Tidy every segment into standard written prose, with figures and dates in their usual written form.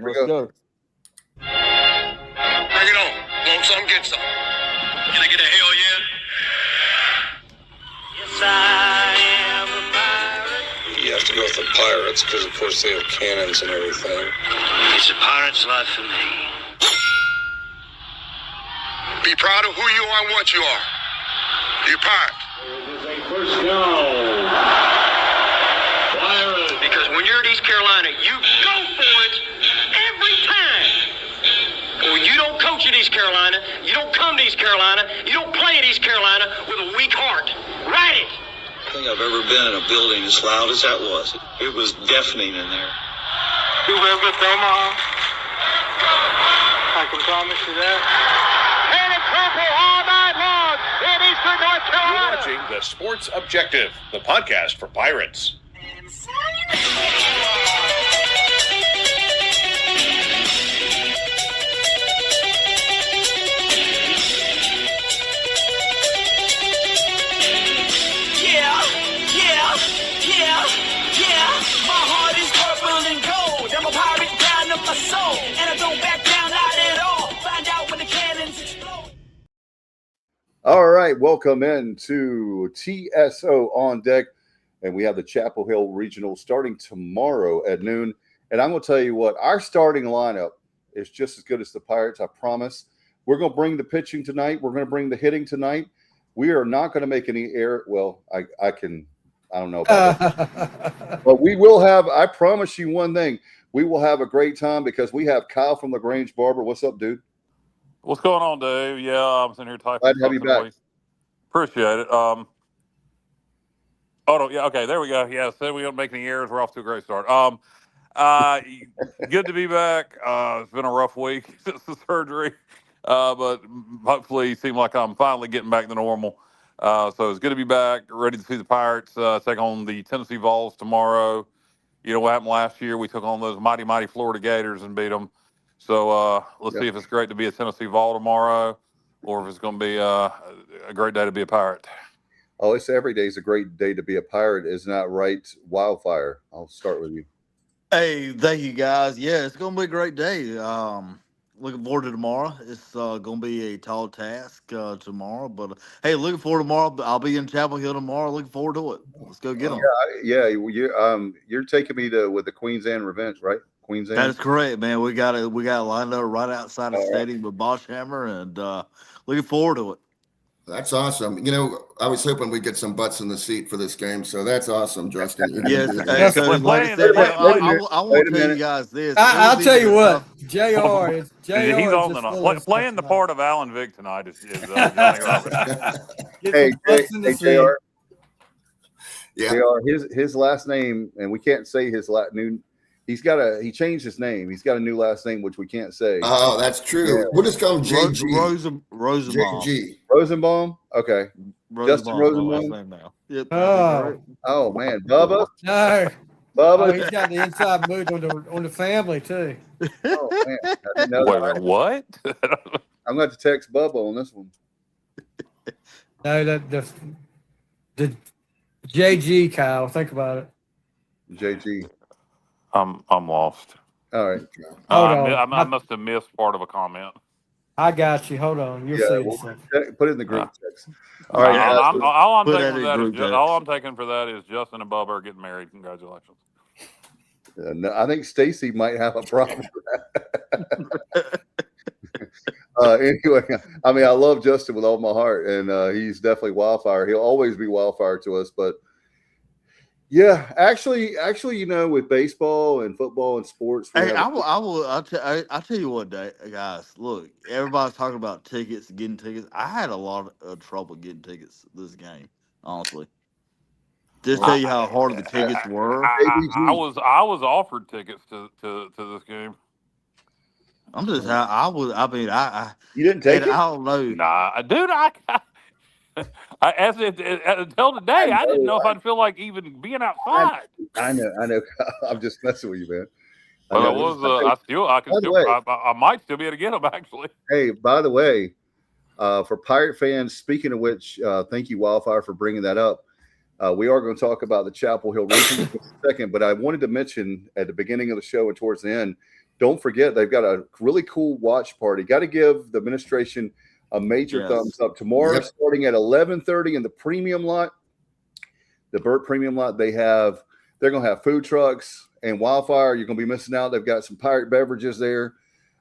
ready. Let's go. Bring it on. Want some, get some. Can I get a hell yeah? Yes, I am a pirate. You have to go with the pirates because, of course, they have cannons and everything. It's a pirate's life for me. Be proud of who you are and what you are. You're a pirate. This is a first down. Pirates. Because when you're at East Carolina, you go for it every time. Or you don't coach at East Carolina, you don't come to East Carolina, you don't play at East Carolina with a weak heart. Write it. I think I've ever been in a building as loud as that was. It was deafening in there. You live with Omaha? I can promise you that. And it's purple all night long in Eastern North Carolina. You're watching The Sports Objective, the podcast for Pirates. My heart is purple and gold. I'm a pirate down of my soul, and I don't back down, not at all. Find out when the cannons explode. All right, welcome into TSO on deck, and we have the Chapel Hill Regional starting tomorrow at noon. And I'm going to tell you what, our starting lineup is just as good as the Pirates, I promise. We're going to bring the pitching tonight. We're going to bring the hitting tonight. We are not going to make any error. Well, I don't know about that. But we will have, I promise you one thing, we will have a great time because we have Kyle from LaGrange Barber. What's up, dude? What's going on, Dave? Yeah, I'm sitting here typing. Glad to have you back. Appreciate it. Oh, no, yeah, okay, there we go. Yeah, said we don't make any errors. We're off to a great start. Good to be back. It's been a rough week since the surgery, but hopefully it seems like I'm finally getting back to normal. So it's good to be back, ready to see the Pirates take on the Tennessee Vols tomorrow. You know what happened last year? We took on those mighty, mighty Florida Gators and beat them. So let's see if it's great to be a Tennessee Vol tomorrow or if it's going to be a great day to be a Pirate. Oh, it's every day is a great day to be a Pirate. Isn't that right, Wildfire? I'll start with you. Hey, thank you, guys. Yeah, it's going to be a great day. Looking forward to tomorrow. It's going to be a tall task tomorrow, but hey, looking forward to tomorrow. I'll be in Chapel Hill tomorrow. Looking forward to it. Let's go get them. Yeah. You're taking me with the Queen's Anne Revenge, right? Queen's Anne. That is correct, man. We got it lined up right outside the stadium with Boschhammer, and looking forward to it. That's awesome. You know, I was hoping we'd get some butts in the seat for this game, so that's awesome, Justin. Yes, so like I said, I want to tell you guys this. I'll tell you what, JR is he's on playing the part of Alan Vick tonight is Johnny Roberts. Hey, JR. Yeah. JR, his last name, and we can't say his new. He changed his name. He's got a new last name, which we can't say. Oh, that's true. Yeah. We'll just call him JG. Rosenbaum. JG. Rosenbaum? Okay. Justin Rosenbaum? Yep. Oh, man. Bubba? No. Bubba? He's got the inside move on the family, too. Oh, man. I didn't know that. What? I'm going to text Bubba on this one. No, the JG, Kyle. Think about it. JG. I'm lost. All right. Hold on. I must have missed part of a comment. I got you. Hold on. You'll see. Put it in the group text. All right. All I'm taking for that is Justin and Bubba are getting married. Congratulations. No, I think Stacy might have a problem with that. Anyway, I mean, I love Justin with all my heart, and he's definitely Wildfire. He'll always be Wildfire to us, but. Yeah, actually, you know, with baseball and football and sports. Hey, I'll tell you what, guys. Look, everybody's talking about tickets, getting tickets. I had a lot of trouble getting tickets this game, honestly. Just tell you how hard the tickets were. I was offered tickets to this game. I'm just I you didn't take it? I don't know. Nah, dude, until today, I didn't know if I'd feel like even being outside. I know. I'm just messing with you, man. I might still be able to get them, actually. Hey, by the way, for Pirate fans, speaking of which, thank you, Wildfire, for bringing that up. We are going to talk about the Chapel Hill Regionals in a second, but I wanted to mention at the beginning of the show and towards the end, don't forget, they've got a really cool watch party. Got to give the administration a major thumbs up. Tomorrow, starting at 11:30 in the premium lot, the Burt premium lot, they're going to have food trucks and Wildfire. You're going to be missing out. They've got some pirate beverages there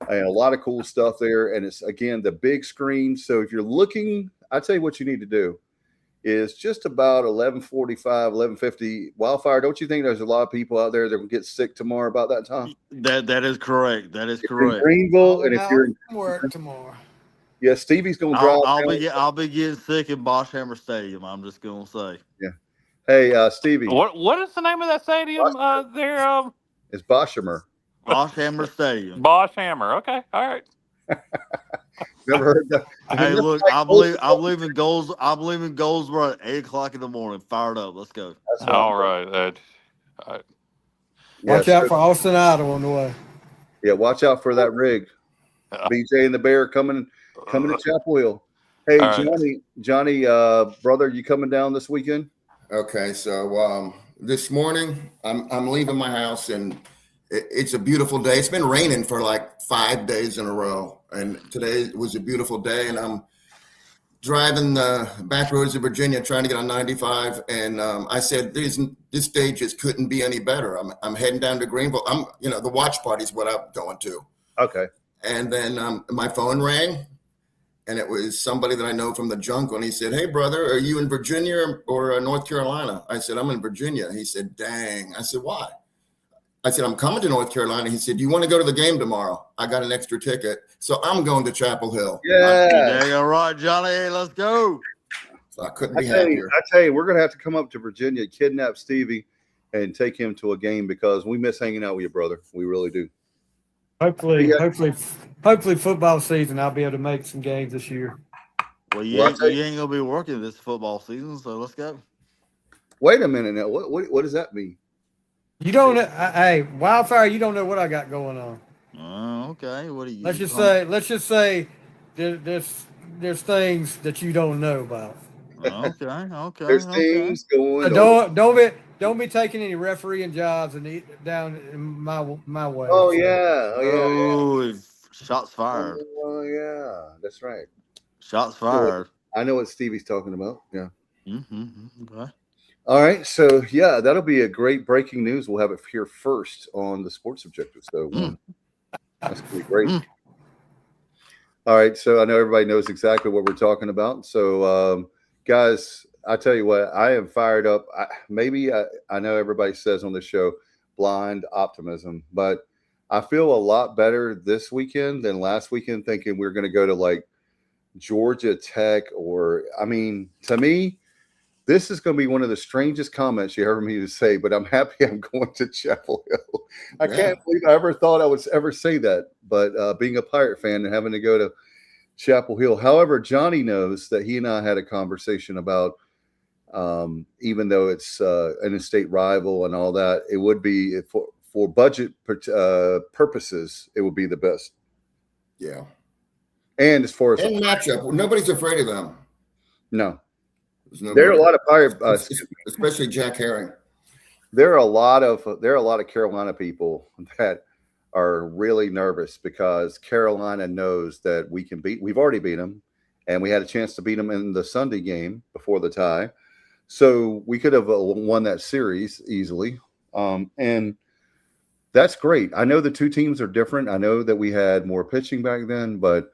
and a lot of cool stuff there. And it's, again, the big screen. So if you're looking, I tell you what you need to do is just about 11:45, 11:50. Wildfire, don't you think there's a lot of people out there that will get sick tomorrow about that time? That is correct. That is if correct. In Greenville, and if you're in work tomorrow. Yeah, Stevie's going to drive. I'll be getting sick in Boschhammer Stadium. I'm just going to say. Yeah. Hey, Stevie. What is the name of that stadium there? It's Boschhammer. Boschhammer Stadium. Boschhammer. Okay. All right. Never heard that. Hey, look, I believe in goals. I believe in Goldsboro at 8:00 in the morning. Fired up. Let's go. All right. All right. Watch out for Austin Idle on the way. Yeah, watch out for that rig. BJ and the Bear coming to Chapel Hill. Hey, Johnny, brother, you coming down this weekend? Okay, so this morning I'm leaving my house, and it's a beautiful day. It's been raining for like 5 days in a row, and today was a beautiful day. And I'm driving the back roads of Virginia, trying to get on 95, and I said, "This day just couldn't be any better." I'm heading down to Greenville. The watch party is what I'm going to. Okay. And then my phone rang, and it was somebody that I know from the jungle. And he said, "Hey, brother, are you in Virginia or North Carolina?" I said, "I'm in Virginia." He said, "Dang." I said, "Why?" I said, "I'm coming to North Carolina." He said, "Do you want to go to the game tomorrow? I got an extra ticket." So I'm going to Chapel Hill. Yeah. All right, Johnny. Let's go. So I couldn't be happier. I tell you, we're going to have to come up to Virginia, kidnap Stevie, and take him to a game because we miss hanging out with you, brother. We really do. Hopefully, football season, I'll be able to make some games this year. Well, you ain't going to be working this football season, so let's go. Wait a minute now. What does that mean? You don't know, hey, Wildfire, you don't know what I got going on. Okay. What do you? Let's just say there's things that you don't know about. Okay. There's things going on. Don't be taking any refereeing jobs and down in my way. Oh yeah. Shots fired. Oh yeah, that's right. Shots fired. I know what Stevie's talking about. Yeah. Okay. All right, so yeah, that'll be a great breaking news. We'll have it here first on the Sports Objective. So that's gonna be great. All right, so I know everybody knows exactly what we're talking about. So, guys, I tell you what, I am fired up. I know everybody says on the show blind optimism, but I feel a lot better this weekend than last weekend, thinking we're going to go to like Georgia Tech to me, this is going to be one of the strangest comments you heard me say, but I'm happy I'm going to Chapel Hill. I can't believe I ever thought I would ever say that, but being a Pirate fan and having to go to Chapel Hill. However, Johnny knows that he and I had a conversation about, even though it's an in-state rival and all that, it would be for budget purposes, it would be the best. Yeah. And as far as matchup, nobody's afraid of them. No. There are a lot of Pirate, especially Jack Herring. There are a lot of Carolina people that are really nervous because Carolina knows that we've already beat them, and we had a chance to beat them in the Sunday game before the tie. So we could have won that series easily. And that's great. I know the two teams are different. I know that we had more pitching back then, but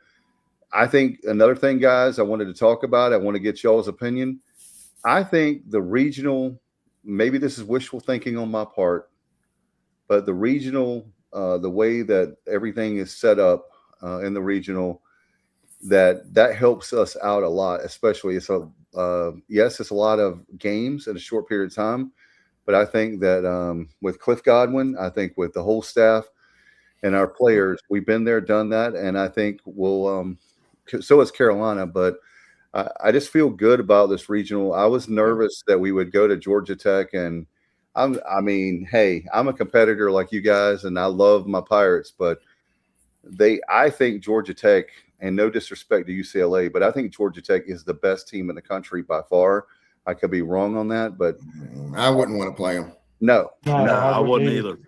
I think another thing, guys, I wanted to talk about, I want to get y'all's opinion. I think the regional, maybe this is wishful thinking on my part, but the regional, the way that everything is set up in the regional, that helps us out a lot, especially it's a lot of games in a short period of time, but I think that with Cliff Godwin, I think with the whole staff and our players, we've been there, done that, and I think we'll so is Carolina, but I just feel good about this regional. I was nervous that we would go to Georgia Tech, and I'm a competitor like you guys, and I love my Pirates, but I think Georgia Tech, and no disrespect to UCLA, but I think Georgia Tech is the best team in the country by far. I could be wrong on that, but I wouldn't want to play them. No, I wouldn't either.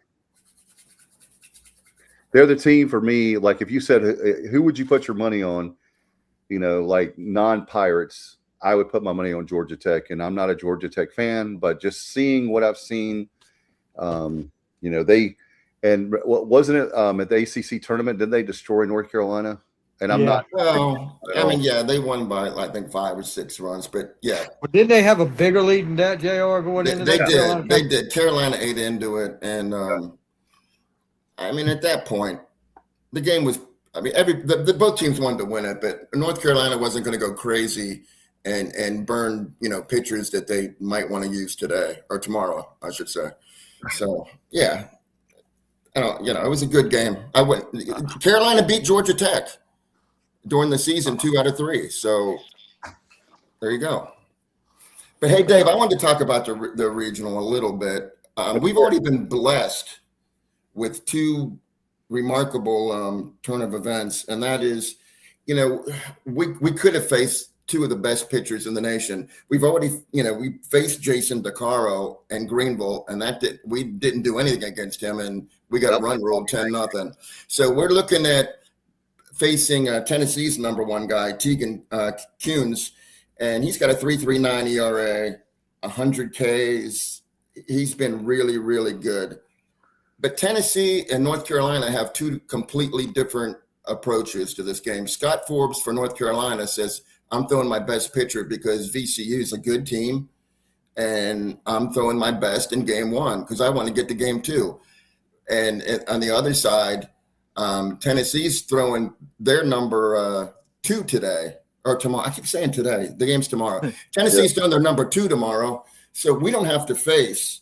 they're the team for me. Like if you said, who would you put your money on? Like non-Pirates, I would put my money on Georgia Tech, and I'm not a Georgia Tech fan, but just seeing what I've seen, wasn't it at the ACC tournament? Did they destroy North Carolina? And I'm not. Well, yeah, they won by I think 5 or 6 runs, but yeah. But didn't they have a bigger lead than that, JR, going into that? They did. Carolina ate into it, and at that point, the game was. Both teams wanted to win it, but North Carolina wasn't going to go crazy and burn pitchers that they might want to use today or tomorrow, I should say. So yeah, it was a good game. Carolina beat Georgia Tech during the season 2 out of 3. So there you go. But hey, Dave, I wanted to talk about the regional a little bit. We've already been blessed with 2 remarkable turn of events, and that is, we could have faced 2 of the best pitchers in the nation. We've already, we faced Jason DeCaro and Greenville, and we didn't do anything against him, and we got run ruled 10-0. So we're looking at facing Tennessee's number 1 guy, Tegan Kuhns, and he's got a 3.39 ERA, 100 Ks. He's been really, really good. But Tennessee and North Carolina have 2 completely different approaches to this game. Scott Forbes for North Carolina says, I'm throwing my best pitcher because VCU is a good team, and I'm throwing my best in game 1 because I want to get to game 2. And on the other side, Tennessee's throwing their number 2 today or tomorrow. I keep saying today. The game's tomorrow. Tennessee's throwing their number 2 tomorrow. So we don't have to face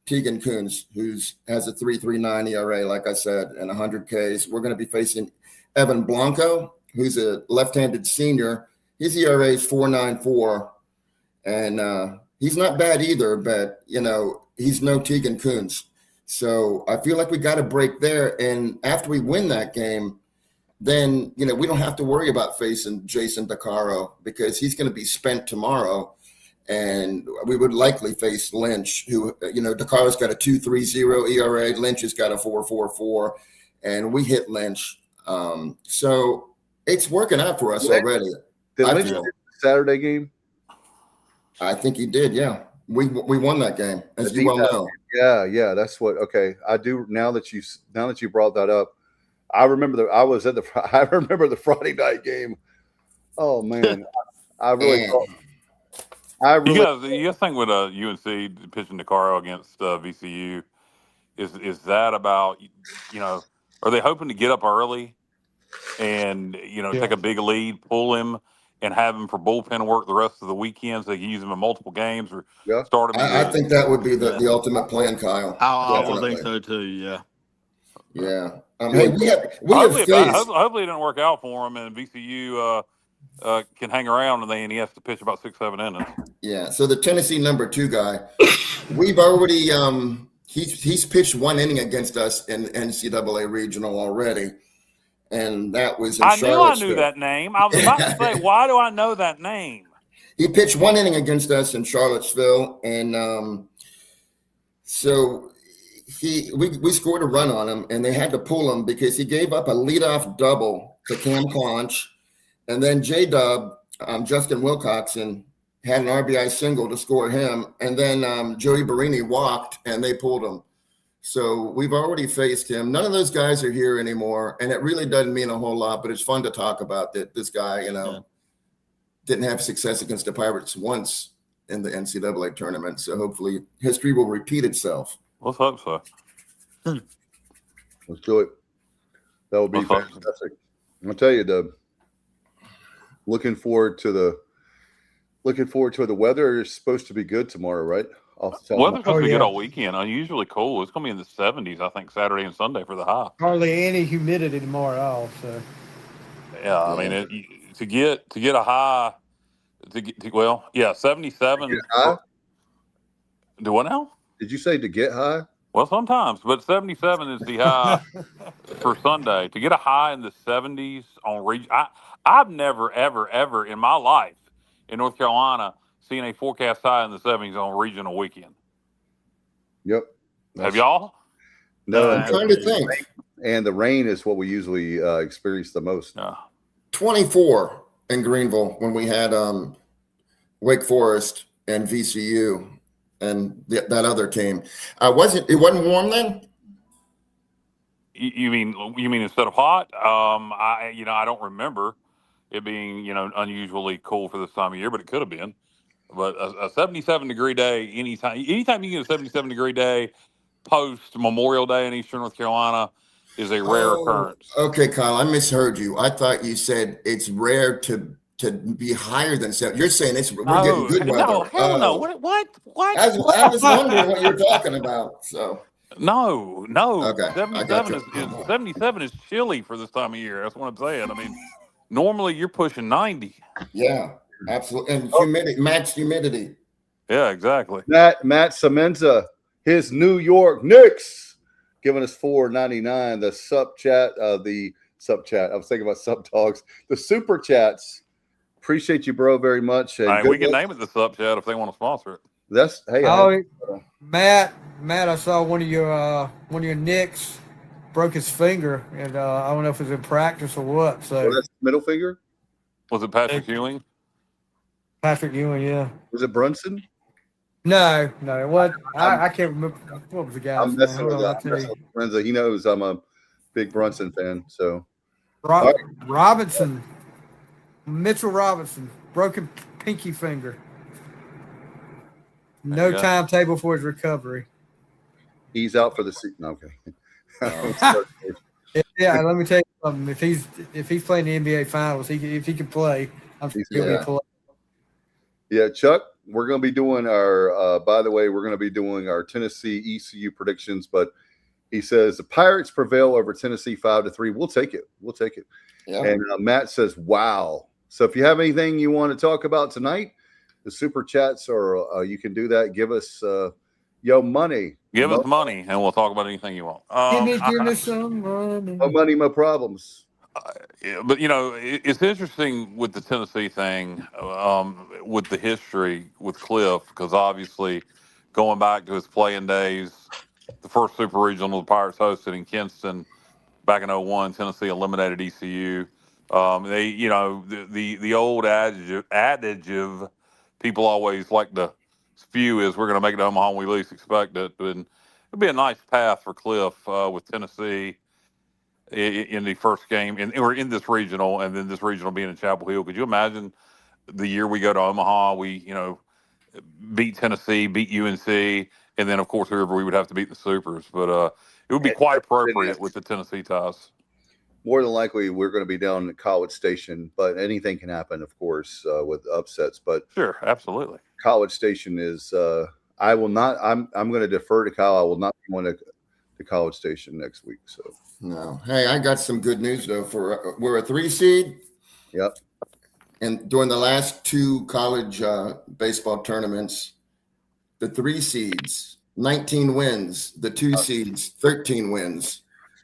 Tegan Kuhns, who has a 3.39 ERA, like I said, and 100 Ks. We're going to be facing Evan Blanco, who's a left-handed senior. His ERA is 4.94, and he's not bad either, but, he's no Tegan Kuhns. So I feel like we got a break there, and after we win that game, then, we don't have to worry about facing Jason DeCaro because he's going to be spent tomorrow. And we would likely face Lynch, who, DeCaro's got a 2.30 ERA. Lynch has got a 4.44, and we hit Lynch. So it's working out for us already. Did Lynch win the Saturday game? I think he did, yeah. We won that game, as you well know. Yeah, that's what. Okay, I do. Now that you brought that up, I remember I remember the Friday night game. Oh man, I really thought. You guys think with UNC pitching DeCaro against VCU, is that about, are they hoping to get up early and, take a big lead, pull him, and have him for bullpen work the rest of the weekend so they can use him in multiple games or start him? I think that would be the ultimate plan, Kyle. I think so too, yeah. Yeah. Hopefully it didn't work out for him, and VCU can hang around, and he has to pitch about 6-7 innings. Yeah. So the Tennessee number 2 guy, we've already he's pitched 1 inning against us in NCAA regional already, and that was in Charlottesville. I knew that name. I was about to say, why do I know that name? He pitched 1 inning against us in Charlottesville, and so we scored a run on him, and they had to pull him because he gave up a leadoff double to Cam Conch. And then J-Dub, Justin Wilcoxon, had an RBI single to score him. And then Joey Barini walked, and they pulled him. So we've already faced him. None of those guys are here anymore. And it really doesn't mean a whole lot, but it's fun to talk about that this guy, didn't have success against the Pirates once in the NCAA tournament. So hopefully history will repeat itself. Let's hope so. Let's do it. That would be fantastic. I'll tell you, Dub. Looking forward to the weather. It's supposed to be good tomorrow, right? Weather's supposed to be good all weekend. Unusually cool. It's going to be in the 70s, I think, Saturday and Sunday for the high. Hardly any humidity tomorrow at all. So. Yeah, I mean, to get a high, 77. Get high? Do what now? Did you say to get high? Well, sometimes, but 77 is the high for Sunday. To get a high in the 70s on region, I've never, ever, ever in my life in North Carolina seen a forecast high in the 70s on regional weekend. Yep. Have y'all? No, I'm trying to think. and the rain is what we usually experience the most. 24 in Greenville when we had Wake Forest and VCU and that other team. It wasn't warm then? You mean instead of hot? I don't remember it being unusually cool for this time of year, but it could have been. But a 77-degree day anytime you get a 77-degree day post Memorial Day in Eastern North Carolina is a rare occurrence. Okay, Kyle, I misheard you. I thought you said it's rare to be higher than 7. You're saying we're getting good weather. No, hell no. What? I was wondering what you're talking about. So no. Okay, 77 is chilly for this time of year. That's what I'm saying. I mean, normally you're pushing 90. Yeah, absolutely. And humidity, matched humidity. Yeah, exactly. Matt Semenza, his New York Knicks, giving us $4.99. The sub chat. I was thinking about sub dogs. The super chats. Appreciate you, bro, very much. And we can name it the sub chat if they want to sponsor it. That's Matt, I saw one of your Knicks broke his finger, and I don't know if it was in practice or what. So that's middle finger. Was it Patrick Ewing? Patrick Ewing, yeah. Was it Brunson? No, it wasn't. I can't remember what was the guy's I'm messing with Lorenzo. He knows I'm a big Brunson fan. So Robinson. Mitchell Robinson, broken pinky finger. No timetable for his recovery. He's out for the season. Okay. Yeah, let me tell you something. If he's playing the NBA Finals, if he can play, I'm sure he'll be playing. Yeah, Chuck, we're going to be doing our. By the way, we're going to be doing our Tennessee ECU predictions. But he says the Pirates prevail over Tennessee 5-3. We'll take it. Yeah. And Matt says, "Wow." So if you have anything you want to talk about tonight, the super chats, or you can do that. Give us your money. Give us money, and we'll talk about anything you want. Give me some money. No money, no problems. But it's interesting with the Tennessee thing, with the history with Cliff, because obviously going back to his playing days, the first Super Regional the Pirates hosted in Kinston back in 2001, Tennessee eliminated ECU. The old adage of people always like to spew is we're going to make it to Omaha when we least expect it. And it'd be a nice path for Cliff with Tennessee in the first game or in this regional, and then this regional being in Chapel Hill. Could you imagine the year we go to Omaha, we beat Tennessee, beat UNC, and then of course whoever we would have to beat in the Supers. But it would be quite appropriate with the Tennessee ties. More than likely, we're going to be down at College Station, but anything can happen, of course, with upsets. But sure, absolutely. College Station is. I will not. I'm going to defer to Kyle. I will not be going to College Station next week. So no. Hey, I got some good news though. We're a 3 seed. Yep. And during the last 2 college baseball tournaments, the 3 seeds 19 wins, the 2 seeds 13 wins.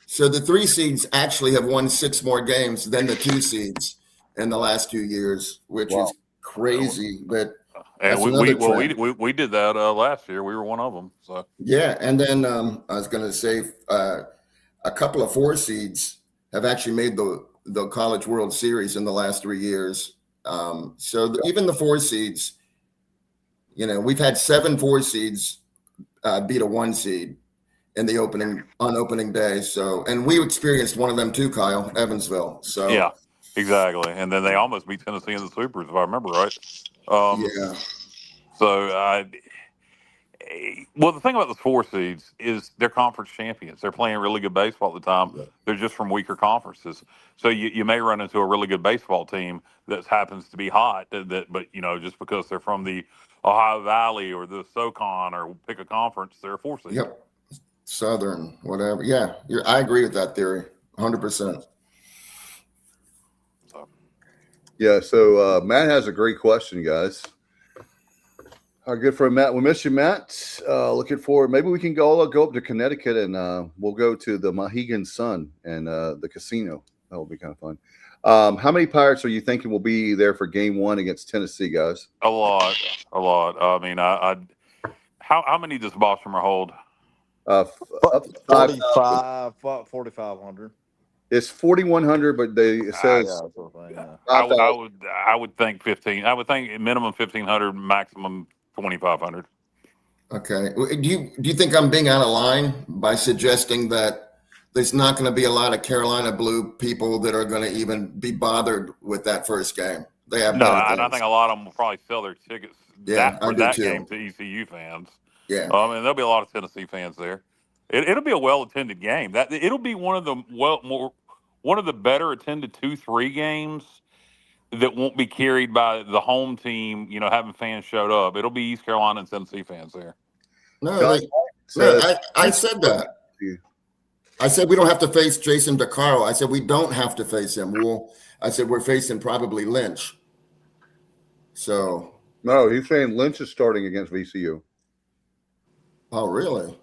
So the 3 seeds actually have won 6 more games than the 2 seeds in the last 2 years, which is crazy. But and we did that last year. We were one of them. So yeah, and then I was going to say a couple of 4 seeds have actually made the College World Series in the last 3 years. Even the 4 seeds, we've had 7 4 seeds beat a 1 seed in the opening day. So, and we experienced one of them too, Kyle, Evansville. So yeah, exactly. And then they almost beat Tennessee in the Supers, if I remember right. Yeah. So, well, the thing about the 4 seeds is they're conference champions. They're playing really good baseball at the time. Yeah. They're just from weaker conferences. So you may run into a really good baseball team that happens to be hot, but just because they're from the Ohio Valley or the SoCon or pick a conference, they're a 4 seed. Yep. Southern, whatever. Yeah, I agree with that theory, 100%. Yeah, so Matt has a great question, guys. Our good friend Matt. We miss you, Matt. Looking forward. Maybe we can go up to Connecticut and we'll go to the Mohegan Sun and the casino. That will be kind of fun. How many Pirates are you thinking will be there for Game 1 against Tennessee, guys? A lot. I mean, how many does Boston hold? Up to 5,000. 4,500. It's 4,100, but it says Yeah. I would think 15. I would think minimum 1,500, maximum 2,500. Okay. Do you think I'm being out of line by suggesting that there's not going to be a lot of Carolina Blue people that are going to even be bothered with that first game? They have No, better and I things. think a lot of them will probably sell their tickets I do that too. game to ECU fans. Yeah. And there'll be a lot of Tennessee fans there. It'll be a well attended game. It'll be one of the better attended 2-3 games that won't be carried by the home team. Having fans showed up. It'll be East Carolina and Tennessee fans there. No, I said that. I said we don't have to face Jason DeCaro. I said we don't have to face him. I said we're facing probably Lynch. So no, he's saying Lynch is starting against VCU. Oh, really?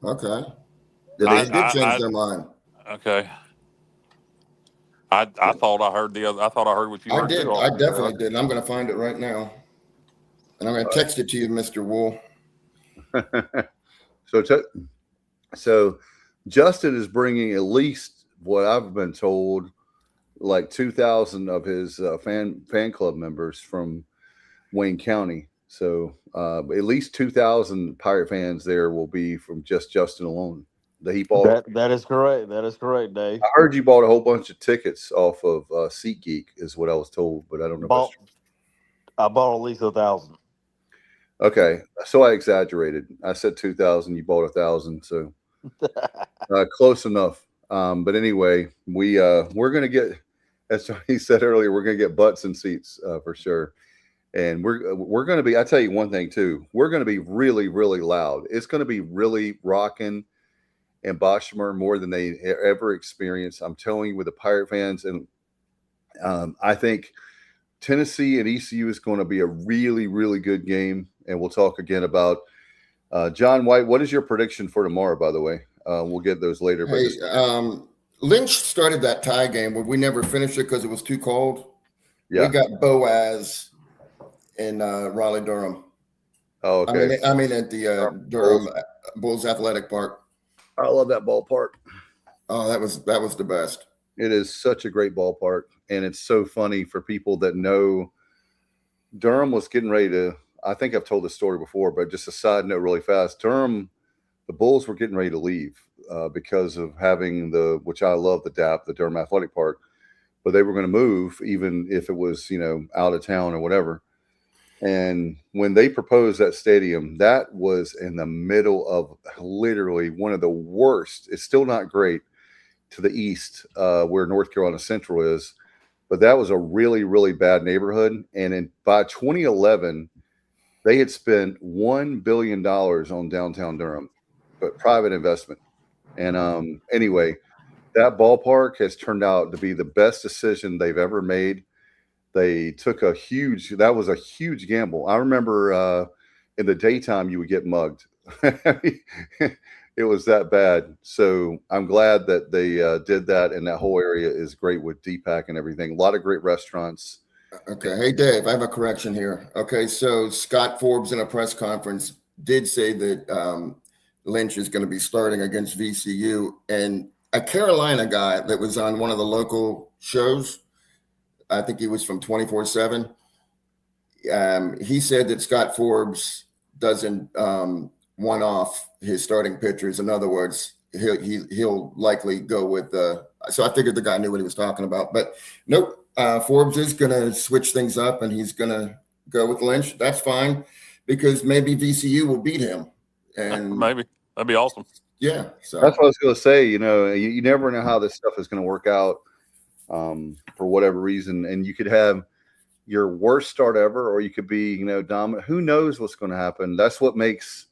Okay. They did change their mind. Okay. I thought I heard I thought I heard what you heard. I definitely did. And I'm going to find it right now, and I'm going to text it to you, Mr. Wool. So Justin is bringing at least what I've been told, like 2,000 of his fan club members from Wayne County. So at least 2,000 Pirate fans there will be from just Justin alone. That is correct. That is correct, Dave. I heard you bought a whole bunch of tickets off of SeatGeek, is what I was told, but I don't know. I bought at least 1,000. Okay, so I exaggerated. I said 2,000. You bought 1,000, so close enough. But anyway, we're gonna get, as he said earlier, we're gonna get butts and seats for sure. And we're going to be, I tell you one thing too, we're going to be really, really loud. It's going to be really rocking and Boschmer more than they ever experienced. I'm telling you, with the Pirate fans. And I think Tennessee and ECU is going to be a really, really good game. And we'll talk again about John White. What is your prediction for tomorrow, by the way? We'll get those later. Hey, Lynch started that tie game where we never finished it because it was too cold. Yeah. We got Boaz in Raleigh-Durham. Oh, okay. I mean at the Durham Bulls Athletic Park. I love that ballpark. Oh, that was the best. It is such a great ballpark, and it's so funny for people that know. Durham was getting ready to. I think I've told this story before, but just a side note, really fast. Durham, the Bulls were getting ready to leave because of having which I love, the DAP, the Durham Athletic Park, but they were going to move even if it was out of town or whatever. And when they proposed that stadium, that was in the middle of literally one of the worst. It's still not great to the east where North Carolina Central is, but that was a really, really bad neighborhood. And by 2011, they had spent $1 billion on downtown Durham, but private investment. And anyway, that ballpark has turned out to be the best decision they've ever made. They took that was a huge gamble. I remember in the daytime you would get mugged. It was that bad. So I'm glad that they did that. And that whole area is great with DPAC and everything. A lot of great restaurants. Okay. Hey, Dave, I have a correction here. Okay. So Scott Forbes in a press conference did say that Lynch is going to be starting against VCU. And a Carolina guy that was on one of the local shows, I think he was from 24/7. He said that Scott Forbes doesn't one off his starting pitchers. In other words, he'll likely go with so I figured the guy knew what he was talking about. But nope, Forbes is going to switch things up and he's going to go with Lynch. That's fine because maybe VCU will beat him. And maybe that'd be awesome. Yeah, so that's what I was going to say. You never know how this stuff is going to work out. For whatever reason, and you could have your worst start ever, or you could be, dominant. Who knows what's going to happen? That's what makes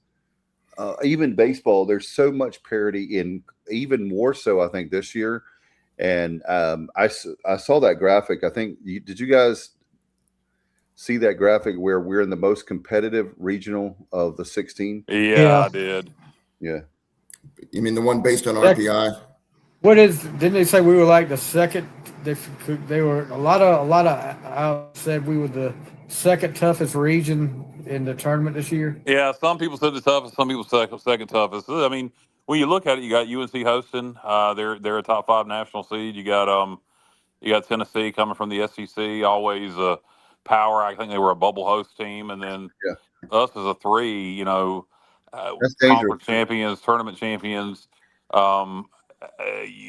even baseball. There's so much parity in, even more so, I think, this year. And I saw that graphic. I think did you guys see that graphic where we're in the most competitive regional of the 16? Yeah, I did. Yeah. You mean the one based on RPI? Didn't they say we were like the second? They were a lot of I said we were the second toughest region in the tournament this year. Yeah, some people said the toughest, some people second toughest. I mean, when you look at it, you got UNC hosting. They're a top 5 national seed. You got Tennessee coming from the SEC, always a power. I think they were a bubble host team, and then Yeah. us as a 3. You know, That's dangerous. conference champions, tournament champions. Um,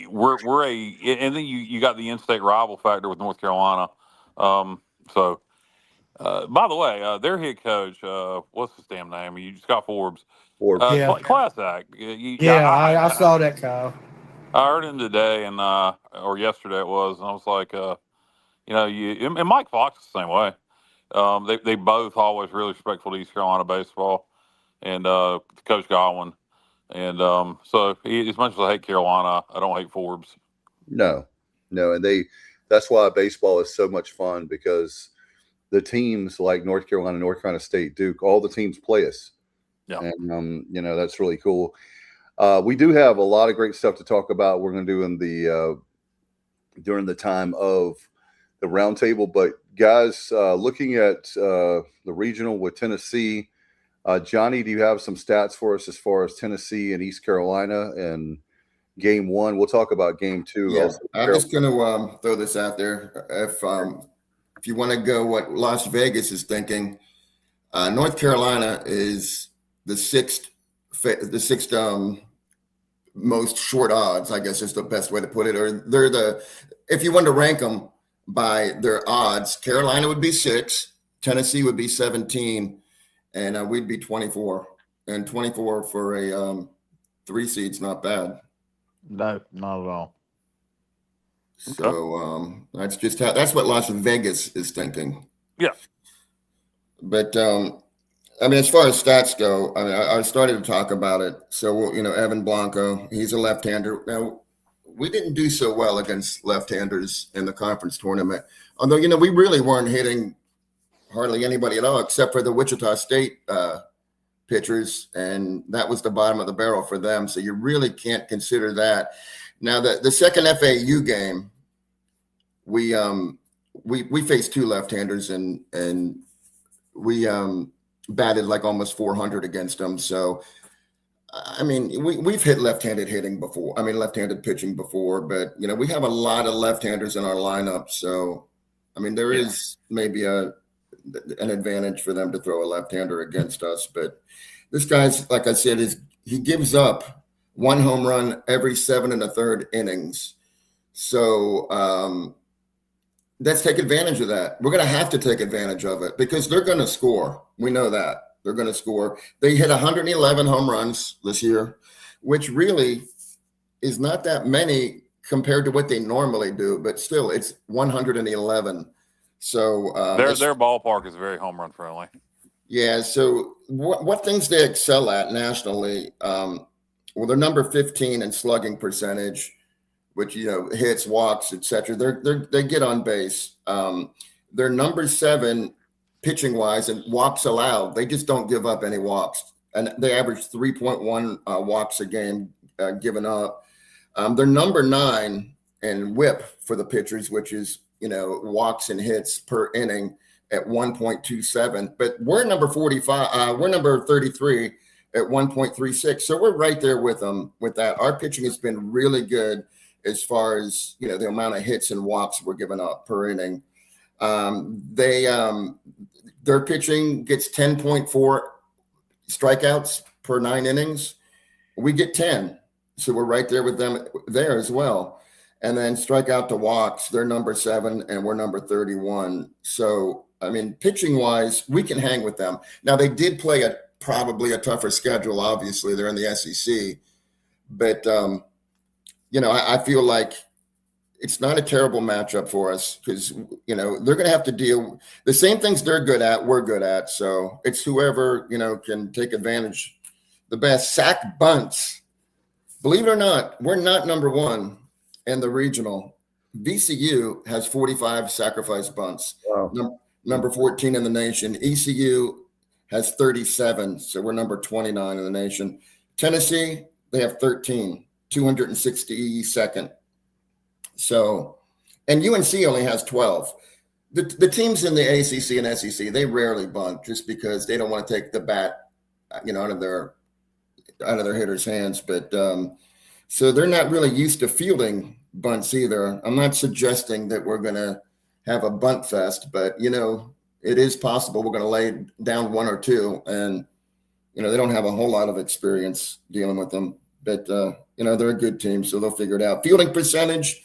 we're and then you got the in-state rival factor with North Carolina. So. By the way, their head coach, what's his damn name? Scott Forbes. Yeah. Class act. I saw that, Kyle. I heard him today or yesterday it was, and I was like, and Mike Fox is the same way. They both always really respectful to East Carolina baseball, and Coach Godwin, and so as much as I hate Carolina, I don't hate Forbes. No, and that's why baseball is so much fun, because the teams like North Carolina State, Duke, all the teams play us. Yeah. And, that's really cool. We do have a lot of great stuff to talk about. We're going to do in during the time of the roundtable. But guys, looking at the regional with Tennessee, Johnny, do you have some stats for us as far as Tennessee and East Carolina and game 1? We'll talk about game 2. Yeah, I'm just going to throw this out there. If you want to go what Las Vegas is thinking, North Carolina is the sixth most short odds, I guess is the best way to put it. Or if you want to rank them by their odds, Carolina would be 6, Tennessee would be 17, and we'd be 24. And 24 for a 3 seed's not bad. No, not at all. So that's what Las Vegas is thinking. Yeah. But as far as stats go, I started to talk about it. So Evan Blanco, he's a left-hander. Now, we didn't do so well against left-handers in the conference tournament. Although we really weren't hitting hardly anybody at all, except for the Wichita State pitchers, and that was the bottom of the barrel for them. So you really can't consider that. Now, the second FAU game, we faced 2 left-handers, and we batted like almost 400 against them. So, we've hit left-handed hitting before. Left-handed pitching before, but we have a lot of left-handers in our lineup. So, there is maybe an advantage for them to throw a left-hander against us. But this guy's, like I said, he gives up 1 home run every 7 1/3 innings. So let's take advantage of that. We're going to have to take advantage of it because they're going to score. We know that. They're going to score. They hit 111 home runs this year, which really is not that many compared to what they normally do, but still it's 111. So their ballpark is very home run friendly. Yeah. So what things they excel at nationally? Well, they're number 15 in slugging percentage, which hits, walks, etc. They get on base. They're number 7 pitching wise and walks allowed. They just don't give up any walks, and they average 3.1 walks a game given up. They're number 9 in WHIP for the pitchers, which is walks and hits per inning at 1.27. But we're number 45. We're number 33 at 1.36. So we're right there with them with that. Our pitching has been really good as far as the amount of hits and walks we're giving up per inning. Their pitching gets 10.4 strikeouts per 9 innings. We get 10. So we're right there with them there as well. And then strikeout to walks, they're number 7 and we're number 31. So, pitching wise, we can hang with them. Now they did play probably a tougher schedule. Obviously they're in the SEC, but I feel like it's not a terrible matchup for us because, they're going to have to deal the same things they're good at, we're good at. So it's whoever, can take advantage the best. Sack bunts. Believe it or not, we're not number 1 in the regional. VCU has 45 sacrifice bunts. Wow. Number 14 in the nation. ECU has 37. So we're number 29 in the nation. Tennessee, they have 13. 262nd. So, and UNC only has 12. The teams in the ACC and SEC, they rarely bunt just because they don't want to take the bat, out of their hitters' hands. But so they're not really used to fielding bunts either. I'm not suggesting that we're going to have a bunt fest, but it is possible we're going to lay down one or two, and they don't have a whole lot of experience dealing with them. But they're a good team, so they'll figure it out. Fielding percentage.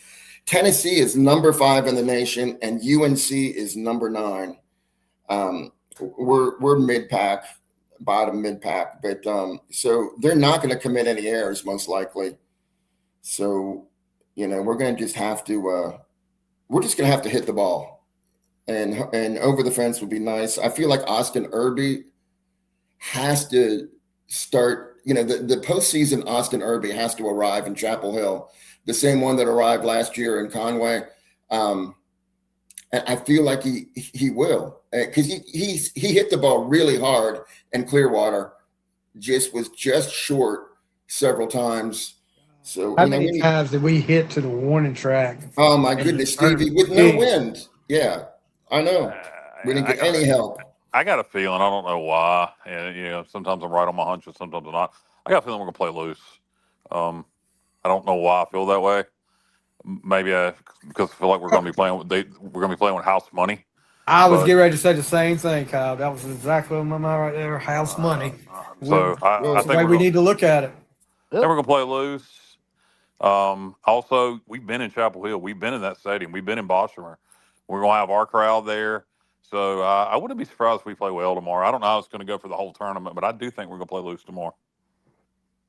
Tennessee is number 5 in the nation, and UNC is number 9. We're mid-pack, bottom mid-pack, but so they're not going to commit any errors most likely. So we're going to just have to hit the ball, and over the fence would be nice. I feel like Austin Irby has to start. The postseason Austin Irby has to arrive in Chapel Hill. The same one that arrived last year in Conway. And I feel like he will, because he hit the ball really hard, and Clearwater was just short several times. So how many times did we hit to the warning track? Oh my goodness, Stevie, with no wind. Yeah, I know. We didn't get any help. I got a feeling. I don't know why. And sometimes I'm right on my hunches, sometimes I'm not. I got a feeling we're gonna play loose. I don't know why I feel that way. Maybe because I feel like we're going to be playing with house money. I was getting ready to say the same thing, Kyle. That was exactly on my mind right there. House money. So I think we need to look at it. I think we're going to play loose. Also, we've been in Chapel Hill. We've been in that stadium. We've been in Boshamer. We're going to have our crowd there. So I wouldn't be surprised if we play well tomorrow. I don't know how it's going to go for the whole tournament, but I do think we're going to play loose tomorrow.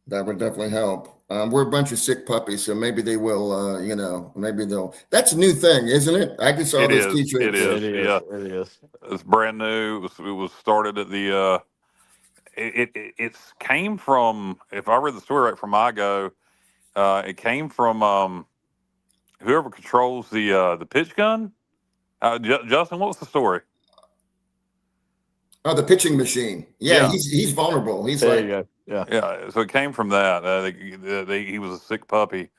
That would definitely help. We're a bunch of sick puppies, so maybe they will, maybe they'll. That's a new thing, isn't it? I just saw those T-shirts. It is. It's brand new. It was started at the. It came from, if I read the story right from Igo, it came from whoever controls the pitch gun. Justin, what was the story? Oh, the pitching machine. Yeah. He's vulnerable. He's there you go. Yeah. So it came from that. He was a sick puppy,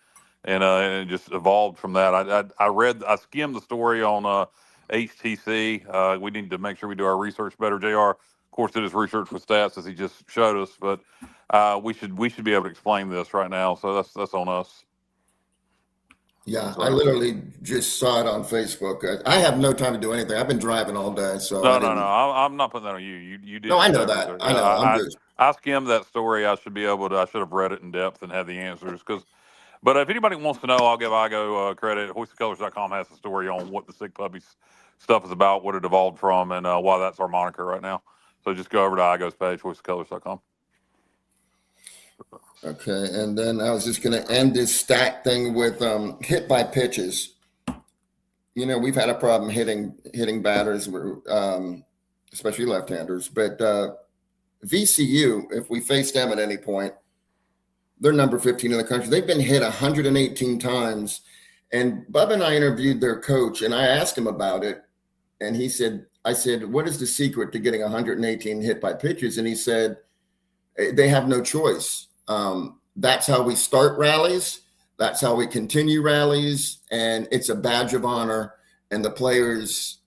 and it just evolved from that. I skimmed the story on HTC. We need to make sure we do our research better. JR, of course, did his research with stats as he just showed us, but we should be able to explain this right now. So that's on us. Yeah, I literally just saw it on Facebook. I have no time to do anything. I've been driving all day, so no. I'm not putting that on you. You did. No, I know that. I know. I'm good. I skimmed that story. I should have read it in depth and had the answers. But if anybody wants to know, I'll give Igo credit. HoistedColors.com has the story on what the sick puppy stuff is about, what it evolved from, and why that's our moniker right now. So just go over to Igo's page, HoistedColors.com. Okay, and then I was just going to end this stat thing with hit by pitches. We've had a problem hitting batters, especially left-handers. But VCU, if we face them at any point, they're number 15 in the country. They've been hit 118 times. And Bub and I interviewed their coach, and I asked him about it. And I said, what is the secret to getting 118 hit by pitches? And he said, they have no choice. That's how we start rallies. That's how we continue rallies. And it's a badge of honor. And the players,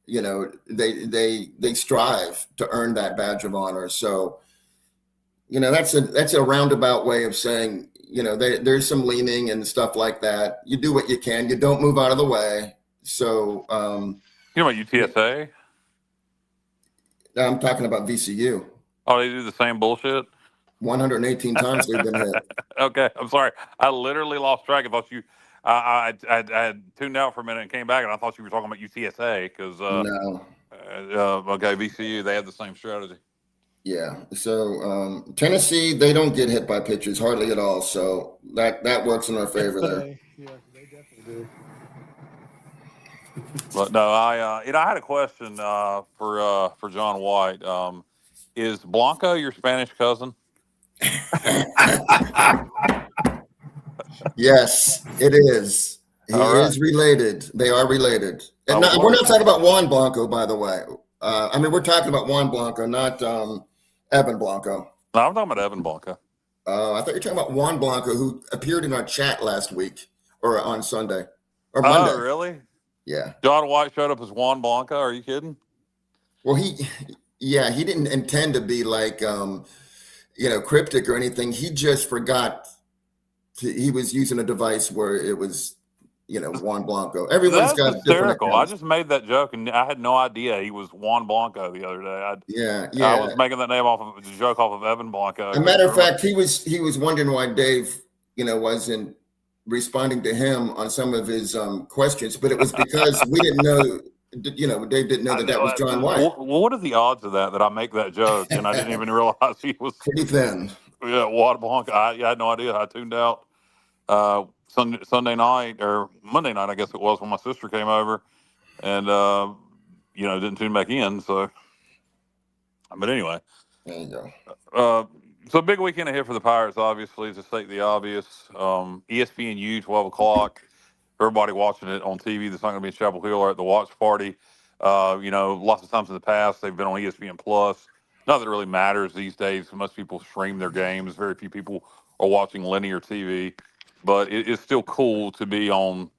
they strive to earn that badge of honor. So, that's a roundabout way of saying, there's some leaning and stuff like that. You do what you can. You don't move out of the way. So, you know about UTSA? I'm talking about VCU. Oh, they do the same bullshit? 118 times they've been hit. Okay, I'm sorry. I literally lost track. I had tuned out for a minute and came back, and I thought you were talking about UTSA because no. Okay, VCU, they had the same strategy. Yeah. So Tennessee, they don't get hit by pitches hardly at all. So that works in our favor there. Yeah, they definitely do. But no, I had a question for John White. Is Blanco your Spanish cousin? Yes, it is. He is related. They are related. And we're not talking about Juan Blanco, by the way. We're talking about Juan Blanco, not Evan Blanco. No, I'm talking about Evan Blanco. I thought you were talking about Juan Blanco, who appeared in our chat last week or on Sunday or Oh, Monday. really? Yeah. John White showed up as Juan Blanca. Are you kidding? Well, he didn't intend to be like, cryptic or anything. He just forgot. He was using a device where it was, Juan Blanco. Everyone's That's got different hysterical. I accounts. just made that joke, and I had no idea he was Juan Blanco the other day. I Yeah. was making that name off of the joke off of Evan Blanco. As a matter of fact, he was wondering why Dave, wasn't responding to him on some of his questions, but it was because we didn't know, Dave didn't know that was John White. What are the odds of that I make that joke and I didn't even realize he was Pretty thin. Yeah, Juan Blanco. I had no idea. I tuned out Sunday night or Monday night, I guess it was, when my sister came over, and didn't tune back in. So, but anyway, there you go. So big weekend ahead for the Pirates, obviously, to state the obvious. ESPNU, 12 o'clock. Everybody watching it on TV that's not going to be in Chapel Hill or at the watch party. Lots of times in the past they've been on ESPN Plus. Not that it really matters these days. Most people stream their games. Very few people are watching linear TV. But it's still cool to be on,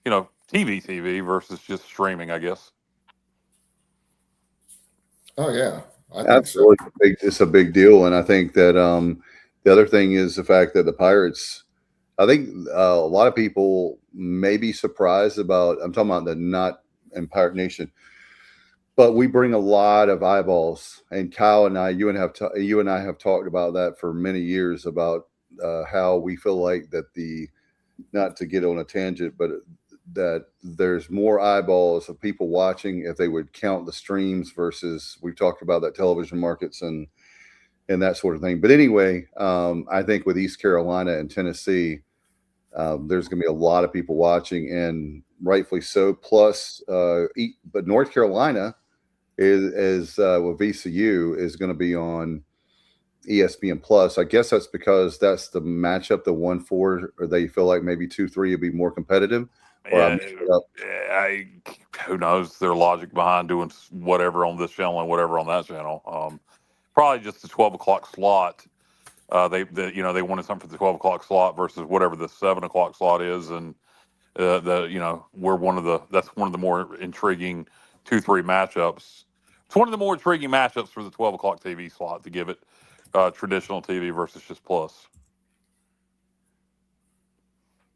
TV versus just streaming, I guess. Oh, yeah. Absolutely. So. It's a big deal. And I think that the other thing is the fact that the Pirates, I think a lot of people may be surprised about, I'm talking about the not in Pirate Nation, but we bring a lot of eyeballs. And Kyle and I, you and I have talked about that for many years, about how we feel like that not to get on a tangent, but that there's more eyeballs of people watching if they would count the streams versus, we've talked about that television markets and that sort of thing. But anyway, I think with East Carolina and Tennessee, there's going to be a lot of people watching, and rightfully so. Plus, but North Carolina is with VCU is going to be on ESPN Plus. I guess that's because that's the matchup, the 1-4, or they feel like maybe 2-3 would be more competitive. Yeah, who knows their logic behind doing whatever on this channel and whatever on that channel. Probably just the 12 o'clock slot. They wanted something for the 12 o'clock slot versus whatever the 7 o'clock slot is, and we're that's one of the more intriguing 2-3 matchups. It's one of the more intriguing matchups for the 12 o'clock TV slot, to give it traditional TV versus just Plus.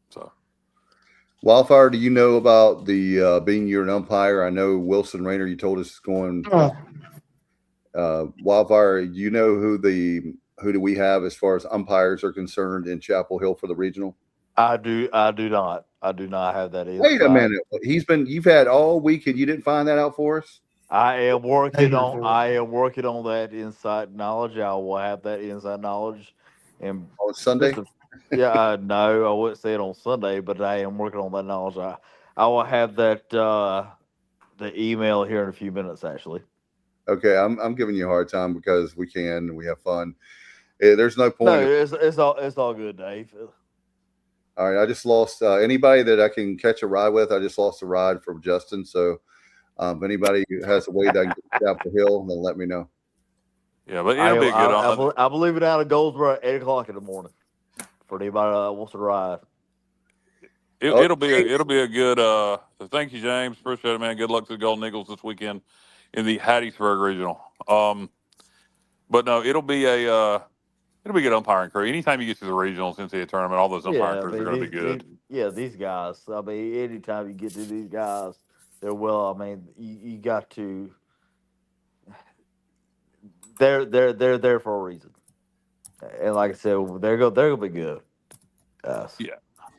So, Wildfire, do you know about the being you're an umpire? I know Wilson Rayner, you told us, is going. Wildfire, you know who do we have as far as umpires are concerned in Chapel Hill for the regional? I do not have that. Wait a minute. You've had all week and you didn't find that out for us? I am working on that inside knowledge. I will have that inside knowledge. And on Sunday? No, I wouldn't say it on Sunday, but I am working on that knowledge. I will have that the email here in a few minutes, actually. Okay, I'm giving you a hard time because we can and we have fun. There's no point. No, it's all good, Dave. All right, I just lost anybody that I can catch a ride with. I just lost a ride from Justin. So if anybody has a way that I can get to Chapel Hill, then let me know. Yeah, but it'll be good. I believe it out of Goldsboro at 8 o'clock in the morning for anybody that wants to ride. It'll be a good. Thank you, James. Appreciate it, man. Good luck to the Golden Eagles this weekend in the Hattiesburg Regional. But no, it'll be a good umpiring crew. Anytime you get to the regionals, NCAA tournament, all those umpiring crews are going to be good. These guys. I mean, anytime you get to these guys, they're well. I mean, you got to. They're there for a reason, and like I said, they're gonna be good.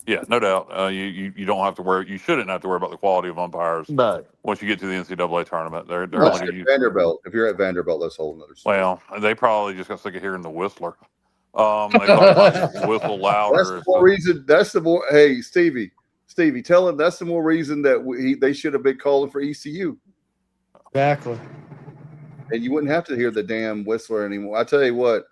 Yeah, no doubt. You don't have to worry. You shouldn't have to worry about the quality of umpires. No. Once you get to the NCAA tournament, they're Vanderbilt. If you're at Vanderbilt, that's a whole nother story. Well, they probably just got sick of hearing the whistler. They probably whistle louder. That's the more reason. That's the more. Hey, Stevie, tell him that's the more reason that they should have been calling for ECU. Exactly. And you wouldn't have to hear the damn whistler anymore. I tell you what,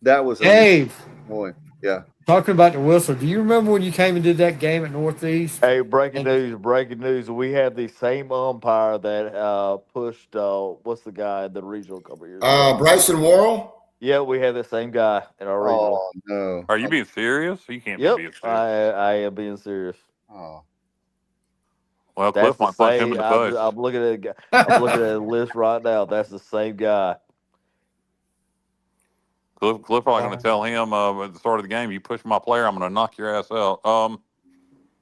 that was Dave. Boy, yeah. Talking about the whistler, do you remember when you came and did that game at Northeast? Hey, breaking news. We had the same umpire that pushed, what's the guy in the regional couple years ago? Bryson Worrell? Yeah, we have the same guy in our regional. Oh no. Are you being serious? You can't be Yep, being serious. I am being serious. Oh. Well, That's Cliff the might punch him in same. the face. I'm looking at I'm looking at a list right now. That's the same guy. Cliff probably going to tell him at the start of the game, you push my player, I'm going to knock your ass out.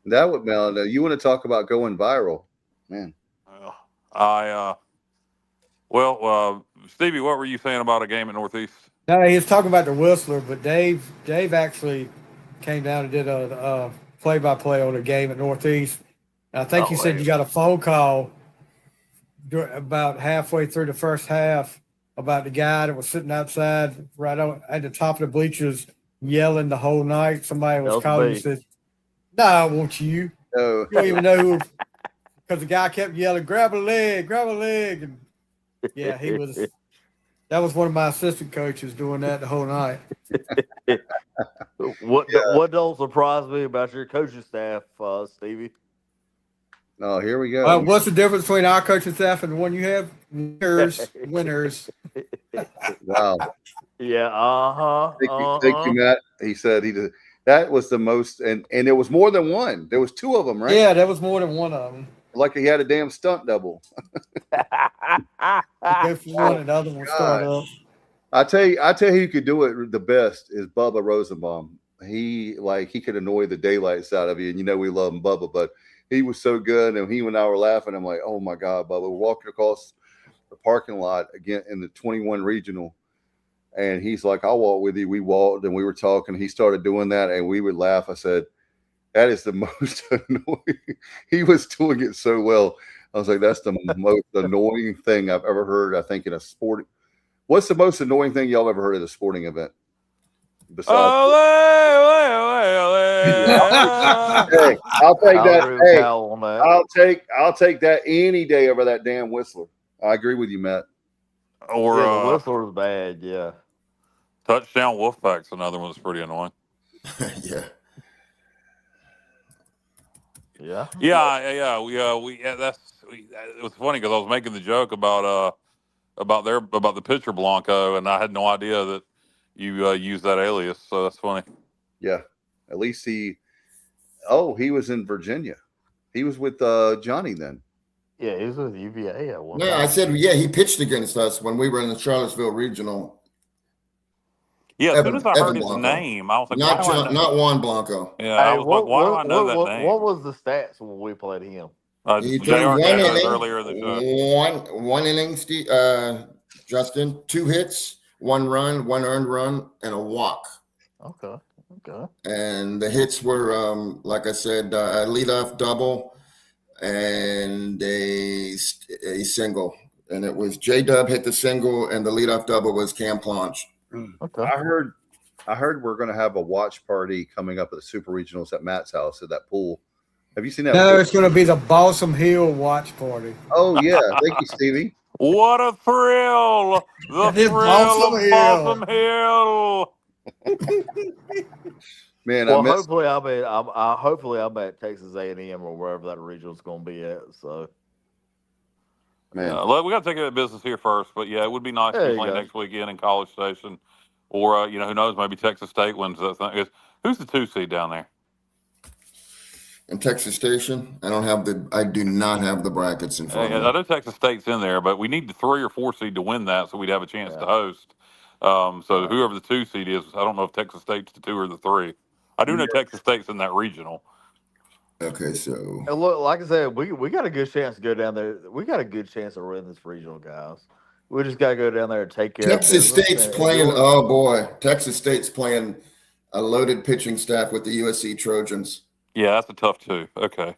That would Mel. You want to talk about going viral, man? Stevie, what were you saying about a game at Northeast? No, he was talking about the Whistler, but Dave actually came down and did a play-by-play on the game at Northeast. And I think you said you got a phone call about halfway through the first half about the guy that was sitting outside right at the top of the bleachers yelling the whole night. Somebody was calling you, said, "No, I want you." No. You don't even know who, because the guy kept yelling, "Grab a leg, grab a leg." And yeah, he was. That was one of my assistant coaches doing that the whole night. What don't surprise me about your coaching staff, Stevie? Oh, here we go. What's the difference between our coaching staff and the one you have? Winners. Wow. Yeah. Thank you, Matt. He said he did. That was the most, and there was more than one. There was two of them, right? Yeah, there was more than one of them. Like he had a damn stunt double. Go for one, and the other one start up. I tell you who could do it the best is Bubba Rosenbaum. He could annoy the daylights out of you, and you know we love him, Bubba, but he was so good, and he and I were laughing. I'm like, oh my God, Bubba. We're walking across the parking lot again in the 21 regional, and he's like, I'll walk with you. We walked, and we were talking. He started doing that, and we would laugh. I said, that is the most annoying. He was doing it so well. I was like, that's the most annoying thing I've ever heard, I think, in a sport. What's the most annoying thing y'all ever heard at a sporting event? Besides, hey, I'll take that. Hey, I'll take that any day over that damn Whistler. I agree with you, Matt. Or the Whistler's bad. Yeah. Touchdown Wolfpack's another one that's pretty annoying. Yeah. Yeah. It was funny because I was making the joke about the pitcher Blanco, and I had no idea that you used that alias. So that's funny. Yeah, at least he was in Virginia. He was with Johnny then. Yeah, he was with UVA at one time. I said, he pitched against us when we were in the Charlottesville Regional. Yeah, as soon as I heard his name, I was like, not Juan Blanco. Yeah, I was like, why do I know that name? What was the stats when we played him? He threw one inning, earlier in the show. One inning, Justin, 2 hits, 1 run, 1 earned run, and a walk. Okay. And the hits were, like I said, a leadoff double and a single. And it was J-Dub hit the single, and the leadoff double was Cam Planche. Okay. I heard we're going to have a watch party coming up at the Super Regionals at Matt's house at that pool. Have you seen that? No, it's going to be the Balsam Hill watch party. Oh yeah, thank you, Stevie. What a thrill! The thrill of Balsam Hill. Man, well, hopefully I'm at Texas A&M or wherever that regional's going to be at. So, man, we got to take care of business here first. But yeah, it would be nice to play next weekend in College Station, or who knows, maybe Texas State wins that thing. Who's the 2 seed down there? In Texas Station, I do not have the brackets in front of me. I know Texas State's in there, but we need the 3 or 4 seed to win that, so we'd have a chance to host. So whoever the 2 seed is, I don't know if Texas State's the 2 or the 3. I do know Texas State's in that regional. Okay, so and look, like I said, we got a good chance to go down there. We got a good chance to win this regional, guys. We just got to go down there and take care. Texas State's playing. Oh boy, Texas State's playing a loaded pitching staff with the USC Trojans. Yeah, that's a tough 2. Okay.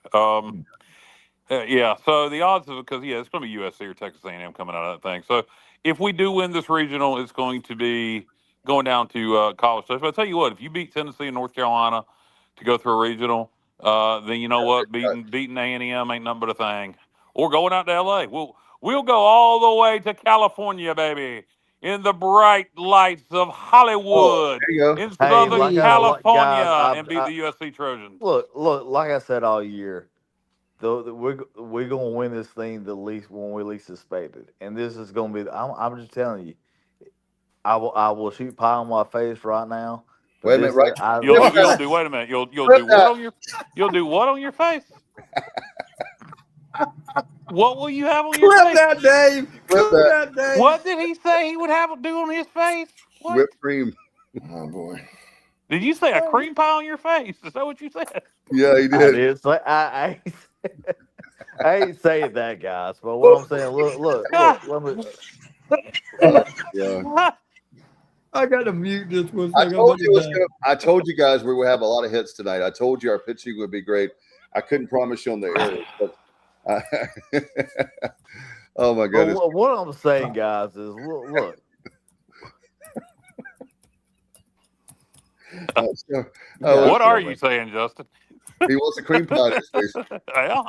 Yeah. So the odds of because it's going to be USC or Texas A&M coming out of that thing. So if we do win this regional, it's going to be going down to College Station. But I'll tell you what, if you beat Tennessee and North Carolina to go through a regional, then you know what, beating A&M ain't nothing but a thing. Or going out to LA, we'll go all the way to California, baby. In the bright lights of Hollywood, in Southern California, and beat the USC Trojans. Look, like I said all year, we're going to win this thing the least when we least expected. And this is going to be, I'm just telling you, I will shoot pie on my face right now. Wait a minute, right? You'll do. Wait a minute. You'll do what on your? You'll do what on your face? What will you have on your Clip face? that, Dave. Clip that, Dave. What did he say he would have do on his face? What? Whipped cream. Oh boy. Did you say a cream pie on your face? Is that what you said? Yeah, he I did. did say I ain't saying that, guys. But what I'm saying, look. Let me. Yeah. I got to mute this one. I told you guys we would have a lot of hits tonight. I told you our pitching would be great. I couldn't promise you on the air, but oh my goodness. Well, what I'm saying, guys, is look. What are you saying, Justin? He wants a cream pie in his face. Well,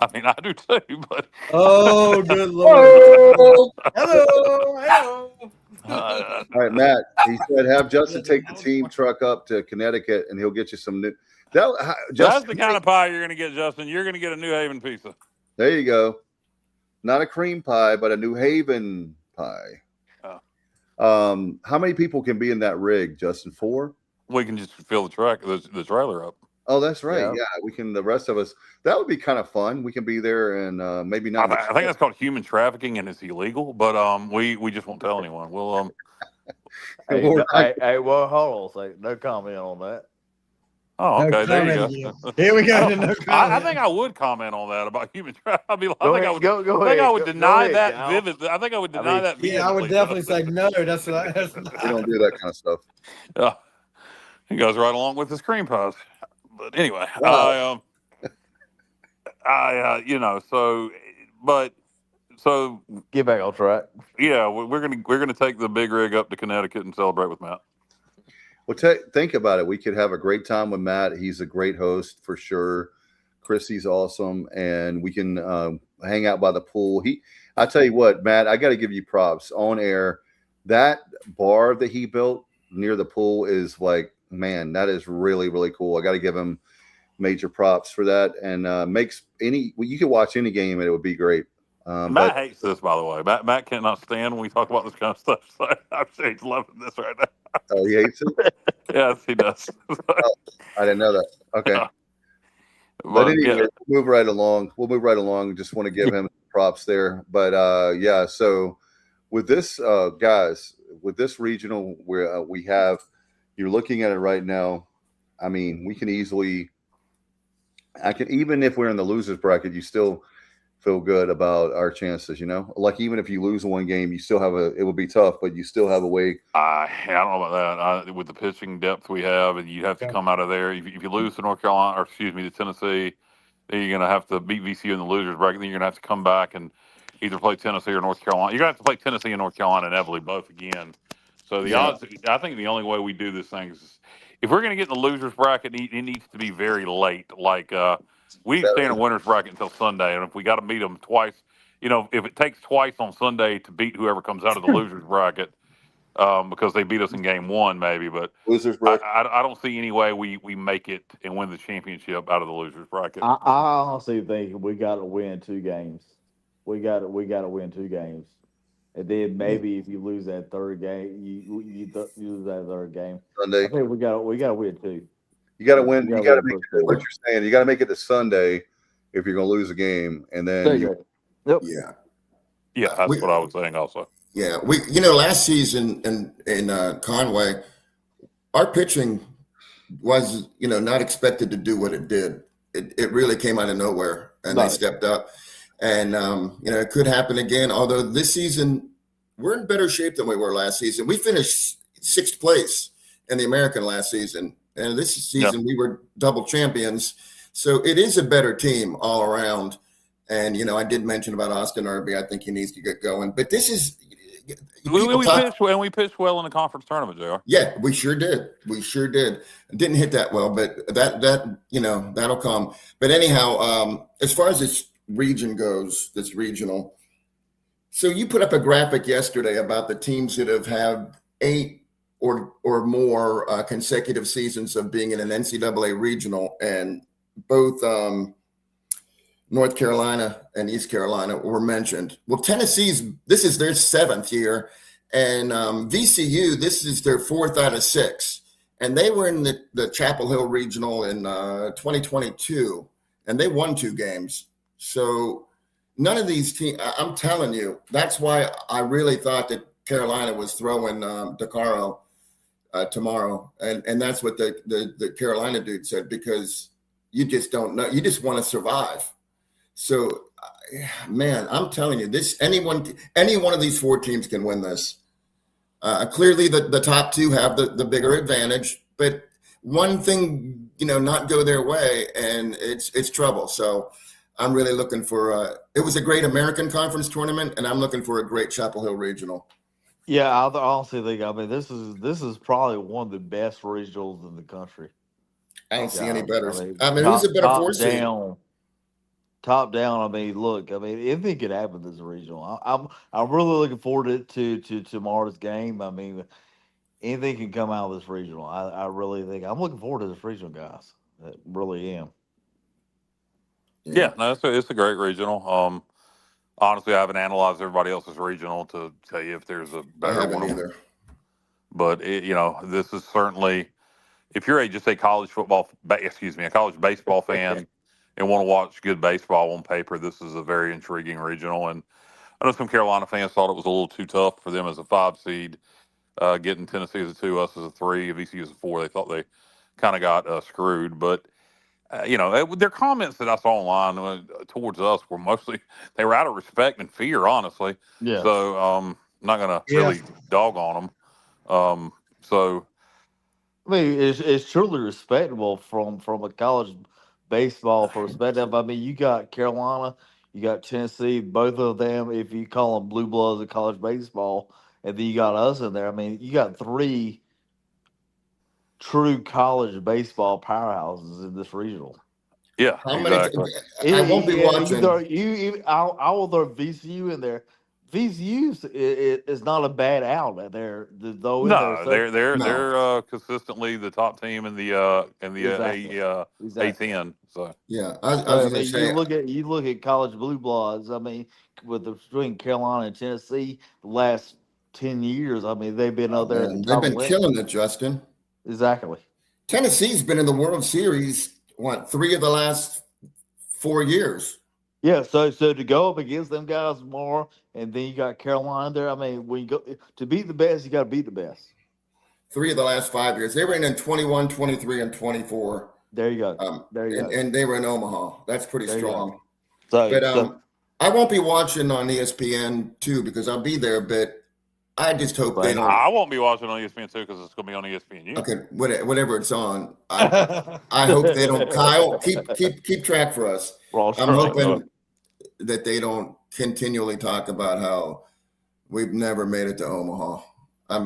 I mean, I do too, but oh, good Lord! Hello. All right, Matt. He said, "Have Justin take the team truck up to Connecticut, and he'll get you some new." That's the kind of pie you're going to get, Justin. You're going to get a New Haven pizza. There you go. Not a cream pie, but a New Haven pie. Oh. How many people can be in that rig, Justin? 4? We can just fill the trailer up. Oh, that's right. Yeah, we can. The rest of us. That would be kind of fun. We can be there and maybe not. I think that's called human trafficking and it's illegal. But we just won't tell anyone. We'll Hey, well, hold on a second. No comment on that. Oh, okay. No there you go. Here we go. No I think I would comment on that about human trafficking. I think I would deny that vividly. I think I would deny that vividly. Yeah, I would definitely say no. That's we don't do that kind of stuff. Yeah, he goes right along with his cream pies. But anyway, wow. So get back on track. Yeah, we're gonna take the big rig up to Connecticut and celebrate with Matt. Well, think about it. We could have a great time with Matt. He's a great host for sure. Chrissy's awesome, and we can hang out by the pool. I tell you what, Matt, I got to give you props on air. That bar that he built near the pool is like, man, that is really, really cool. I got to give him major props for that, and you can watch any game and it would be great. Matt hates this, by the way. Matt cannot stand when we talk about this kind of stuff. So I'm sure he's loving this right now. Oh, he hates it? Yes, he does. I didn't know that. Okay. But anyway, we'll move right along. Just want to give him props there. But so with this, guys, with this regional where you're looking at it right now. I mean, we can easily, even if we're in the losers bracket, you still feel good about our chances, like even if you lose one game, you still have it would be tough, but you still have a way. I don't know about that. With the pitching depth we have, and you have to come out of there. If you lose to North Carolina, to Tennessee, then you're going to have to beat VCU in the losers bracket. Then you're going to have to come back and either play Tennessee or North Carolina. You're going to have to play Tennessee and North Carolina inevitably both again. So the odds, I think the only way we do this thing is if we're going to get in the losers bracket, it needs to be very late. Like, we didn't stay in a winner's bracket until Sunday, and if we got to beat them twice, if it takes twice on Sunday to beat whoever comes out of the losers bracket, because they beat us in game 1, maybe, but losers bracket. I don't see any way we make it and win the championship out of the losers bracket. I honestly think we got to win 2 games. We got to win 2 games, and then maybe if you lose that third game, you lose that third game. Sunday, I think we got to win 2. You got to win. You got to make it. What you're saying, you got to make it to Sunday if you're going to lose a game, and then that's what I was saying also. Yeah, last season in Conway, our pitching was not expected to do what it did. It really came out of nowhere, and they stepped up. And it could happen again. Although this season we're in better shape than we were last season. We finished 6th place in the American last season. And this season we were double champions. So it is a better team all around. And, I did mention about Austin Irby. I think he needs to get going. But this is we pitched well in the conference tournament, JR. Yeah, we sure did. Didn't hit that well, but that'll come. But anyhow, as far as this region goes, this regional. So you put up a graphic yesterday about the teams that have had 8 or more consecutive seasons of being in an NCAA regional, and both North Carolina and East Carolina were mentioned. Well, this is their 7th year, and VCU, this is their 4th out of 6. And they were in the Chapel Hill Regional in 2022, and they won 2 games. So none of these teams, I'm telling you, that's why I really thought that Carolina was throwing DeCaro tomorrow. And that's what the Carolina dude said, because you just don't know. You just want to survive. So, man, I'm telling you, any one of these 4 teams can win this. Clearly, the top 2 have the bigger advantage, but one thing, not go their way, and it's trouble. So I'm really looking for it was a great American Conference tournament, and I'm looking for a great Chapel Hill Regional. Yeah, I honestly think, this is probably one of the best regionals in the country. I don't see any better. Who's Top a better 4 seed? Top down. Look, anything could happen this regional. I'm really looking forward to tomorrow's game. Anything can come out of this regional. I really think I'm looking forward to this regional, guys. I really am. Yeah, no, it's a great regional. Honestly, I haven't analyzed everybody else's regional to tell you if there's a better one. Either. But this is certainly, if you're a college baseball fan and want to watch good baseball on paper, this is a very intriguing regional. And I know some Carolina fans thought it was a little too tough for them as a 5 seed, getting Tennessee as a 2, us as a 3, VCU as a 4. They thought they kind of got screwed. But, their comments that I saw online towards us were mostly, they were out of respect and fear, honestly. Yeah. So I'm not going to really dog on them. It's truly respectable from a college baseball perspective. You got Carolina, you got Tennessee, both of them, if you call them blue bloods of college baseball, and then you got us in there. You got 3 true college baseball powerhouses in this regional. Yeah, exactly. I won't be watching. I will throw VCU in there. VCU is not a bad out. They're consistently the top team in the A10. So yeah, I was going to say, you look at college blue bloods. Between Carolina and Tennessee, the last 10 years, they've been out there. They've been killing it, Justin. Exactly. Tennessee's been in the World Series 3 of the last 4 years. Yeah, so to go up against them guys more, and then you got Carolina there. When you go to beat the best, you got to beat the best. 3 of the last 5 years. They were in 21, 23, and 24. There you go. And they were in Omaha. That's pretty strong. So, I won't be watching on ESPN 2 because I'll be there, but I just hope they don't. I won't be watching on ESPN 2 because it's going to be on ESPN. Okay, whatever it's on. I hope they don't. Kyle, keep track for us. I'm hoping that they don't continually talk about how we've never made it to Omaha. To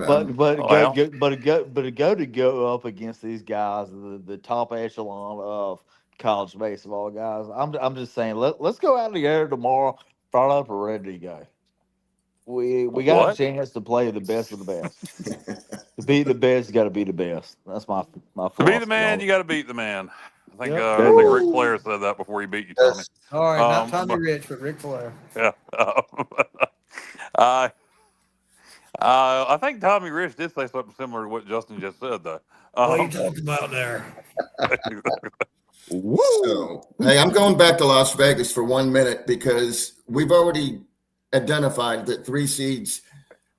go up against these guys, the top echelon of college baseball guys. I'm just saying, let's go out together tomorrow, fired up and ready to go. We got a chance to play the best of the best. To be the best, you got to be the best. That's my to be the man, you got to beat the man. I think Ric Flair said that before he beat you, Tommy. All right, not Tommy Rich, but Ric Flair. Yeah. I think Tommy Rich did say something similar to what Justin just said, though. What are you talking about there? So, hey, I'm going back to Las Vegas for 1 minute because we've already identified that 3 seeds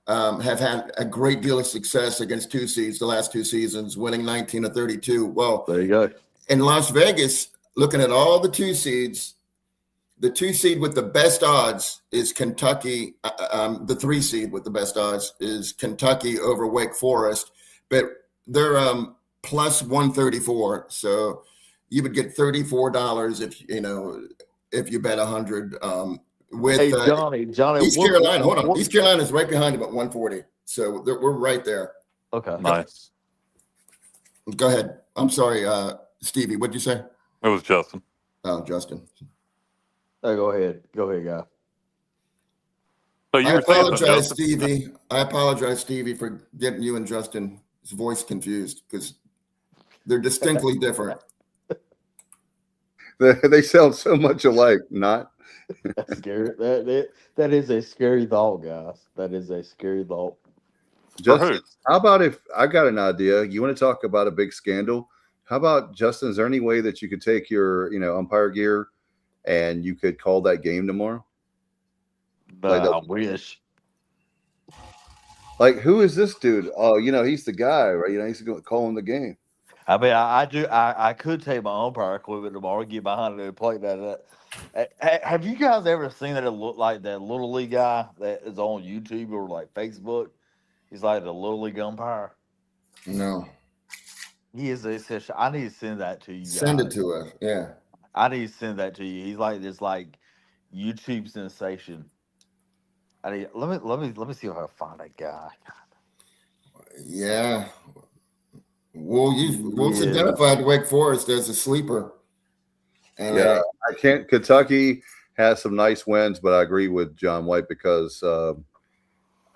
have had a great deal of success against 2 seeds the last 2 seasons, winning 19 of 32. Well, there you go. In Las Vegas, looking at all the 2 seeds, the 2 seed with the best odds is Kentucky. The 3 seed with the best odds is Kentucky over Wake Forest, but they're plus 134. So you would get $34 if you bet 100. With Johnny, East Carolina. Hold on, East Carolina is right behind him at 140. So we're right there. Okay, nice. Go ahead. I'm sorry, Stevie. What'd you say? It was Justin. Oh, Justin. Oh, go ahead, guy. So I apologize, Stevie. I apologize, Stevie, for getting you and Justin's voice confused because they're distinctly different. They sound so much alike. Not. That's scary. That is a scary thought, guys. That is a scary thought. Justin, how about if I got an idea? You want to talk about a big scandal? How about, Justin, is there any way that you could take your, umpire gear and you could call that game tomorrow? I wish. Like, who is this dude? Oh, he's the guy, right? He's calling the game. I mean, I could take my umpire equipment tomorrow, get behind it and play that. Have you guys ever seen that it look like that Little League guy that is on YouTube or like Facebook? He's like the Little League umpire. No. He is. I need to send that to you. Send it to us. Yeah. I need to send that to you. He's like this YouTube sensation. Let me see if I can find that guy. Yeah. Well, you've identified Wake Forest as a sleeper. And yeah, I can't. Kentucky has some nice wins, but I agree with John White because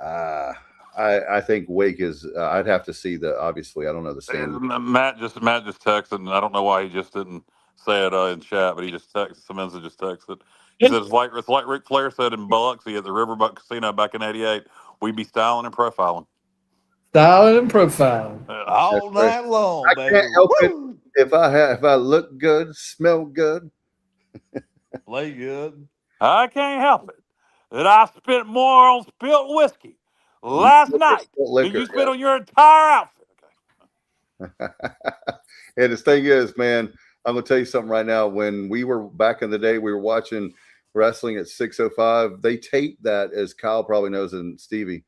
I think Wake is. I'd have to see the. Obviously, I don't know the standard. Matt just texted, and I don't know why he just didn't say it in chat, but he just texted. Semenza just texted. He says it's like Ric Flair said in Biloxi at the Riverboat Casino back in '88. We'd be styling and profiling. Styling and profiling all night long. I can't help it if I look good, smell good, play good. I can't help it that I spent more on spilt whiskey last night than you spent on your entire outfit. And the thing is, man, I'm gonna tell you something right now. When we were back in the day, we were watching wrestling at 6:05. They taped that, as Kyle probably knows, and Stevie.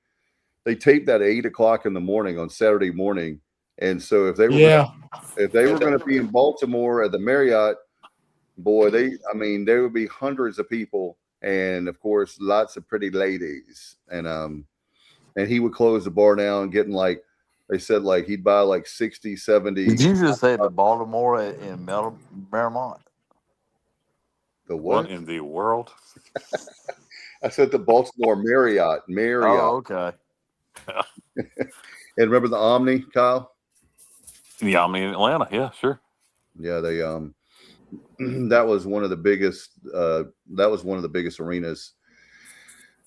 They taped that at 8 o'clock in the morning on Saturday morning. And so if they were going to be in Baltimore at the Marriott, boy, there would be hundreds of people, and of course, lots of pretty ladies. And he would close the bar down, getting they said he'd buy 60, 70. Did you just say the Baltimore in Merrimont? The what? What in the world? I said the Baltimore Marriott. Oh, okay. And remember the Omni, Kyle? The Omni in Atlanta, yeah, sure. Yeah, they that was one of the biggest arenas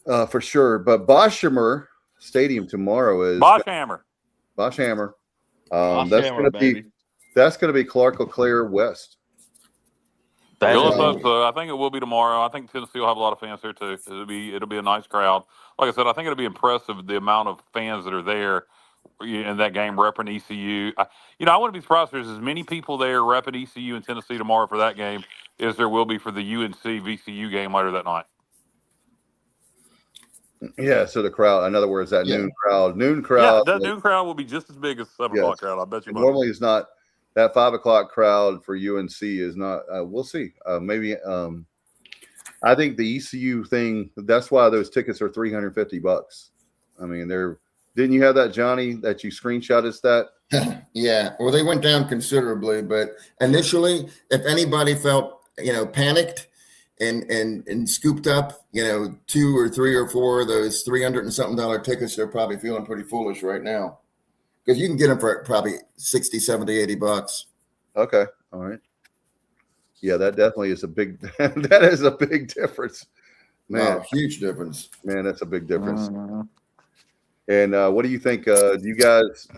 for sure. But Boshamer Stadium tomorrow is Boschhammer. That's gonna be Clark LeClaire West. I think it will be tomorrow. I think Tennessee will have a lot of fans there too. It'll be a nice crowd. Like I said, I think it'll be impressive the amount of fans that are there in that game repping ECU. I wouldn't be surprised if there's as many people there repping ECU in Tennessee tomorrow for that game as there will be for the UNC VCU game later that night. Yeah, so the crowd, in other words, that noon crowd. Yeah, that noon crowd will be just as big as 7 o'clock crowd. I bet you. Normally, it's not. That 5 o'clock crowd for UNC is not. We'll see. Maybe. I think the ECU thing. That's why those tickets are $350. I mean, didn't you have that, Johnny? That you screenshotted that? Yeah. Well, they went down considerably, but initially, if anybody felt panicked and scooped up 2 or 3 or 4 of those $300 and something tickets, they're probably feeling pretty foolish right now. Because you can get them for probably $60, $70, $80. Okay. All right. Yeah, that definitely is a big that is a big difference. Man, huge difference. Man, that's a big difference. And what do you think? Do you guys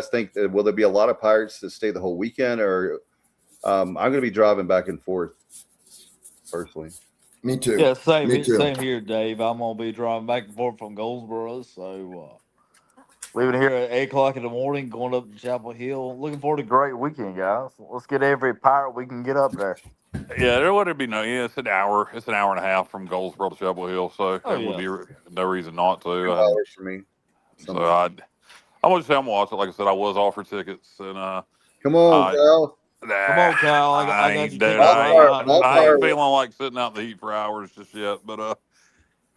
think that will there be a lot of Pirates that stay the whole weekend, or I'm going to be driving back and forth personally? Me too. Yeah, same here, Dave. I'm going to be driving back and forth from Goldsboro, so leaving here at 8 o'clock in the morning, going up to Chapel Hill. Looking forward to a great weekend, guys. Let's get every Pirate we can get up there. Yeah, there would be it's an hour. It's an hour and a half from Goldsboro to Chapel Hill, so there would be no reason not to. 2 hours for me. So I'm going to say I'm watching. Like I said, I was offered tickets, and come on, Kyle. Come on, Kyle. I got you. I ain't feeling like sitting out in the heat for hours just yet, but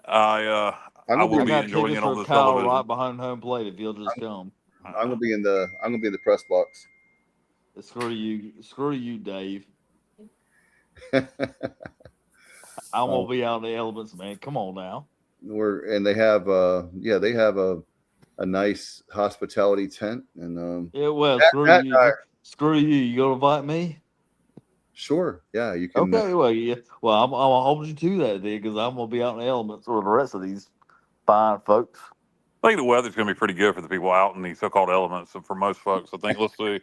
I will be enjoying it on the television. Right behind home plate if you'll just come. I'm gonna be in the press box. Screw you, Dave. I'm gonna be out in the elements, man. Come on now. They have a nice hospitality tent, and screw you. You gonna invite me? Sure. Yeah, you can. Okay, well, yeah. Well, I'm gonna hold you to that then, because I'm gonna be out in the elements with the rest of these fine folks. I think the weather's going to be pretty good for the people out in the so-called elements, and for most folks, I think. Let's see.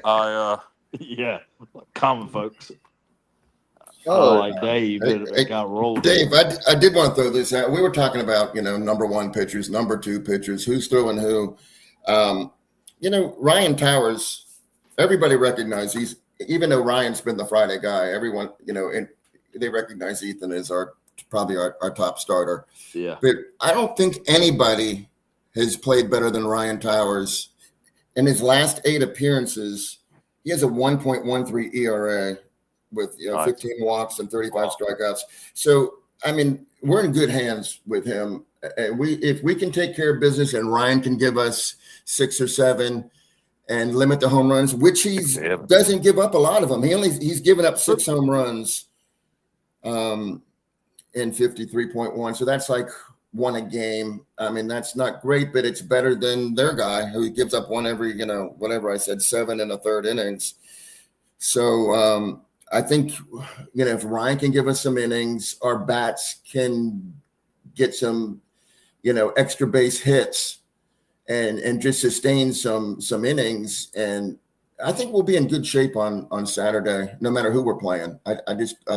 I Yeah, common folks. Oh, Like Dave, Hey, that hey, got rolled Dave, in. I did want to throw this out. We were talking about, number one pitchers, number two pitchers, who's throwing who. Ryan Towers, everybody recognizes, even though Ryan's been the Friday guy, everyone, and they recognize Ethan as probably our top starter. Yeah. But I don't think anybody has played better than Ryan Towers. In his last 8 appearances, he has a 1.13 ERA with 15 walks and 35 strikeouts. So, I mean, we're in good hands with him. If we can take care of business and Ryan can give us 6 or 7 and limit the home runs, which he doesn't give up a lot of them. He's given up 6 home runs in 53.1. So that's like 1 a game. I mean, that's not great, but it's better than their guy who gives up 1 every, whatever I said, 7 in the 3rd innings. So I think, if Ryan can give us some innings, our bats can get some, extra base hits and just sustain some innings. And I think we'll be in good shape on Saturday, no matter who we're playing. I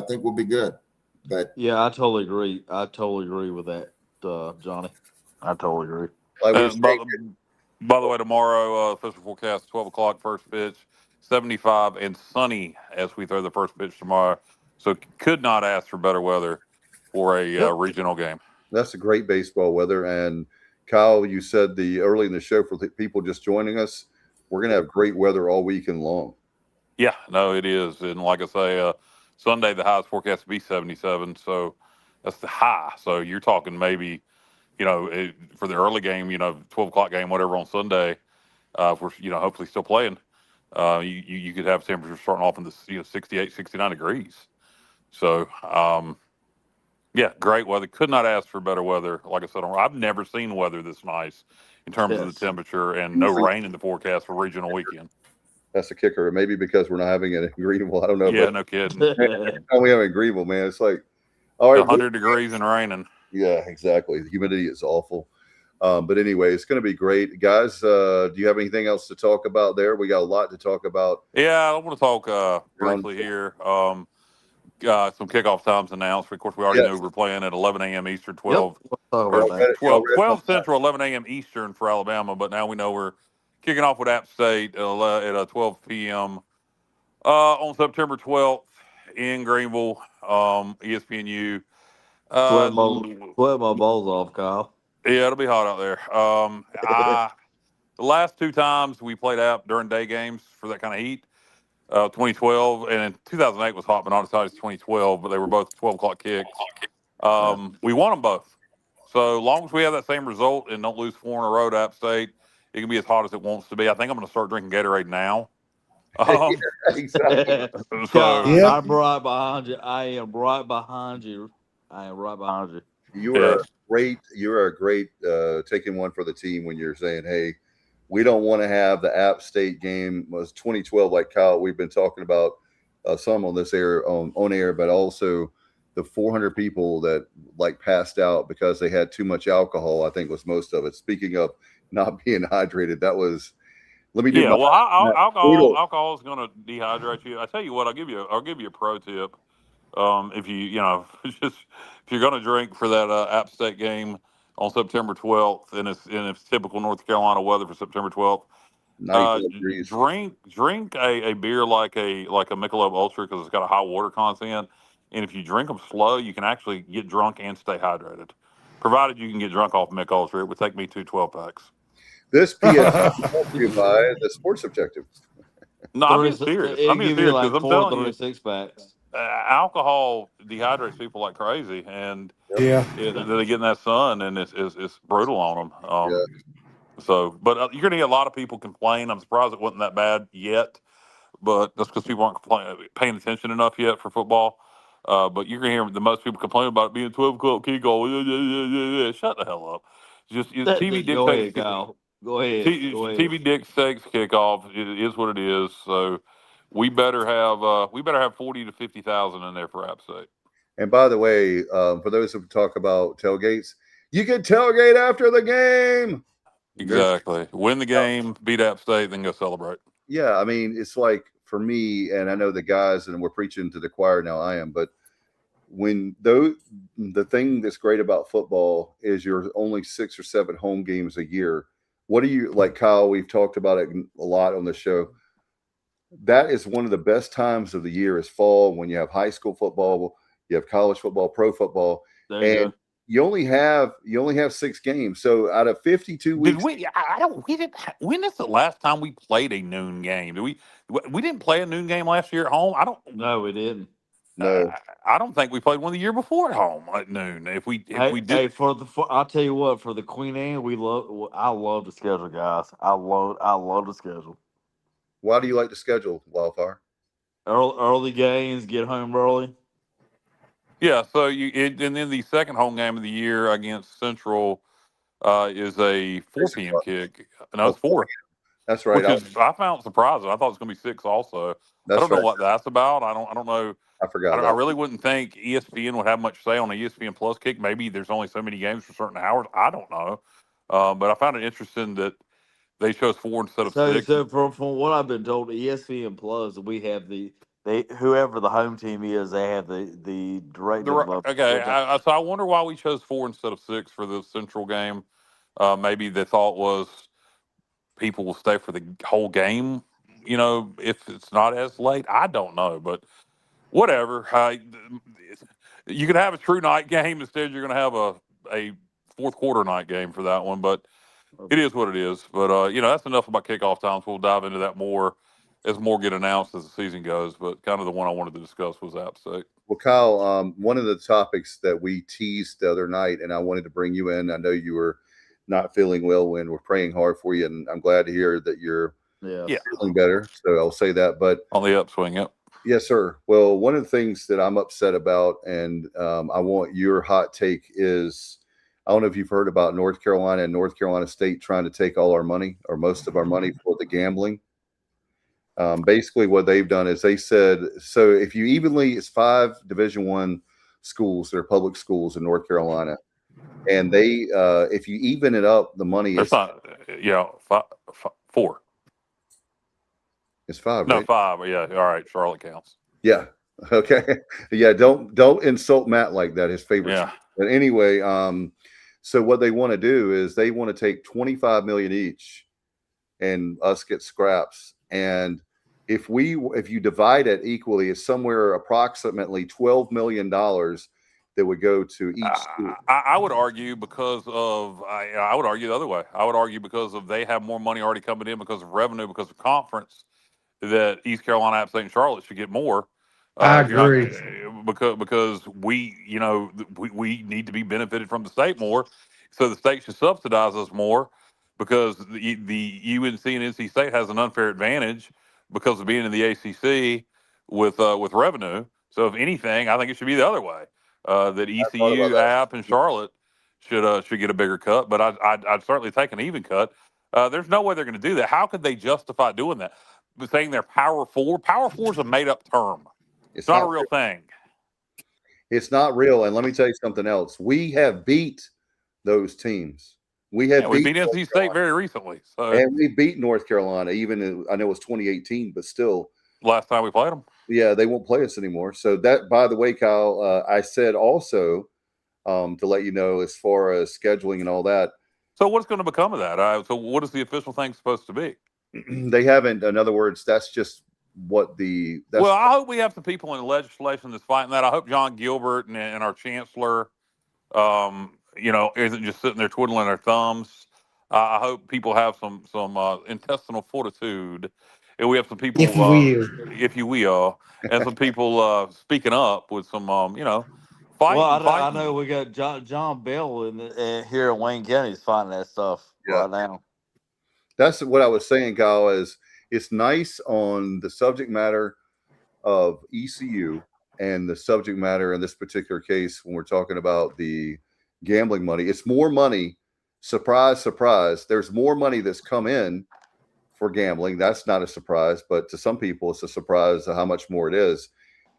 think we'll be good. But yeah, I totally agree. I totally agree with that, Johnny. I totally agree. By the way, tomorrow, official forecast, 12 o'clock, first pitch, 75 and sunny as we throw the first pitch tomorrow. So could not ask for better weather for a regional game. That's a great baseball weather. And Kyle, you said early in the show for the people just joining us, we're going to have great weather all weekend long. Yeah, no, it is. And like I say, Sunday, the highest forecast to be 77. So that's the high. So you're talking maybe, for the early game, 12 o'clock game, whatever on Sunday, if we're, hopefully still playing, you could have temperatures starting off in the 68, 69 degrees. So, yeah, great weather. Could not ask for better weather. Like I said, I've never seen weather this nice in terms of the temperature, and no rain in the forecast for regional weekend. That's a kicker. Maybe because we're not having it in Greenville. I don't know. Yeah, no kidding. We have it in Greenville, man. It's like, all right, 100 degrees and raining. Yeah, exactly. The humidity is awful. But anyway, it's going to be great. Guys, do you have anything else to talk about there? We got a lot to talk about. Yeah, I want to talk briefly here. Some kickoff times announced. Of course, we already knew we're playing at 11 a.m. Eastern, 12 Central, 11 a.m. Eastern for Alabama. But now we know we're kicking off with App State at 12 p.m. On September 12th in Greenville, ESPNU. Sweat my balls off, Kyle. Yeah, it'll be hot out there. The last 2 times we played App during day games for that kind of heat, 2012 and in 2008 was hot, but not as hot as 2012. But they were both 12 o'clock kicks. We won them both. So long as we have that same result and don't lose 4 in a row to App State, it can be as hot as it wants to be. I think I'm going to start drinking Gatorade now. Exactly. I'm right behind you. I am right behind you. You are great. You are a great taking one for the team when you're saying, hey, we don't want to have the App State game. It was 2012, like Kyle, we've been talking about some on this air, on air, but also the 400 people that passed out because they had too much alcohol, I think was most of it. Speaking of not being hydrated, that was, let me do alcohol is going to dehydrate you. I tell you what, I'll give you a pro tip. If you're going to drink for that App State game on September 12th, and it's typical North Carolina weather for September 12th, drink a beer like a Michelob Ultra because it's got a high water content, and if you drink them slow, you can actually get drunk and stay hydrated. Provided you can get drunk off Mick Ultra, it would take me 2 12-packs. This PS brought to you by the Sports Objective. No, I'm being serious. I'm telling you, 36 packs. Alcohol dehydrates people like crazy, and they get in that sun, and it's brutal on them. So, but you're going to get a lot of people complain. I'm surprised it wasn't that bad yet, but that's because people aren't paying attention enough yet for football. But you're going to hear the most people complain about it being 12 o'clock kickoff. Shut the hell up. Just TV dictates. Go ahead. TV dictates kickoff. It is what it is. So we better have 40 to 50,000 in there for App State. And by the way, for those who talk about tailgates, you can tailgate after the game. Exactly. Win the game, beat App State, then go celebrate. Yeah, I mean, it's like for me, and I know the guys, and we're preaching to the choir now. I am, but the thing that's great about football is you're only 6 or 7 home games a year. What do you like, Kyle? We've talked about it a lot on the show. That is one of the best times of the year is fall, when you have high school football, you have college football, pro football, and you only have 6 games. So out of 52 weeks, when is the last time we played a noon game? We didn't play a noon game last year at home. No, we didn't. No, I don't think we played one the year before at home at noon. If we did, I'll tell you what, for the Queen Anne, I love the schedule, guys. I love the schedule. Why do you like the schedule, Wildfire? Early games, get home early. Yeah, so and then the second home game of the year against Central is a 4 p.m. kick. No, it's 4. That's right. I found surprising. I thought it was going to be 6 also. I don't know what that's about. I don't know. I forgot. I really wouldn't think ESPN would have much say on a ESPN Plus kick. Maybe there's only so many games for certain hours. I don't know. But I found it interesting that they chose 4 instead of 6. So from what I've been told, ESPN Plus, we have whoever the home team is, they have the direct. Okay, so I wonder why we chose 4 instead of 6 for the Central game. Maybe the thought was people will stay for the whole game. You know, if it's not as late, I don't know, but whatever. You could have a true night game instead. You're going to have a fourth quarter night game for that one, but it is what it is. But that's enough about kickoff times. We'll dive into that more as more get announced as the season goes. But kind of the one I wanted to discuss was App State. Well, Kyle, one of the topics that we teased the other night, and I wanted to bring you in. I know you were not feeling well when we're praying hard for you, and I'm glad to hear that you're feeling better. So I'll say that. But on the upswing, yep. Yes, sir. Well, one of the things that I'm upset about, and I want your hot take is, I don't know if you've heard about North Carolina and North Carolina State trying to take all our money or most of our money for the gambling. Basically, what they've done is they said, so if you it's 5 Division I schools that are public schools in North Carolina, and they if you even it up, the money is 4. It's 5. No, right? 5. Yeah. All right. Charlotte counts. Yeah. Okay. Yeah. Don't insult Matt like that. His favorite. Yeah. But anyway, so what they want to do is they want to take $25 million each, and us get scraps. And if you divide it equally, it's somewhere approximately $12 million that would go to each school. I would argue because of I would argue the other way. I would argue because of they have more money already coming in because of revenue, because of conference, that East Carolina, App State, and Charlotte should get more. I agree. Because we need to be benefited from the state more, so the state should subsidize us more, because the UNC and NC State has an unfair advantage because of being in the ACC with revenue. So if anything, I think it should be the other way. That ECU, App, and Charlotte should get a bigger cut, but I'd certainly take an even cut. There's no way they're going to do that. How could they justify doing that? Saying they're Power 4. Power 4 is a made-up term. It's not a real thing. It's not real. And let me tell you something else. We have beat those teams. We beat NC State very recently. So. And we beat North Carolina, even I know it was 2018, but still. Last time we played them. Yeah, they won't play us anymore. So that, by the way, Kyle, I said also to let you know, as far as scheduling and all that. So what's going to become of that? So what is the official thing supposed to be? They haven't. In other words, that's just what well, I hope we have some people in legislation that's fighting that. I hope John Gilbert and our chancellor, isn't just sitting there twiddling their thumbs. I hope people have some intestinal fortitude, and we have some people, if you will, and some people speaking up with some, fighting. Well, I know we got John Bell here in Wayne County is fighting that stuff right now. That's what I was saying, Kyle, is it's nice on the subject matter of ECU and the subject matter in this particular case when we're talking about the gambling money. It's more money. Surprise, surprise. There's more money that's come in for gambling. That's not a surprise, but to some people, it's a surprise how much more it is.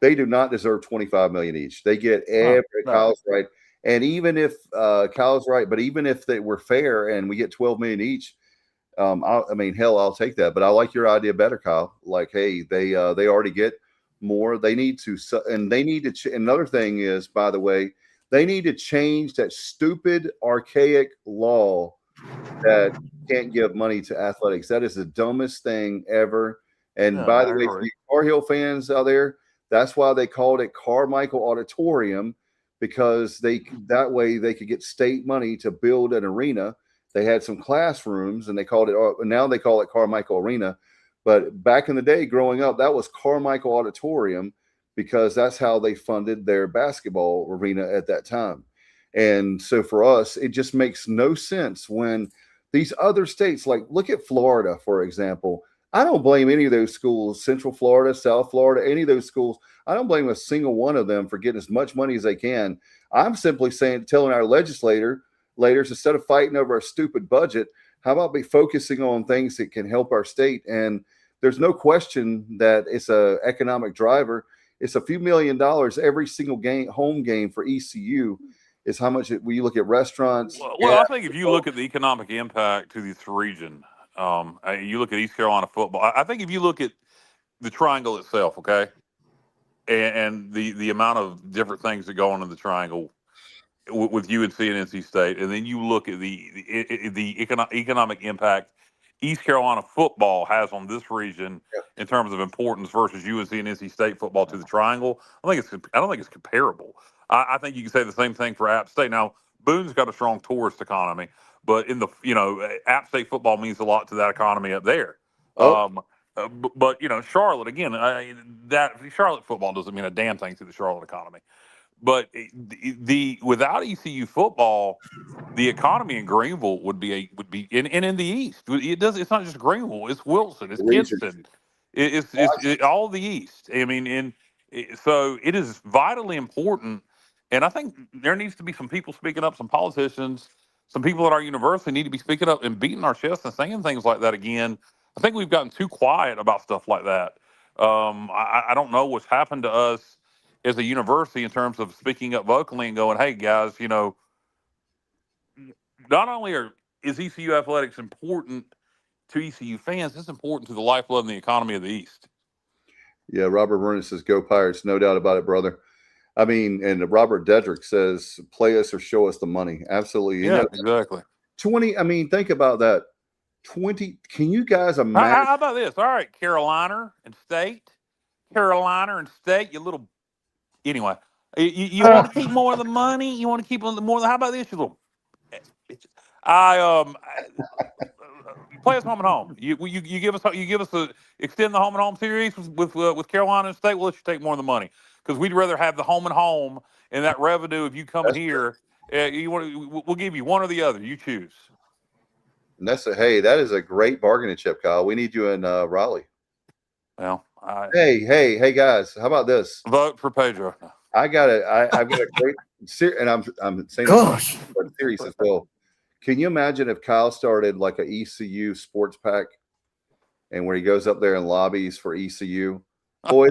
They do not deserve $25 million each. They get every Kyle's right. And even if Kyle's right, but even if they were fair and we get $12 million each, I mean, hell, I'll take that. But I like your idea better, Kyle. Like, hey, they already get more. They need to, and they need to. Another thing is, by the way, they need to change that stupid, archaic law that can't give money to athletics. That is the dumbest thing ever. And by the way, for you Tar Heel fans out there, that's why they called it Carmichael Auditorium, because that way they could get state money to build an arena. They had some classrooms, and they called it. Now they call it Carmichael Arena, but back in the day, growing up, that was Carmichael Auditorium because that's how they funded their basketball arena at that time. And so for us, it just makes no sense when these other states, like look at Florida, for example. I don't blame any of those schools, Central Florida, South Florida, any of those schools. I don't blame a single one of them for getting as much money as they can. I'm simply telling our legislators, instead of fighting over a stupid budget, how about be focusing on things that can help our state? And there's no question that it's an economic driver. It's a few $1 million every single home game for ECU is how much we look at restaurants. Well, I think if you look at the economic impact to this region, you look at East Carolina football. I think if you look at the triangle itself, okay, and the amount of different things that go on in the triangle with UNC and NC State, and then you look at the economic impact East Carolina football has on this region in terms of importance versus UNC and NC State football to the triangle. I don't think it's comparable. I think you can say the same thing for App State. Now, Boone's got a strong tourist economy, but App State football means a lot to that economy up there. But Charlotte again, that Charlotte football doesn't mean a damn thing to the Charlotte economy. But without ECU football, the economy in Greenville would be and in the East. It's not just Greenville. It's Wilson. It's Kinston. It's all the East. I mean, so it is vitally important. And I think there needs to be some people speaking up, some politicians, some people at our university need to be speaking up and beating our chests and saying things like that again. I think we've gotten too quiet about stuff like that. I don't know what's happened to us as a university in terms of speaking up vocally and going, hey, guys, not only is ECU athletics important to ECU fans, it's important to the lifeblood and the economy of the East. Yeah, Robert Vernon says, go Pirates. No doubt about it, brother. I mean, and Robert Dedrick says, play us or show us the money. Absolutely. Yeah, exactly. 20, I mean, think about that. 20, can you guys imagine? How about this? All right, Carolina and State, you little, anyway, you want to keep more of the money? You want to keep more? How about this, you little bitches? Play us home and home. You give us extend the home and home series with Carolina and State. We'll let you take more of the money because we'd rather have the home and home and that revenue of you coming here. We'll give you one or the other. You choose. And that is a great bargaining chip, Kyle. We need you in Raleigh. Well, hey guys, how about this? Vote for Pedro. I've got a great and I'm saying series as well. Can you imagine if Kyle started like a ECU Sports Pack, and where he goes up there and lobbies for ECU? Boy,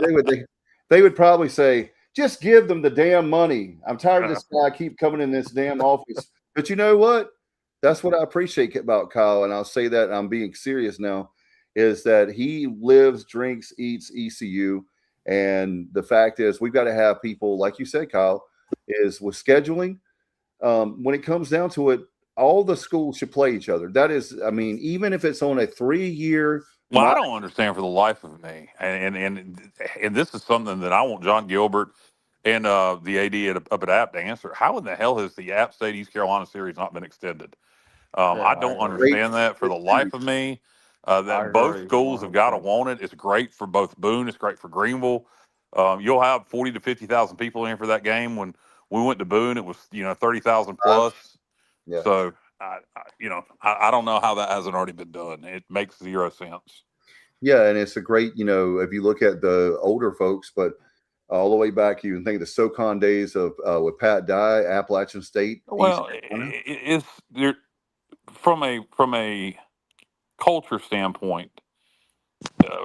they would probably say, just give them the damn money. I'm tired of this guy keep coming in this damn office. But you know what? That's what I appreciate about Kyle, and I'll say that, and I'm being serious now, is that he lives, drinks, eats ECU. And the fact is, we've got to have people, like you said, Kyle, is with scheduling. When it comes down to it, all the schools should play each other. That is, I mean, even if it's on a 3-year. Well, I don't understand for the life of me, and this is something that I want John Gilbert and the AD up at App to answer. How in the hell has the App State East Carolina series not been extended? I don't understand that for the life of me. That both schools have got to want it. It's great for both Boone. It's great for Greenville. You'll have 40 to 50,000 people in for that game. When we went to Boone, it was 30,000 plus. Yeah. So I don't know how that hasn't already been done. It makes zero sense. Yeah, and it's a great if you look at the older folks, but all the way back, you can think of the SoCon days of with Pat Dye, Appalachian State. Well, it's there from a culture standpoint.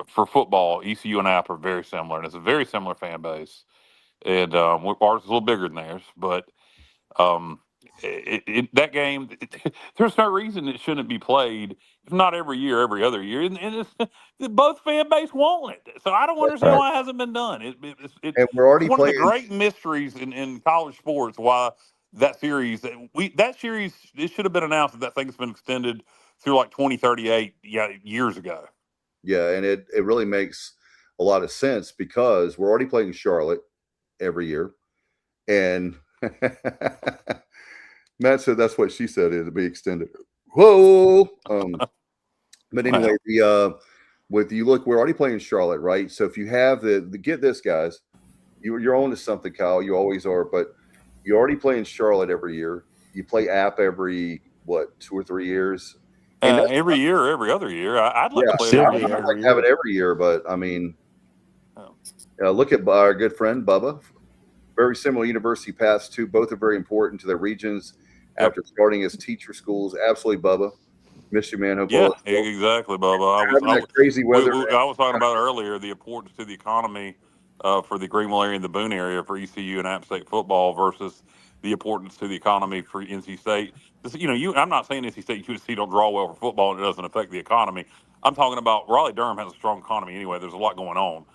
for football, ECU and App are very similar, and it's a very similar fan base. And ours is a little bigger than theirs, but that game, there's no reason it shouldn't be played, if not every year, every other year. And both fan base want it. So I don't understand why it hasn't been done. And we're already It's one of the playing. great mysteries in college sports why that series, it should have been announced that thing's been extended through like 2038 years ago. Yeah, and it really makes a lot of sense because we're already playing Charlotte every year. And Matt said that's what she said, it'll be extended. Whoa. But anyway, with you look, we're already playing Charlotte, right? So if you have the get this, guys, you're on to something, Kyle. You always are, but you're already playing Charlotte every year. You play App every 2 or 3 years. And every year, every other year. I'd like to play it every year. I'd like to have it every year, but I mean, look at our good friend Bubba. Very similar university paths too. Both are very important to their regions after starting as teacher schools. Absolutely, Bubba. Miss you, man. Hope exactly, Bubba. Crazy weather. I was talking about earlier the importance to the economy for the Greenville area and the Boone area for ECU and App State football versus the importance to the economy for NC State. I'm not saying NC State and USC don't draw well for football and it doesn't affect the economy. I'm talking about Raleigh-Durham has a strong economy anyway. There's a lot going on.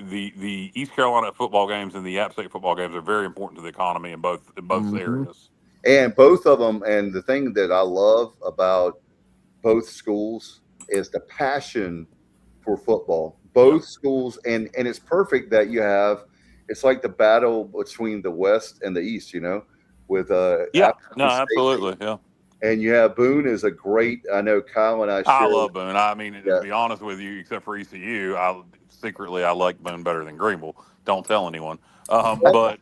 The East Carolina football games and the App State football games are very important to the economy in both areas. And both of them, and the thing that I love about both schools is the passion for football. Both schools, and it's perfect that you have. It's like the battle between the West and the East, with absolutely, yeah. And you have Boone is a great. I know Kyle and I love Boone. I mean, to be honest with you, except for ECU, I like Boone better than Greenville. Don't tell anyone. But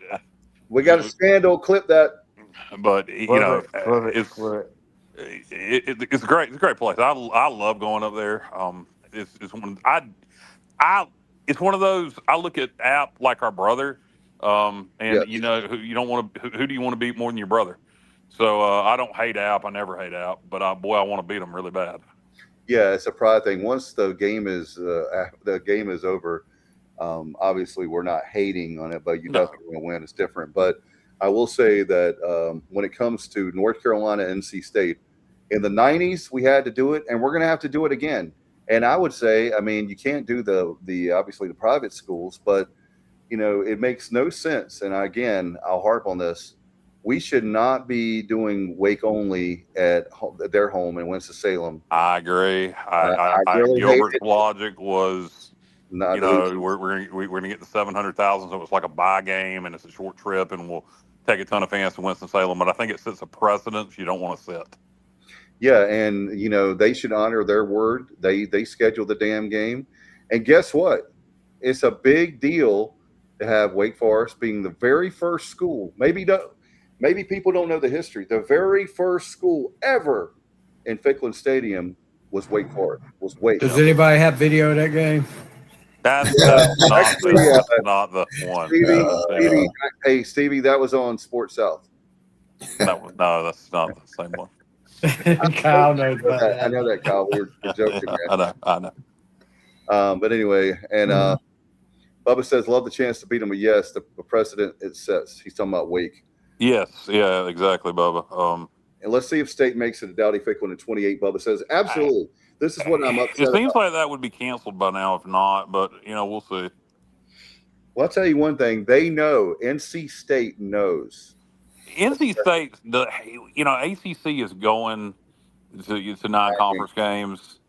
we got a scandal. Clip that. But it's great. It's a great place. I love going up there. It's one of those. I look at App like our brother. Who you don't want to. Who do you want to beat more than your brother? So I don't hate App. I never hate App. But I want to beat them really bad. Yeah, it's a pride thing. Once the game is over, obviously we're not hating on it, but you definitely want to win. It's different. But I will say that when it comes to North Carolina, NC State, in the 90s we had to do it, and we're going to have to do it again. And I would say, I mean, you can't do the obviously the private schools, but it makes no sense. And again, I'll harp on this. We should not be doing Wake only at their home in Winston-Salem. I agree. Gilbert's logic was, we're going to get the 700,000, so it's like a buy game, and it's a short trip, and we'll take a ton of fans to Winston-Salem. But I think it sets a precedent you don't want to set. Yeah, and they should honor their word. They schedule the damn game, and guess what? It's a big deal to have Wake Forest being the very first school. Maybe people don't know the history. The very first school ever in Ficklin Stadium was Wake Forest. Does anybody have video of that game? That's not the one. Stevie, that was on Sports South. No, that's not the same one. Kyle knows about that. I know that, Kyle. We're joking. I know. But anyway, and Bubba says, love the chance to beat him. But yes, the precedent it sets. He's talking about Wake. Yes, yeah, exactly, Bubba. And let's see if State makes it to Dowdy-Ficklin in 28. Bubba says, absolutely. This is what I'm upset It seems like that would be canceled by now, if not. But we'll see. Well, I'll tell you one thing. They know. NC State knows. NC State, ACC is going to non-conference games,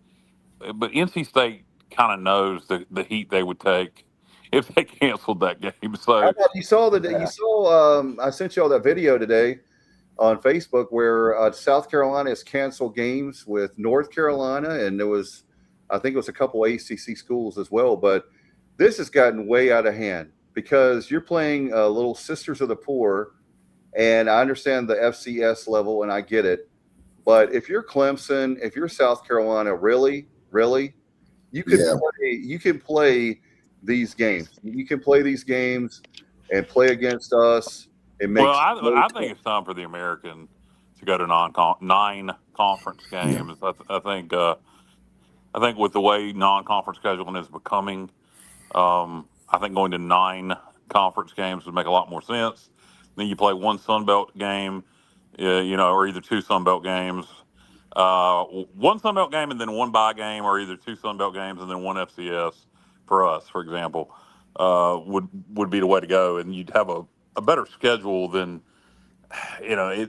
but NC State kind of knows the heat they would take if they canceled that game. So you saw I sent you all that video today on Facebook where South Carolina has canceled games with North Carolina, and I think it was a couple ACC schools as well. But this has gotten way out of hand because you're playing little Sisters of the Poor. And I understand the FCS level, and I get it. But if you're Clemson, if you're South Carolina, really, you can play these games. You can play these games and play against us. I think it's time for the American to go to 9 conference games. I I think with the way non-conference scheduling is becoming, I think going to 9 conference games would make a lot more sense. Then you play one Sun Belt game, or either 2 Sun Belt games. One Sun Belt game and then 1 bye game, or either 2 Sun Belt games and then 1 FCS for us, for example, would be the way to go. And you'd have a better schedule than, I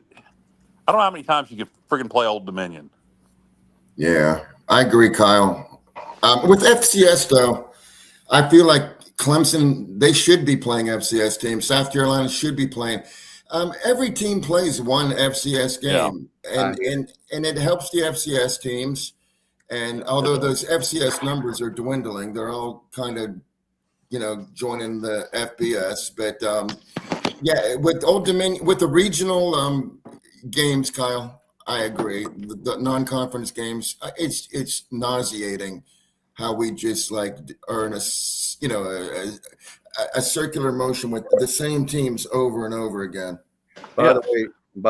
don't know how many times you could freaking play Old Dominion. Yeah, I agree, Kyle. With FCS, though, I feel like Clemson, they should be playing FCS teams. South Carolina should be playing. Every team plays one FCS game, and it helps the FCS teams. And although those FCS numbers are dwindling, they're all kind of, joining the FBS. But with Old Dominion, with the regional games, Kyle, I agree. The non-conference games, it's nauseating how we just are in a circular motion with the same teams over and over again. By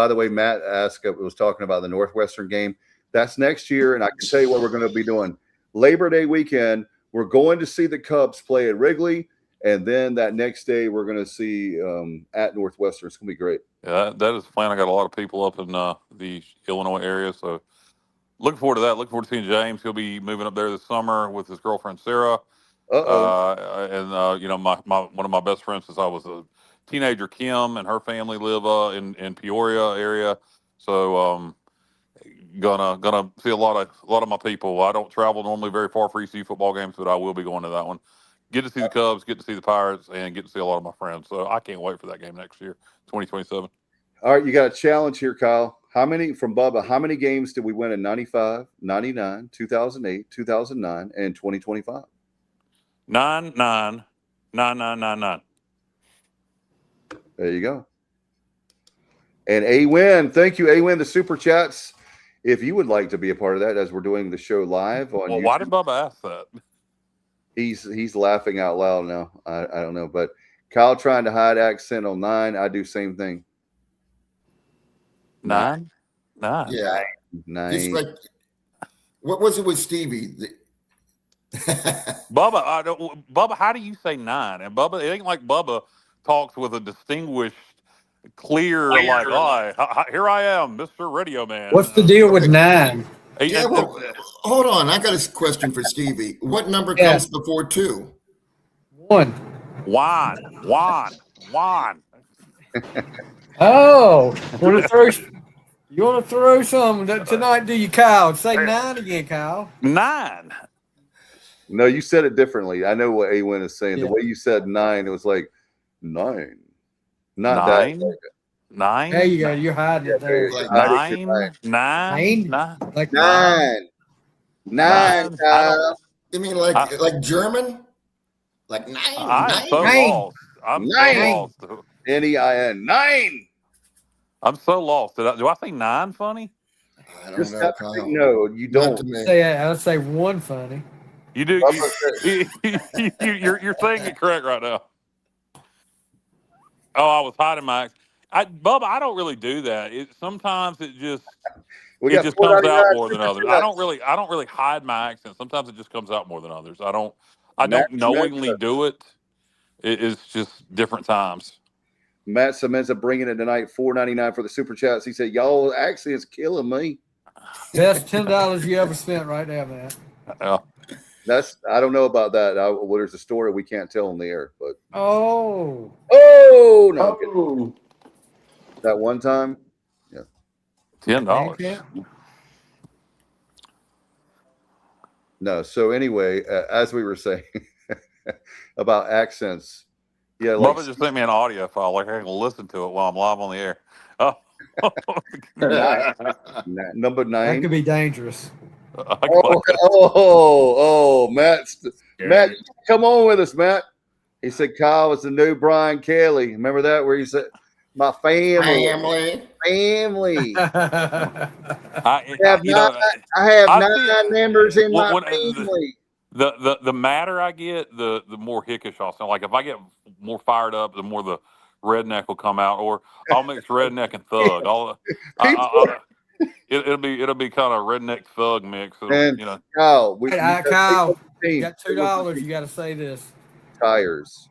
the way, Matt was talking about the Northwestern game. That's next year, and I can tell you what we're going to be doing. Labor Day weekend, we're going to see the Cubs play at Wrigley, and then that next day we're going to see at Northwestern. It's going to be great. Yeah, that is the plan. I got a lot of people up in the Illinois area, so looking forward to that. Looking forward to seeing James. He'll be moving up there this summer with his girlfriend Sarah. And one of my best friends since I was a teenager, Kim, and her family live in Peoria area. So gonna see a lot of my people. I don't travel normally very far for ECU football games, but I will be going to that one. Get to see the Cubs, get to see the Pirates, and get to see a lot of my friends. So I can't wait for that game next year, 2027. All right, you got a challenge here, Kyle. How many games did we win in 95, 99, 2008, 2009, and 2025? 9, 9, 9, 9, 9, 9. There you go. And A-Win, thank you, A-Win, the super chats. If you would like to be a part of that, as we're doing the show live on YouTube. Why did Bubba ask that? He's laughing out loud now. I don't know, but Kyle trying to hide accent on 9. I do same thing. 9? 9. Yeah. 9. It's like, what was it with Stevie? Bubba, how do you say 9? And Bubba, it ain't like Bubba talks with a distinguished, clear, here I am, Mr. Radio Man. What's the deal with 9? Yeah, hold on. I got a question for Stevie. What number comes before 2? 1. Juan. Oh, you want to throw some tonight, do you, Kyle? Say 9 again, Kyle. 9. No, you said it differently. I know what A-Win is saying. Yeah. The way you said 9, it was like 9. Not 9? that. 9? There you go. You're hiding it there. Like 9? Like 9. 9, Kyle. You mean like German? Like 9? I'm so lost. I'm so lost. N-E-I-N. 9. I'm so lost. Do I say 9 funny? I don't know, Kyle. No, you don't. I'll say 1 funny. You do. You're saying it correct right now. Oh, I was hiding my accent. Bubba, I don't really do that. Sometimes it just comes out more than others. I don't really hide my accent. Sometimes it just comes out more than others. I don't knowingly do it. It's just different times. Matt Semenza bringing it tonight, $4.99 for the super chats. He said, "Y'all accent's killing me." Best $10 you ever spent right now, man. Yeah. I don't know about that. There's a story we can't tell on the air, but no. That one time, yeah, $10. No. So anyway, as we were saying about accents, yeah, Bubba just sent me an audio file. Like I can listen to it while I'm live on the air. Oh, number 9. That could be dangerous. Matt, come on with us, Matt. He said Kyle was the new Brian Kelly. Remember that where he said, "My family." I have 9 members in my family. The madder I get, the more hickish I'll sound. Like if I get more fired up, the more the redneck will come out, or I'll mix redneck and thug. it'll be kind of redneck thug mix. And You know, Kyle, Kyle, you got $2. You got to say this. Tires.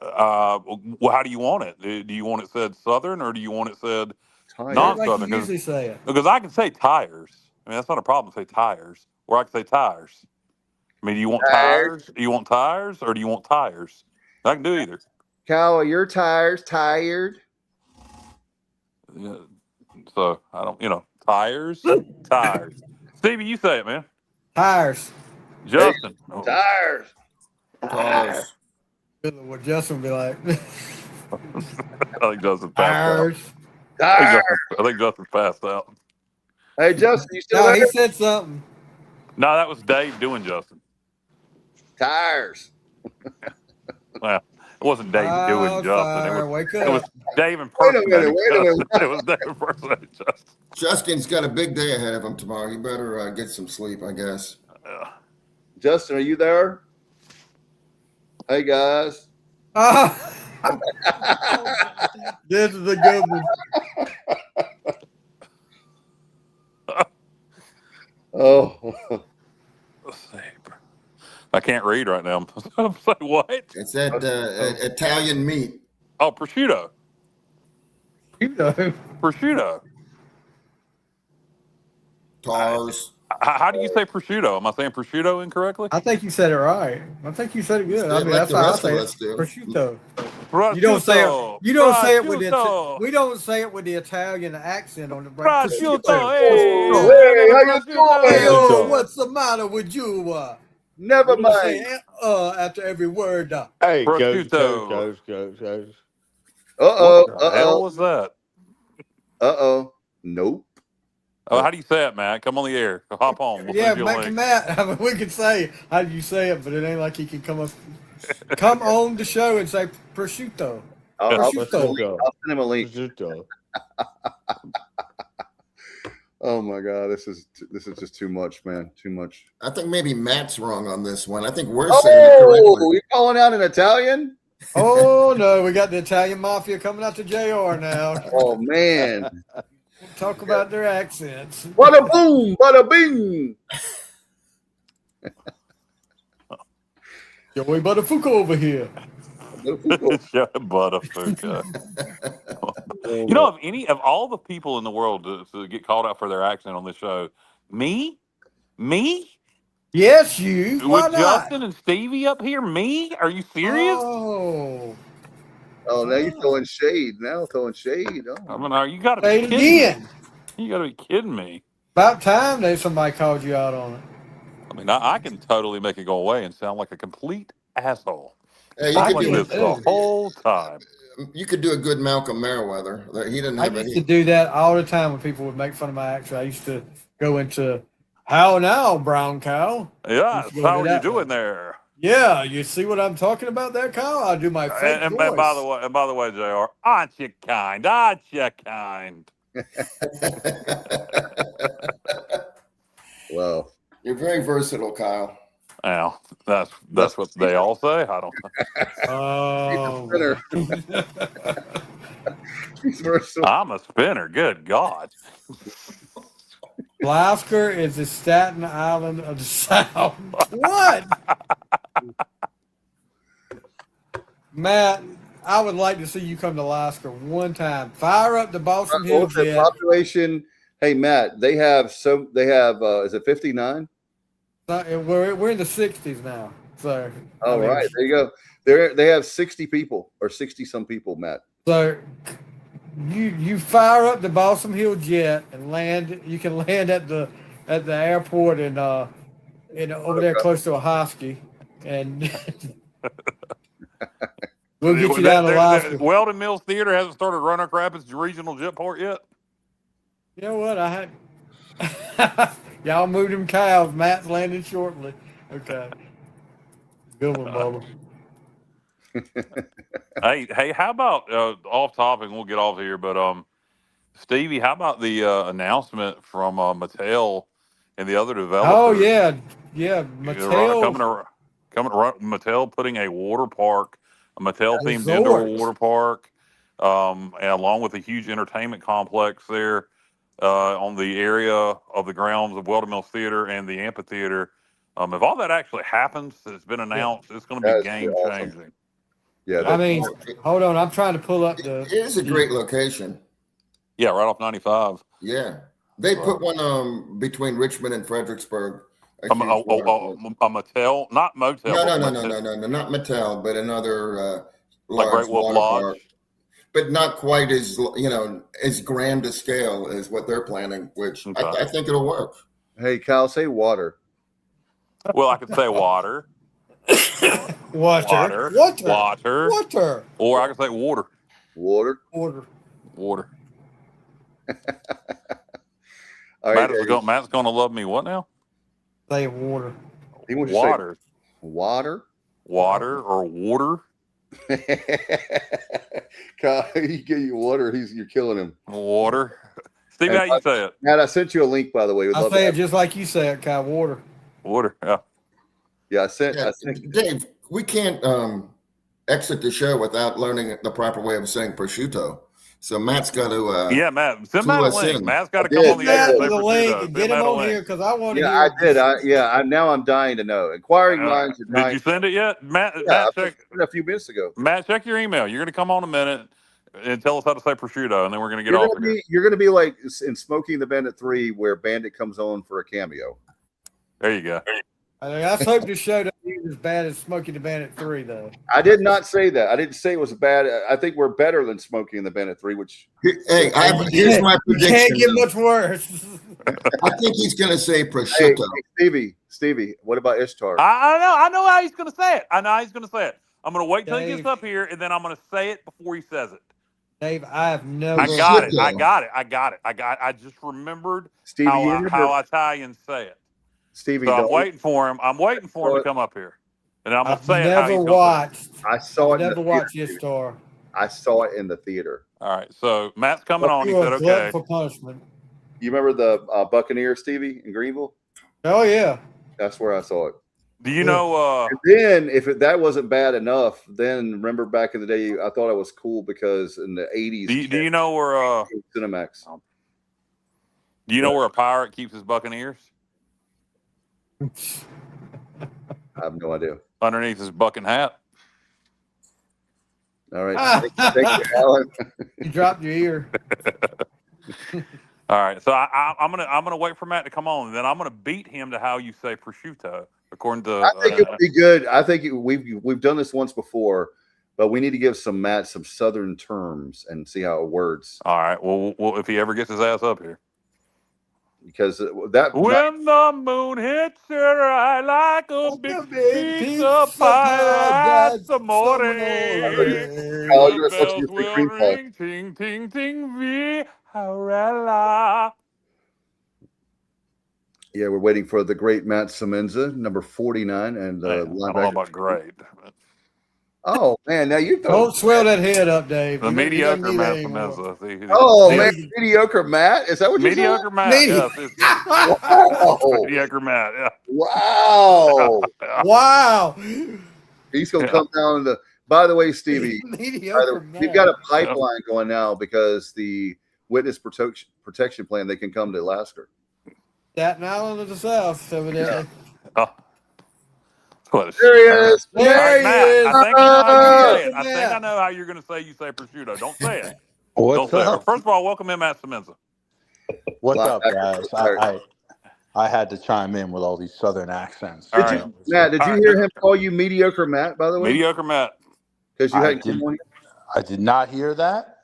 well, how do you want it? Do you want it said Southern or do you want it said Tires. non-Southern? Like you usually say it. Because I can say tires. I mean, that's not a problem to say tires. Or I can say tires. I mean, do you want tires? Do you want tires or do you want tires? I can do either. Kyle, are your tires tired? Yeah. So I don't, tires. Stevie, you say it, man. Tires. Justin. Tires. Tires. What Justin would be like. I think Justin passed out. Tires. I think Justin passed out. Hey, Justin, you still No, there? he said something. No, that was Dave doing Justin. Tires. Well, it wasn't Dave doing Justin. Wake It was up. Dave impersonating Wait a minute. Justin. It was Dave impersonating Justin. Justin's got a big day ahead of him tomorrow. You better get some sleep, I guess. Justin, are you there? Hey, guys. This is a good one. Oh. I can't read right now. I'm like, what? It's that Italian meat. Oh, prosciutto. Prosciutto. Tars. How do you say prosciutto? Am I saying prosciutto incorrectly? I think you said it right. I think you said it good. I mean, like that's the how I rest say of it. us do. Prosciutto. Prosciutto. You don't say it. You don't say it with the. Prosciutto. We don't say it with the Italian accent on the Prosciutto. Hey, Hey, how you doing? Hey, oh, what's the matter with you? Never You don't mind. say after every word. Hey, Prosciutto. goes. Uh-oh. What the hell was that? Uh-oh. Nope. Oh, how do you say it, Matt? Come on the air. Hop on. We'll Yeah, send you a link. Matt. I mean, we can say how do you say it, but it ain't like he can come on the show and say prosciutto. I'll Prosciutto. send him a link. Prosciutto. Oh my God, this is just too much, man. Too much. I think maybe Matt's wrong on this one. I think we're saying it correctly. Oh, you calling out in Italian? Oh no, we got the Italian mafia coming out to JR now. Oh man. Talk about their accents. Bada boom, bada bing. Joey Butterfuka over here. Butterfuka. You know, of all the people in the world to get called out for their accent on this show, me, Yes, you. Why with not? Justin and Stevie up here, me? Are you serious? Oh, now you're throwing shade. Now throwing shade. Oh. I mean, you got to be Say it kidding me. again. You got to be kidding me. About time that somebody called you out on it. I mean, I can totally make it go away and sound like a complete asshole. Hey, you I'm could like do this the whole time. You could do a good Malcolm Merriweather. He didn't I have used any. to do that all the time when people would make fun of my accent. I used to go into, how now, brown cow? Yeah, Used to go how into are you that doing one. there? Yeah, you see what I'm talking about there, Kyle? I do my fake And voice. by the way, JR, aren't you kind? Aren't you kind? Wow. You're very versatile, Kyle. Now, that's what they all say. I don't Oh. I'm a spinner. Good God. Gloucester is the Staten Island of the South. What? Matt, I would like to see you come to Gloucester one time. Fire up the Boston Hill What's the Jet. population? Hey, Matt, they have is it 59? We're in the 60s now. So All right, there you go. They have 60 people or 60 some people, Matt. So you fire up the Balsam Hill Jet and land. You can land at the airport in over there close to Ahoskie, and we'll get you down to Alaska. Weldon Mills Theater hasn't started Roanoke Rapids Regional Jetport yet. You know what? I had y'all moved them cows. Matt's landing shortly. Okay, good one, Bubba. Hey, how about off topic? We'll get off here, but Stevie, how about the announcement from Mattel and the other developers? Oh yeah, Mattel Mattel putting a water park, a Mattel themed Resort. indoor water park, and along with a huge entertainment complex there. on the area of the grounds of Weldon Mills Theater and the amphitheater. If all that actually happens, it's been announced, it's going to be game changing. Yeah. I mean, hold on. I'm trying to pull up It is a great location. Yeah, right off 95. Yeah. They put one between Richmond and Fredericksburg. A motel, not motel. No, not Mattel, but another like large Great Wolf water Lodge. park. But not quite as as grand a scale as what they're planning, which I think it'll work. Hey, Kyle, say water. Well, I could say water. Water. Or I could say water. All right, Matt's going to love me. What now? Say water. He wants water. Water? Water or water? Kyle, he get you water. You're killing him. Water. Steve, how you say it? Matt, I sent you a link, by the way. I say it just like you say it, Kyle. Water. Water. Yeah. Yeah, I sent. Dave, we can't exit the show without learning the proper way of saying prosciutto. So Matt's got to. Yeah, Matt. Send Matt a link. Matt's got to come on the air. The link and get him on here because I want to. Yeah, I did. Now I'm dying to know. Inquiring minds. Did you send it yet, Matt? Yeah, Matt, check a few minutes ago. Matt, check your email. You're going to come on in a minute and tell us how to say prosciutto, and then we're going to get off here. You're going to be like in Smoking the Bandit 3, where Bandit comes on for a cameo. There you go. I hope this show doesn't be as bad as Smoking the Bandit 3, though. I did not say that. I didn't say it was bad. I think we're better than Smoking the Bandit 3, which. Hey, here's my prediction. Can't get much worse. I think he's going to say prosciutto. Hey, Stevie, what about Ishtar? I know how he's going to say it. I'm going to wait till he gets up here, and then I'm going to say it before he says it. Dave, I have no. I got it. I just remembered Stevie, how Italians say it. Stevie, so I'm waiting for him to come up here, and I'm gonna say it how he's watched. I saw it. Never watched Ishtar. I saw it in the theater. All right, so Matt's coming on. He said, "Okay." For punishment. You remember the Buccaneer, Stevie, in Greenville? Oh yeah. That's where I saw it. Do you know? And then, if that wasn't bad enough, then remember back in the day, I thought it was cool because in the 80s. Do you know where? Cinemax. Do you know where a pirate keeps his buccaneers? I have no idea. Underneath his bucking hat. All right. Thank you, Alan. You dropped your ear. All right. So I'm gonna wait for Matt to come on, and then I'm gonna beat him to how you say prosciutto. According to I think it would be good. I think we've done this once before, but we need to give Matt some Southern terms and see how it words. All right. Well, if he ever gets his ass up here. Because that when the moon hits your eye like a big piece of pie, that's the morning. The bells will ring, ting, ting, ting, vi-ha-ra-la. Yeah, we're waiting for the great Matt Semenza, number 49, and I don't know about great. Oh man, now you don't swell that head up, Dave. The mediocre Matt Semenza. Mediocre Matt? Is that what you said? Mediocre Matt? Yes. Wow. Mediocre Matt. Yeah. Wow. Wow. He's gonna come down to. By the way, Stevie, we've got a pipeline going now because the witness protection plan. They can come to Alaska. Staten Island of the South over there. Yeah. There he is. There he is. I think I know how you're going to say you say prosciutto. Don't say it. What's up? First of all, welcome in, Matt Semenza. What's up, guys? I had to chime in with all these Southern accents. Matt, did you hear him call you mediocre Matt, by the way? Mediocre Matt. Because you hadn't come on here? I did not hear that.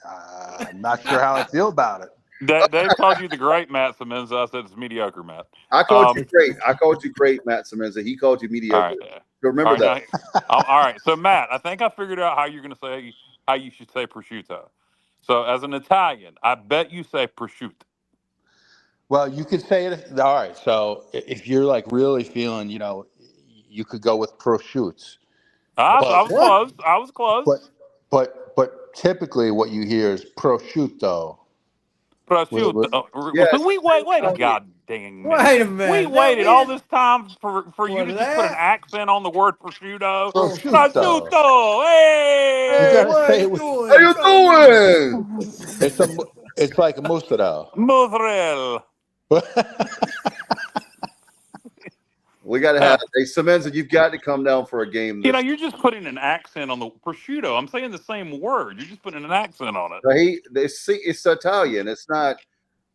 I'm not sure how I feel about it. Dave called you the great Matt Semenza. I said it's mediocre Matt. I called you great. I called you great, Matt Semenza. He called you mediocre. All right. Remember that. All right. So, Matt, I think I figured out how you're going to say how you should say prosciutto. So, as an Italian, I bet you say prosciutto. Well, you could say it. All right. So, if you're like really feeling, you could go with prosciutto. I was close. But typically, what you hear is prosciutto. Prosciutto. Yes. Wait a god dang minute. Wait a minute. We waited all this time for you to just put an accent on the word prosciutto. Prosciutto. Hey! You gotta say it with, How you doing? It's like mozzarella. Mozzarella. We got to have hey Semenza, you've got to come down for a game. You know, you're just putting an accent on the prosciutto. I'm saying the same word. You're just putting an accent on it. It's Italian. It's not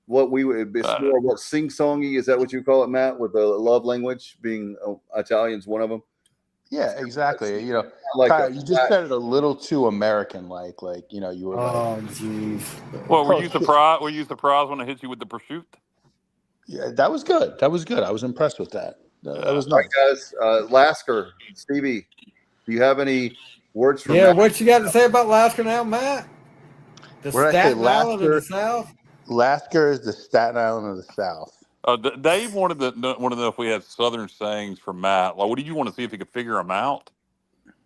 what we would. It's more what sing-songy. Is that what you call it, Matt? With the love language being Italian's one of them. Yeah, exactly. You know, like Kyle, you just said it a little too American-like. You know, you were. Oh, jeez. Well, were you surprised? Were you surprised when I hit you with the prosciutto? Yeah, that was good. That was good. I was impressed with that. That was nice. All right, guys. Lasker, Stevie, do you have any words from? Yeah, what you got to say about Lasker now, Matt? The Where Staten Island of the South. Lasker is the Staten Island of the South. Dave wanted to know if we had Southern sayings for Matt. Like, what do you want to see if he could figure them out?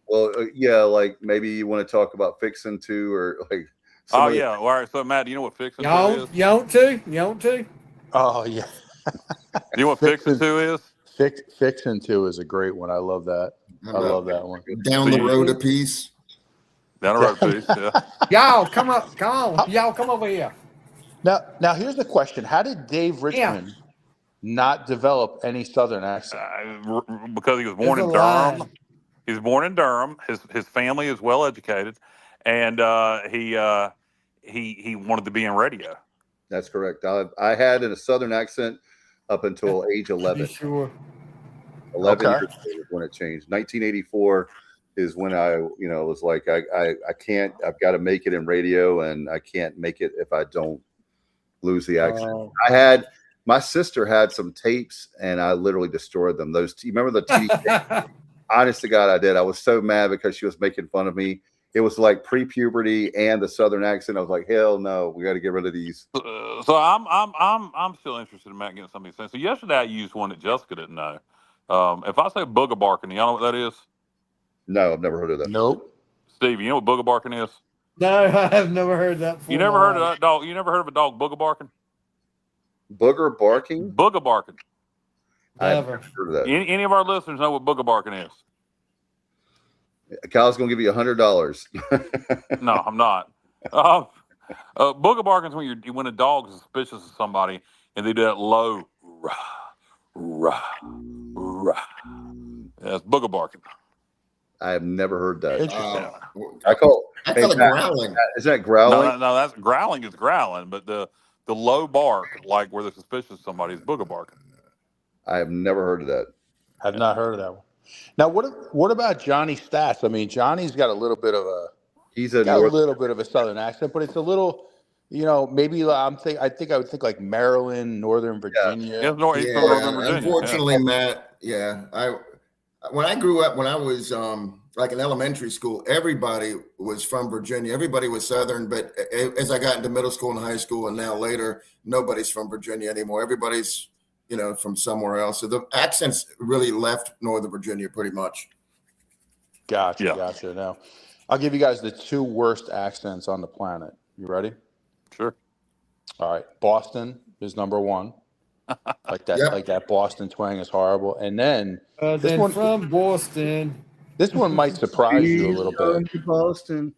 Well, yeah, like maybe you want to talk about fixing to or like. Oh yeah, all right. So Matt, do you know what fixing to is? You want to? Oh yeah. Do you know what fixing to is? Fixing to is a great one. I love that. I love that one. Down the road a piece. Down the road a piece. Yeah. Y'all come on. Y'all come over here. Now here's the question: how did Dave Richmond not develop any Southern accent? Because he was born in Durham. He was born in Durham. His family is well educated, and he wanted to be in radio. That's correct. I had a Southern accent up until age 11. Sure. 11 years is when it changed. 1984 is when I was like, I can't. I've got to make it in radio, and I can't make it if I don't lose the accent. My sister had some tapes, and I literally destroyed them. You remember the TV? Honest to God, I did. I was so mad because she was making fun of me. It was like pre-puberty and the Southern accent. I was like, hell no, we got to get rid of these. So I'm still interested in Matt getting something to say. So yesterday I used one that Jessica didn't know. If I say booger barking, y'all know what that is? No, I've never heard of that. Nope. Steve, you know what booger barking is? No, I have never heard that before. You never heard of that dog? You never heard of a dog booger barking? Booger barking? Booger barking. I've never heard of that. Any of our listeners know what booger barking is? Kyle's gonna give you $100. No, I'm not. Booger barking is when a dog is suspicious of somebody and they do that low rah, rah, rah. That's booger barking. I have never heard that. Interesting. I call it growling. Is that growling? No, that's growling is growling, but the low bark, like where they're suspicious of somebody, is booger barking. I have never heard of that. I've not heard of that one. Now, what about Johnny Stats? I mean, Johnny's got a little bit of a Southern accent, but it's a little, maybe I think I would think like Maryland, Northern Virginia. Yeah, Northern Virginia. Unfortunately, Matt, when I grew up, when I was like in elementary school, everybody was from Virginia. Everybody was Southern, but as I got into middle school and high school, and now later, nobody's from Virginia anymore. Everybody's from somewhere else. So the accents really left Northern Virginia pretty much. Gotcha. Now, I'll give you guys the two worst accents on the planet. You ready? Sure. All right. Boston is number one. Like that Boston twang is horrible. And then this one from Boston. This one might surprise you a little bit. Boston.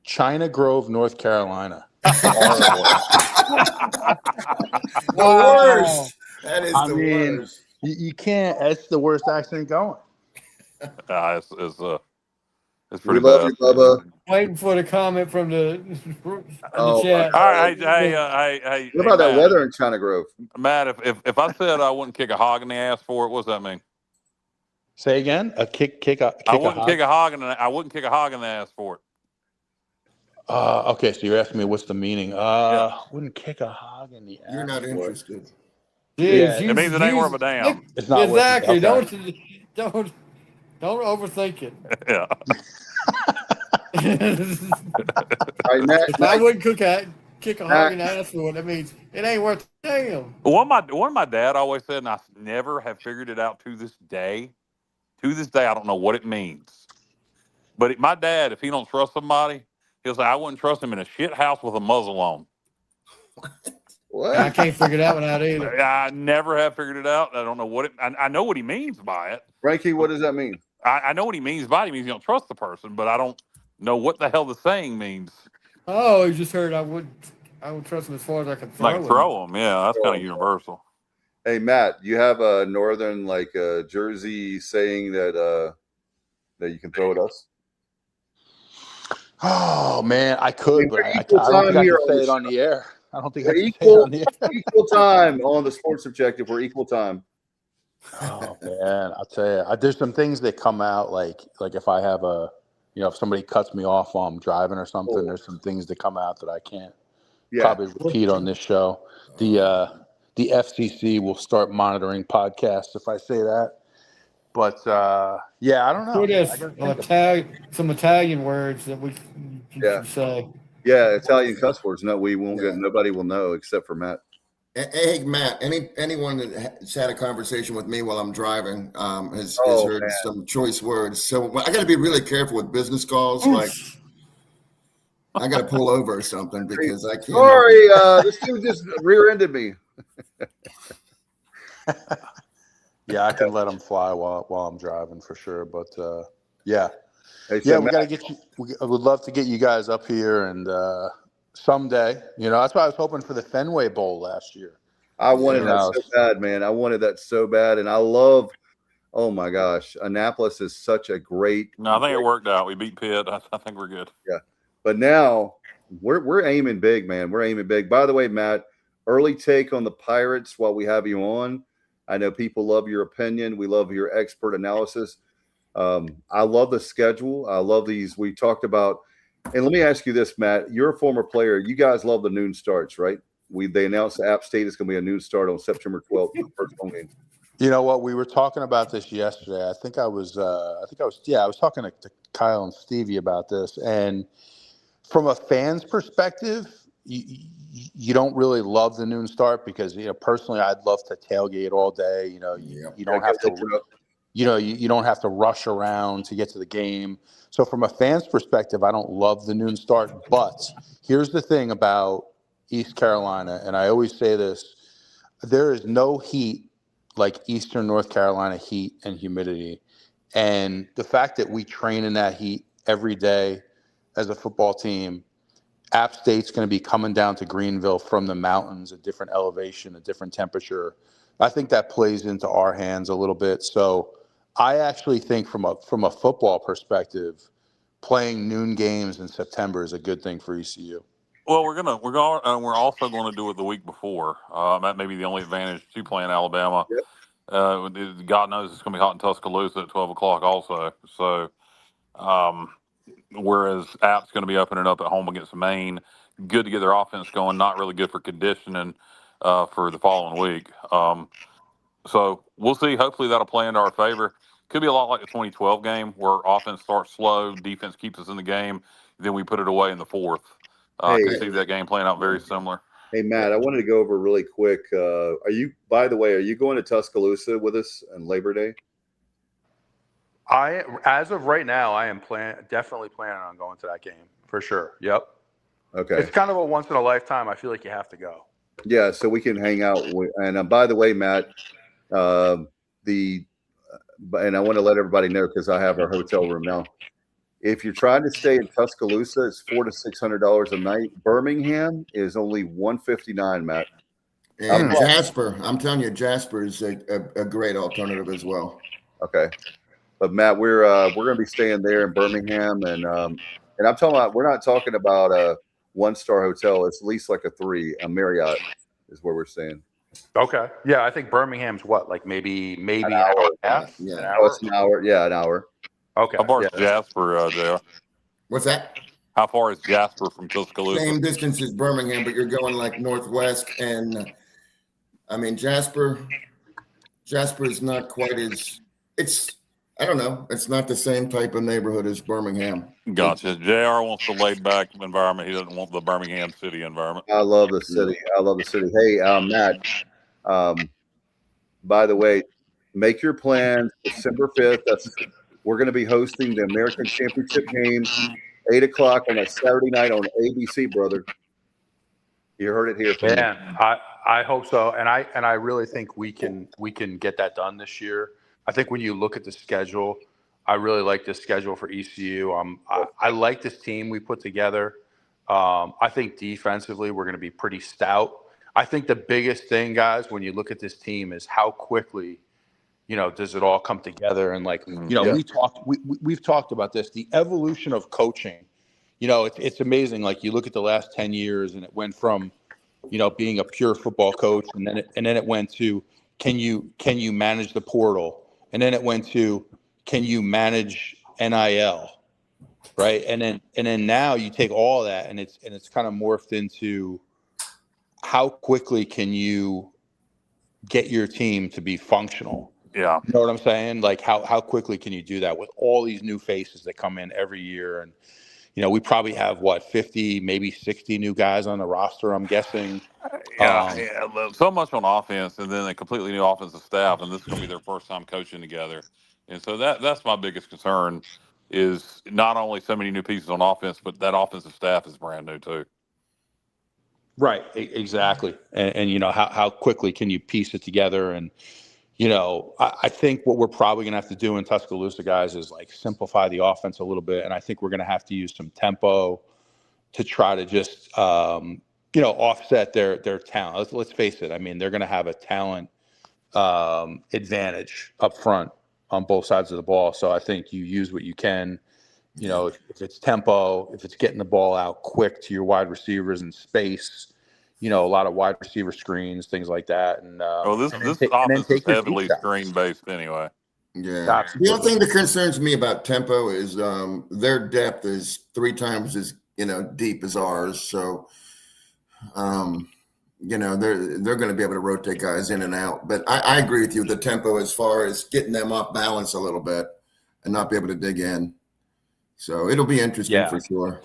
China Grove, North Carolina. The worst. That is worst. You can't. That's the worst accent going. It's pretty we love bad. you, Bubba. Waiting for the comment from the Oh, chat. All right, hey. What about that Matt, weather in China Grove? Matt, if I said I wouldn't kick a hog in the ass for it, what does that mean? Say again. I wouldn't kick a hog in the ass for it. Okay, so you're asking me what's the meaning? Wouldn't kick a hog in the ass. You're not interested. Yeah, it means it ain't worth a damn. It's not exactly. Okay. Don't overthink it. Yeah. All right, Matt, If I wouldn't kick a hog in the ass for it, that means it ain't worth a damn. One of my dad always said, and I never have figured it out to this day. To this day, I don't know what it means. But my dad, if he don't trust somebody, he'll say, I wouldn't trust him in a shit house with a muzzle on. What? I can't figure that one out either. I never have figured it out. I don't know what it. I know what he means by it. Frankie, what does that mean? I know what he means by it. He means you don't trust the person, but I don't know what the hell the saying means. Oh, you just heard I wouldn't I don't trust them as far as I can throw Like them. throw them, yeah, that's kind of universal. Hey Matt, you have a northern jersey saying that you can throw at us? Oh man, I could, but I equal don't think time I here can on say the it on show. the air. I don't think I We're can say it on the air. equal time on the Sports Objective. We're equal time. Oh man, I'll tell you, there's some things that come out like if I have if somebody cuts me off while I'm driving or something, there's some things that come out that I can't probably repeat on this show. The FCC will start monitoring podcasts if I say that. But yeah, I don't know. Put us some Italian words that we should say. Yeah, Italian cuss words. No, we won't get. Nobody will know except for Matt. Hey Matt, anyone that's had a conversation with me while I'm driving has heard some choice words. So I got to be really careful with business calls. Like I got to pull over or something because I can't. Sorry, this dude just rear-ended me. Yeah, I can let them fly while I'm driving for sure. But yeah, Hey, we got to get you. I would love to get you guys up here and someday. That's why I was hoping for the Fenway Bowl last year. I wanted that so bad, man. I wanted that so bad, and I love. Oh my gosh, Annapolis is such a great. No, I think it worked out. We beat Pitt. I think we're good. Yeah, but now we're aiming big, man. We're aiming big. By the way, Matt, early take on the Pirates while we have you on. I know people love your opinion. We love your expert analysis. I love the schedule. I love these. We talked about, and let me ask you this, Matt. You're a former player. You guys love the noon starts, right? They announced App State is going to be a noon start on September 12th, the first home game. You know what? We were talking about this yesterday. I was talking to Kyle and Stevie about this. And from a fan's perspective, you don't really love the noon start because, personally, I'd love to tailgate all day. You don't have to, you don't have to rush around to get to the game. So from a fan's perspective, I don't love the noon start. But here's the thing about East Carolina, and I always say this, there is no heat like Eastern North Carolina heat and humidity. And the fact that we train in that heat every day as a football team, App State's going to be coming down to Greenville from the mountains, a different elevation, a different temperature. I think that plays into our hands a little bit. So I actually think from a football perspective, playing noon games in September is a good thing for ECU. Well, we're also going to do it the week before. That may be the only advantage to playing Alabama. Yep. God knows it's going to be hot in Tuscaloosa at 12 o'clock also. So, whereas App's going to be up and up at home against Maine, good to get their offense going, not really good for conditioning for the following week. So we'll see. Hopefully that'll play into our favor. Could be a lot like the 2012 game where offense starts slow, defense keeps us in the game, then we put it away in the fourth. I can see that game playing out very similar. Hey, Matt, I wanted to go over really quick. By the way, are you going to Tuscaloosa with us on Labor Day? As of right now, I am definitely planning on going to that game for sure. Yep. Okay. It's kind of a once in a lifetime. I feel like you have to go. Yeah, so we can hang out. And by the way, Matt, and I want to let everybody know because I have our hotel room now. If you're trying to stay in Tuscaloosa, it's $400 to $600 a night. Birmingham is only $159, Matt. And Jasper, I'm telling you, Jasper is a great alternative as well. Okay, but Matt, we're going to be staying there in Birmingham, and I'm talking about. We're not talking about a 1-star hotel. It's at least like a Marriott is where we're staying. Okay. Yeah, I think Birmingham's what, like maybe an hour and a half? Yeah. An hour? It's an hour. Yeah, an hour. Okay. How far is Jasper, JR? What's that? How far is Jasper from Tuscaloosa? Same distance as Birmingham, but you're going like northwest. And I mean, Jasper is not quite as I don't know. It's not the same type of neighborhood as Birmingham. Gotcha. JR wants the laid back environment. He doesn't want the Birmingham city environment. I love the city. Hey, Matt, by the way, make your plans December 5th. We're going to be hosting the American Championship game, 8 o'clock on a Saturday night on ABC, brother. You heard it here from me. I hope so. And I really think we can get that done this year. I think when you look at the schedule, I really like this schedule for ECU. I like this team we put together. I think defensively we're going to be pretty stout. I think the biggest thing, guys, when you look at this team is how quickly, does it all come together? And we've talked about this, the evolution of coaching. It's amazing. Like you look at the last 10 years and it went from, being a pure football coach. And then it went to, can you manage the portal? And then it went to, can you manage NIL? Right. And then now you take all that and it's kind of morphed into how quickly can you get your team to be functional? Yeah. You know what I'm saying? Like how quickly can you do that with all these new faces that come in every year? And, we probably have 50, maybe 60 new guys on the roster, I'm guessing. So much on offense and then a completely new offensive staff. And this is going to be their first time coaching together. And so that's my biggest concern is not only so many new pieces on offense, but that offensive staff is brand new too. Right. Exactly. And how quickly can you piece it together? And, I think what we're probably going to have to do in Tuscaloosa, guys, is like simplify the offense a little bit. And I think we're going to have to use some tempo to try to just, offset their talent. Let's face it. I mean, they're going to have a talent advantage up front on both sides of the ball. So I think you use what you can, if it's tempo, if it's getting the ball out quick to your wide receivers in space, a lot of wide receiver screens, things like that. And this offense is heavily screen based anyway. Yeah. Absolutely. The only thing that concerns me about tempo is their depth is 3 times as deep as ours. So they're going to be able to rotate guys in and out. But I agree with you. The tempo as far as getting them off balance a little bit and not be able to dig in. So it'll be interesting for sure.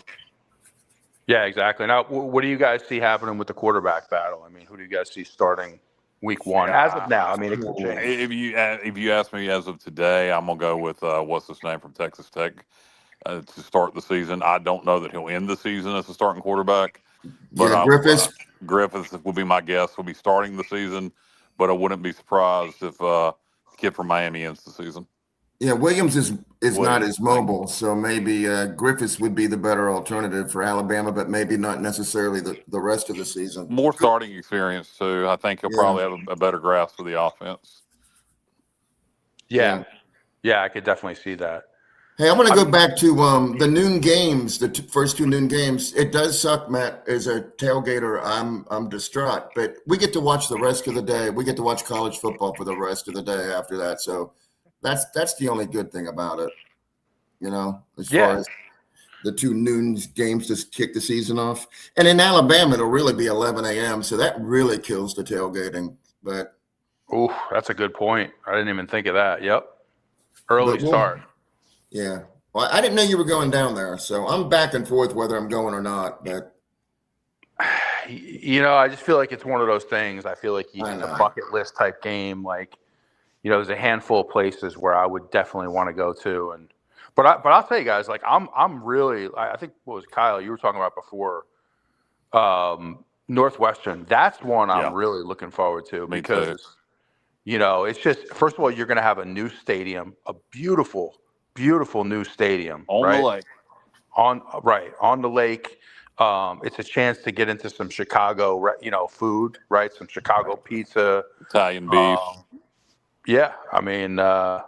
Yeah, exactly. Now, what do you guys see happening with the quarterback battle? I mean, who do you guys see starting week 1 as of now? I mean, it could change. If you ask me as of today, I'm gonna go with what's his name from Texas Tech to start the season. I don't know that he'll end the season as a starting quarterback, but Griffiths will be my guess. Will be starting the season, but I wouldn't be surprised if the kid from Miami ends the season. Yeah, Williams is not as mobile, so maybe Griffiths would be the better alternative for Alabama, but maybe not necessarily the rest of the season. More starting experience too. I think he'll probably have a better grasp of the offense. Yeah, I could definitely see that. Hey, I want to go back to the noon games, the first 2 noon games. It does suck, Matt. As a tailgater, I'm distraught, but we get to watch the rest of the day. We get to watch college football for the rest of the day after that. So that's the only good thing about it, as far as the 2 noon games to kick the season off. And in Alabama, it'll really be 11 a.m., so that really kills the tailgating. But that's a good point. I didn't even think of that. Yep. Early start. Yeah. Well, I didn't know you were going down there, so I'm back and forth whether I'm going or not. But I just feel like it's one of those things. I feel like it's a bucket list type game. Like, there's a handful of places where I would definitely want to go to, but I'll tell you guys, like I'm really, I think what was Kyle you were talking about before, Northwestern. That's one I'm really looking forward to because, it's just, first of all, you're going to have a new stadium, a beautiful new stadium on the lake. On the lake. It's a chance to get into some Chicago, food, right? Some Chicago pizza, Italian beef. Yeah, I mean, we'll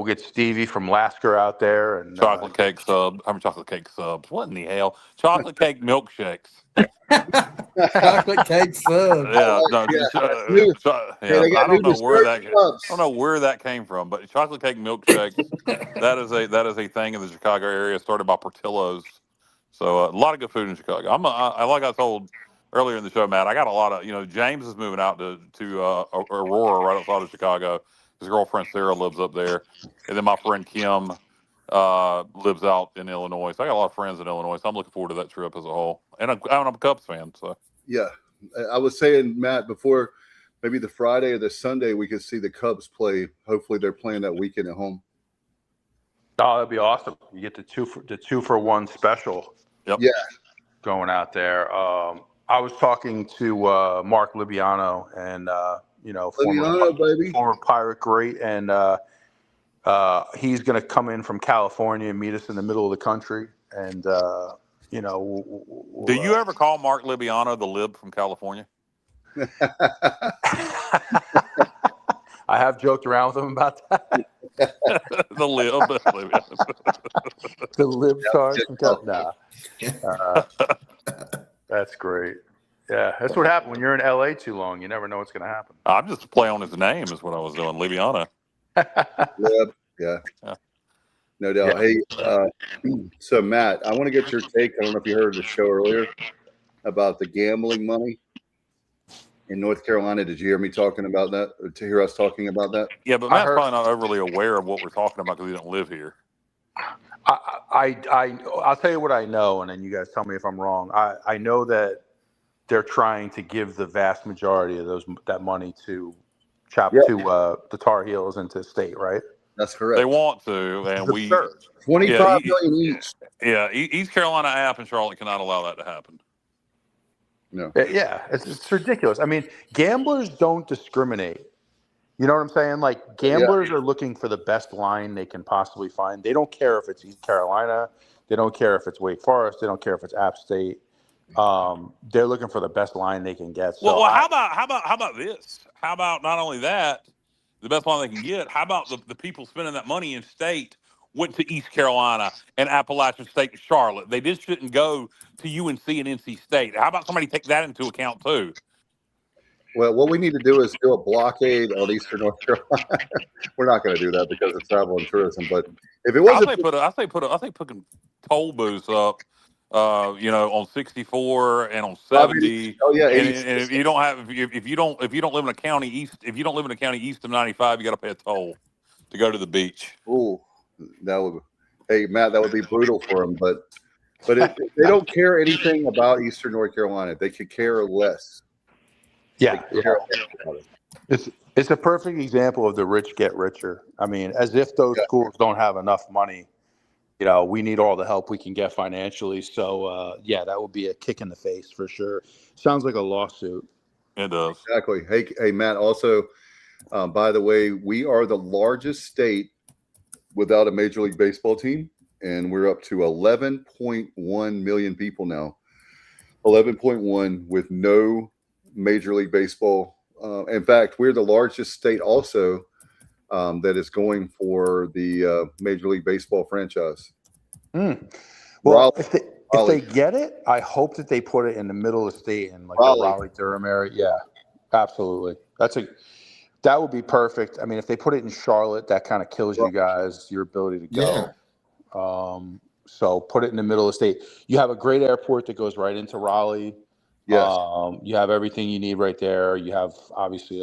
get Stevie from Lasker out there and chocolate cake subs. Chocolate cake subs. What in the hell? Chocolate cake milkshakes. Chocolate cake subs. Yeah, I don't know where that came from, but chocolate cake milkshakes. that is a thing in the Chicago area, started by Portillo's. So a lot of good food in Chicago. I like I told earlier in the show, Matt, I got a lot of, James is moving out to Aurora, right outside of Chicago. His girlfriend Sarah lives up there. And then my friend Kim lives out in Illinois. So I got a lot of friends in Illinois. So I'm looking forward to that trip as a whole. And I'm a Cubs fan. So yeah, I was saying, Matt, before maybe the Friday or the Sunday, we could see the Cubs play. Hopefully they're playing that weekend at home. Oh, that'd be awesome. You get the 2-for-1 special. Yep. Yeah. Going out there. I was talking to Mark Libiano and former Pirate great, and he's going to come in from California and meet us in the middle of the country and you know, Do you ever call Mark Libbiano the Lib from California? I have joked around with him about that. The Lib. The libtard from California. Nah. That's great. Yeah, that's what happened when you're in LA too long. You never know what's going to happen. I'm just playing on his name is what I was doing, Libbiano. Yeah. No doubt. Yeah. Hey, so Matt, I want to get your take. I don't know if you heard the show earlier about the gambling money in North Carolina. Did you hear me talking about that? Or to hear us talking about that? Yeah, but Matt's probably not overly aware of what we're talking about because he don't live here. I'll tell you what I know, and then you guys tell me if I'm wrong. I know that they're trying to give the vast majority of that money to the Tar Heels and to state, right? That's correct. They want to, and we $25 million each. Yeah, East Carolina app and Charlotte cannot allow that to happen. No. Yeah, it's ridiculous. I mean, gamblers don't discriminate. You know what I'm saying? Like, gamblers are looking for the best line they can possibly find. They don't care if it's East Carolina. They don't care if it's Wake Forest. They don't care if it's App State. They're looking for the best line they can get. So well, how about this? How about not only that, the best line they can get? How about the people spending that money in state went to East Carolina and Appalachian State and Charlotte? They just shouldn't go to UNC and NC State. How about somebody take that into account too? Well, what we need to do is do a blockade on Eastern North Carolina. We're not going to do that because of travel and tourism. But if it wasn't, I say putting toll booths up, on 64 and on 70. Oh yeah, and if you don't have if you don't live in a county east of 95, you got to pay a toll to go to the beach. Ooh, hey Matt, that would be brutal for them. But if they don't care anything about Eastern North Carolina, they could care less. Yeah. It's a perfect example of the rich get richer. I mean, as if those schools don't have enough money. We need all the help we can get financially. So, that would be a kick in the face for sure. Sounds like a lawsuit. It does. Exactly. Hey, Matt, also, by the way, we are the largest state without a Major League Baseball team, and we're up to 11.1 million people now. 11.1 with no Major League Baseball. In fact, we're the largest state also that is going for the Major League Baseball franchise. Well, if they get it, I hope that they put it in the middle of the state in like the Raleigh-Durham area. Yeah, absolutely. That would be perfect. I mean, if they put it in Charlotte, that kind of kills you guys, your ability to go. Yeah. So put it in the middle of the state. You have a great airport that goes right into Raleigh. Yes. You have everything you need right there. You have obviously,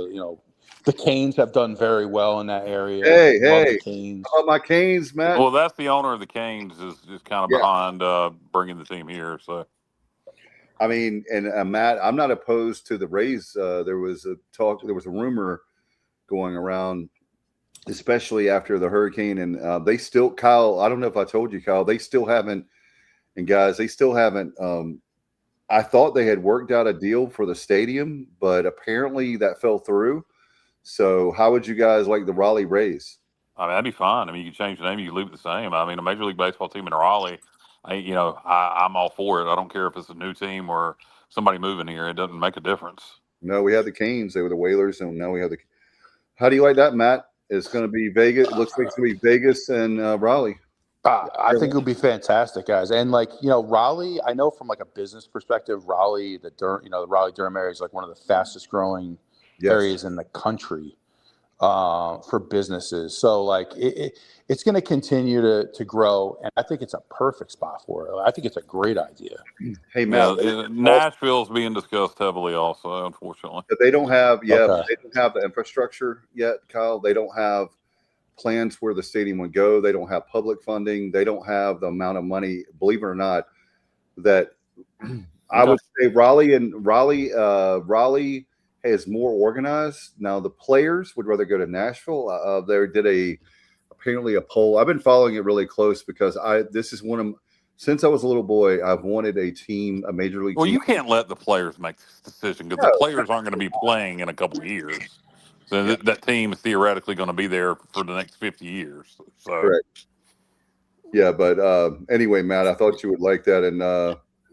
the Canes have done very well in that area. Hey, the Canes. How about my Canes, Matt? Well, that's the owner of the Canes is just kind of behind bringing the team here. So, I mean, and Matt, I'm not opposed to the Rays. There was a rumor going around, especially after the hurricane, and they still, Kyle. I don't know if I told you, Kyle. They still haven't, and guys, they still haven't. I thought they had worked out a deal for the stadium, but apparently that fell through. So how would you guys like the Raleigh Rays? I mean, that'd be fine. I mean, you could change the name, you could leave it the same. I mean, a Major League Baseball team in Raleigh, I'm all for it. I don't care if it's a new team or somebody moving here. It doesn't make a difference. No, we had the Canes. They were the Whalers, and now we have the – how do you like that, Matt? It's going to be Vegas. It looks like it's going to be Vegas and Raleigh. I think it would be fantastic, guys. And Raleigh, I know from a business perspective, Raleigh, the Raleigh-Durham area is one of the fastest growing areas in the country for businesses. So it's going to continue to grow, and I think it's a perfect spot for it. I think it's a great idea. Hey, Matt, Nashville's being discussed heavily also, unfortunately. But they don't have they don't have the infrastructure yet, Kyle. They don't have plans where the stadium would go. They don't have public funding. They don't have the amount of money, believe it or not, that I would say Raleigh is more organized. Now the players would rather go to Nashville. They did apparently a poll. I've been following it really close because since I was a little boy, I've wanted a Major League team. Well, you can't let the players make this decision because the players aren't going to be playing in a couple of years. So that team is theoretically going to be there for the next 50 years. So, correct. Yeah, but anyway, Matt, I thought you would like that, and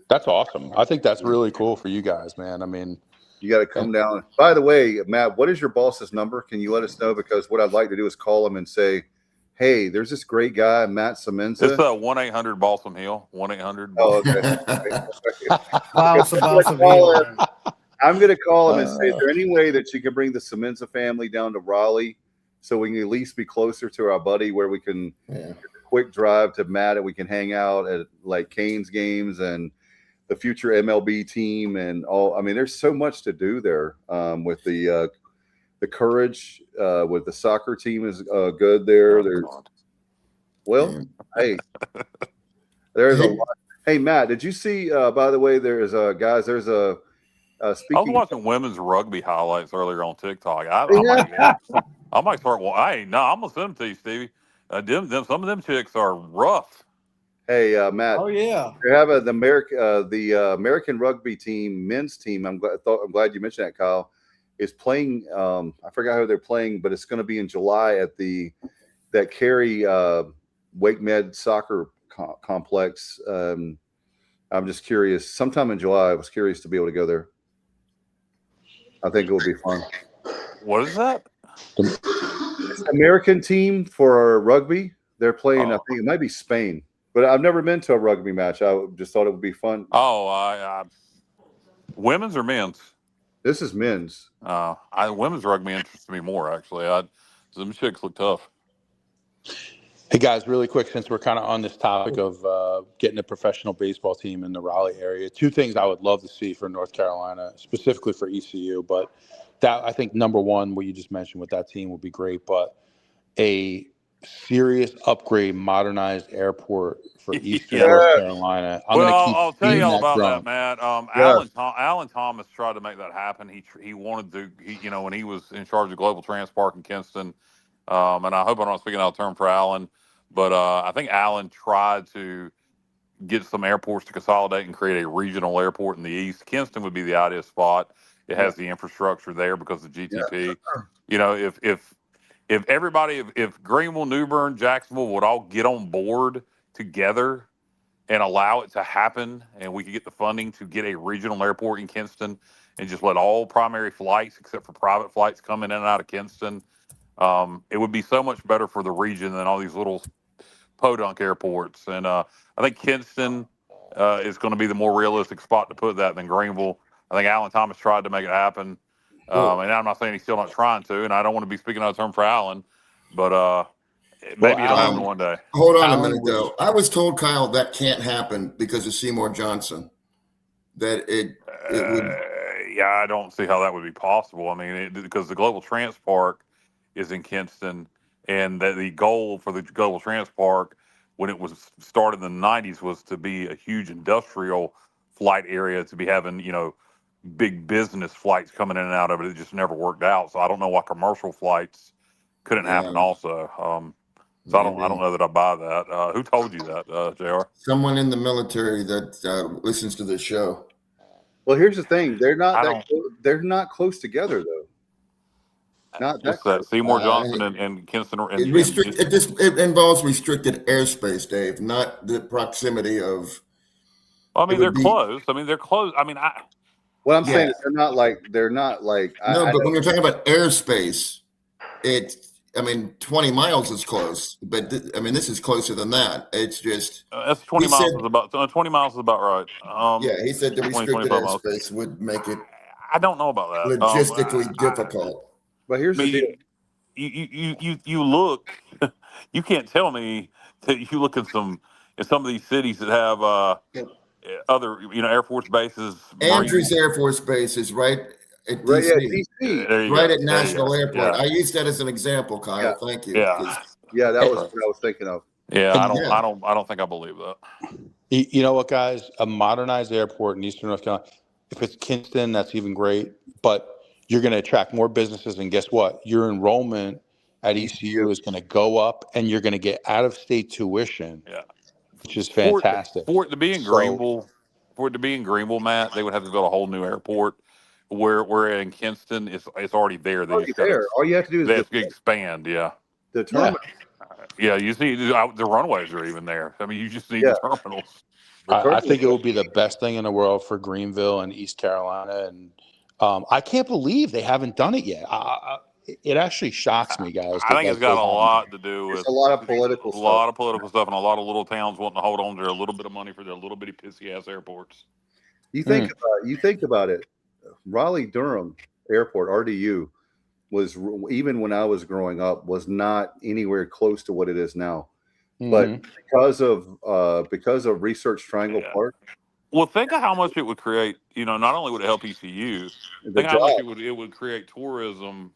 that's awesome. I think that's really cool for you guys, man. I mean, you got to come down. By the way, Matt, what is your boss's number? Can you let us know? Because what I'd like to do is call him and say, hey, there's this great guy, Matt Semenza. It's 1-800 Balsam Hill. 1-800. Oh, okay. I'm going to call him and say, is there any way that you can bring the Semenza family down to Raleigh so we can at least be closer to our buddy, where we can quick drive to Matt and we can hang out at like Canes games and the future MLB team and all. I mean, there's so much to do there with the Courage, with the soccer team is good there. Hey, there's a lot. Hey, Matt, did you see, by the way, there's guys, there's a speaking. I was watching women's rugby highlights earlier on TikTok. I might start. I'm gonna send them to you, Stevie. Some of them chicks are rough. Hey, Matt. Oh yeah. They have the American rugby team, men's team. I'm glad you mentioned that, Kyle. Is playing. I forgot who they're playing, but it's going to be in July at that Cary Wake Med soccer complex. I'm just curious. Sometime in July, I was curious to be able to go there. I think it will be fun. What is that? It's an American team for rugby. They're playing. I think it might be Spain, but I've never been to a rugby match. I just thought it would be fun. Oh, women's or men's? This is men's. Women's rugby interests me more, actually. Some chicks look tough. Hey guys, really quick, since we're kind of on this topic of getting a professional baseball team in the Raleigh area, two things I would love to see for North Carolina, specifically for ECU. But that, I think, number one, what you just mentioned with that team would be great. But a serious upgrade, modernized airport for Eastern North Carolina. I'll tell you all about that, Matt. Alan Thomas tried to make that happen. He wanted to, when he was in charge of Global Transpark in Kinston. And I hope I'm not speaking out of turn for Alan, but I think Alan tried to get some airports to consolidate and create a regional airport in the East. Kinston would be the ideal spot. It has the infrastructure there because of GTP. If Greenville, New Bern, Jacksonville would all get on board together and allow it to happen, and we could get the funding to get a regional airport in Kinston and just let all primary flights, except for private flights, come in and out of Kinston. It would be so much better for the region than all these little podunk airports. And I think Kinston is going to be the more realistic spot to put that than Greenville. I think Alan Thomas tried to make it happen. And I'm not saying he's still not trying to, and I don't want to be speaking out of turn for Alan, but maybe it'll happen one day. Hold on a minute, though. I was told, Kyle, that can't happen because of Seymour Johnson. That it would. Yeah, I don't see how that would be possible. I mean, because the Global Transpark is in Kinston, and the goal for the Global Transpark when it was started in the 90s was to be a huge industrial flight area, to be having, big business flights coming in and out of it. It just never worked out. So I don't know why commercial flights couldn't happen also. So I don't know that I buy that. Who told you that, JR? Someone in the military that listens to this show. Well, here's the thing. They're not not close together, though. Not that Seymour Johnson and Kinston. It involves restricted airspace, Dave, not the proximity of. I mean, they're close. They're close. What I'm saying is they're not like. No, but when you're talking about airspace, 20 miles is close, but this is closer than that. It's just that's 20 miles is about 20 miles is about right. He said the restricted airspace would make it. I don't know about that. Logistically difficult. But here's the deal. You look. You can't tell me that you look in some of these cities that have other Air Force bases. Andrews Air Force Base is right at DC. Right at National Airport. Yeah. I used that as an example, Kyle. Yeah. Thank you. Yeah, that was what I was thinking of. Yeah, I don't think I believe that. You know what, guys? A modernized airport in Eastern North Carolina. If it's Kinston, that's even great. But you're going to attract more businesses, and guess what? Your enrollment at ECU is going to go up, and you're going to get out-of-state tuition, which is fantastic. For it to be in Greenville, Matt, they would have to build a whole new airport. Where in Kinston, it's already there. All you have to do is expand. Yeah. The terminal. Yeah, you see the runways are even there. I mean, you just need Yeah. the terminals. I think it would be the best thing in the world for Greenville and East Carolina, and I can't believe they haven't done it yet. It actually shocks me, guys. I think it's got a lot to do with a lot of political stuff. A lot of political stuff, and a lot of little towns wanting to hold on to a little bit of money for their little bitty pissy ass airports. You think about it. Raleigh Durham Airport, RDU, was, even when I was growing up, was not anywhere close to what it is now. But because of Research Triangle Park. Well, think of how much it would create. Not only would it help ECU, think how much it would create tourism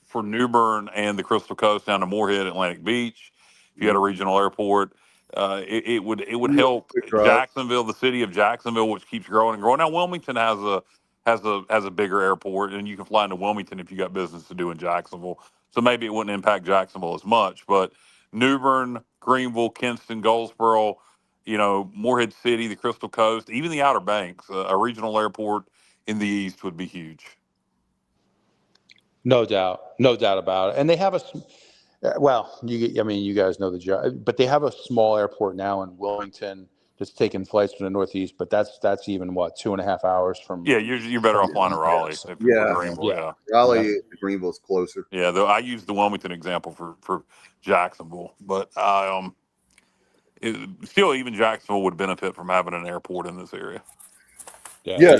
for New Bern and the Crystal Coast down to Moorhead, Atlantic Beach. If you had a regional airport, it would help Jacksonville, the city of Jacksonville, which keeps growing and growing. Now Wilmington has a bigger airport, and you can fly into Wilmington if you got business to do in Jacksonville. So maybe it wouldn't impact Jacksonville as much, but New Bern, Greenville, Kinston, Goldsboro, Moorhead City, the Crystal Coast, even the Outer Banks, a regional airport in the east would be huge. No doubt about it. And they have you guys know the job, but they have a small airport now in Wilmington that's taking flights from the Northeast, but that's even 2.5 hours from. Yeah, you're better off flying to Raleigh. Raleigh, Greenville's closer. Yeah, though I use the Wilmington example for Jacksonville, but still, even Jacksonville would benefit from having an airport in this area. Yeah,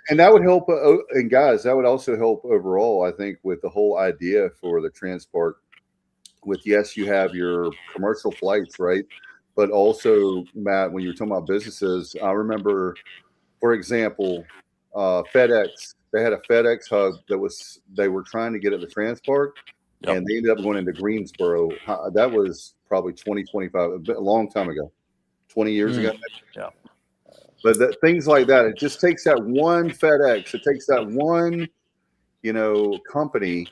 and that would help. And guys, that would also help overall, I think, with the whole idea for the transport. With, yes, you have your commercial flights, right? But also, Matt, when you're talking about businesses, I remember, for example, FedEx. They had a FedEx hub they were trying to get at the transport, and they ended up going into Greensboro. That was probably 2025, a long time ago, 20 years ago. Yeah. But things like that, it just takes that one FedEx. It takes that one, company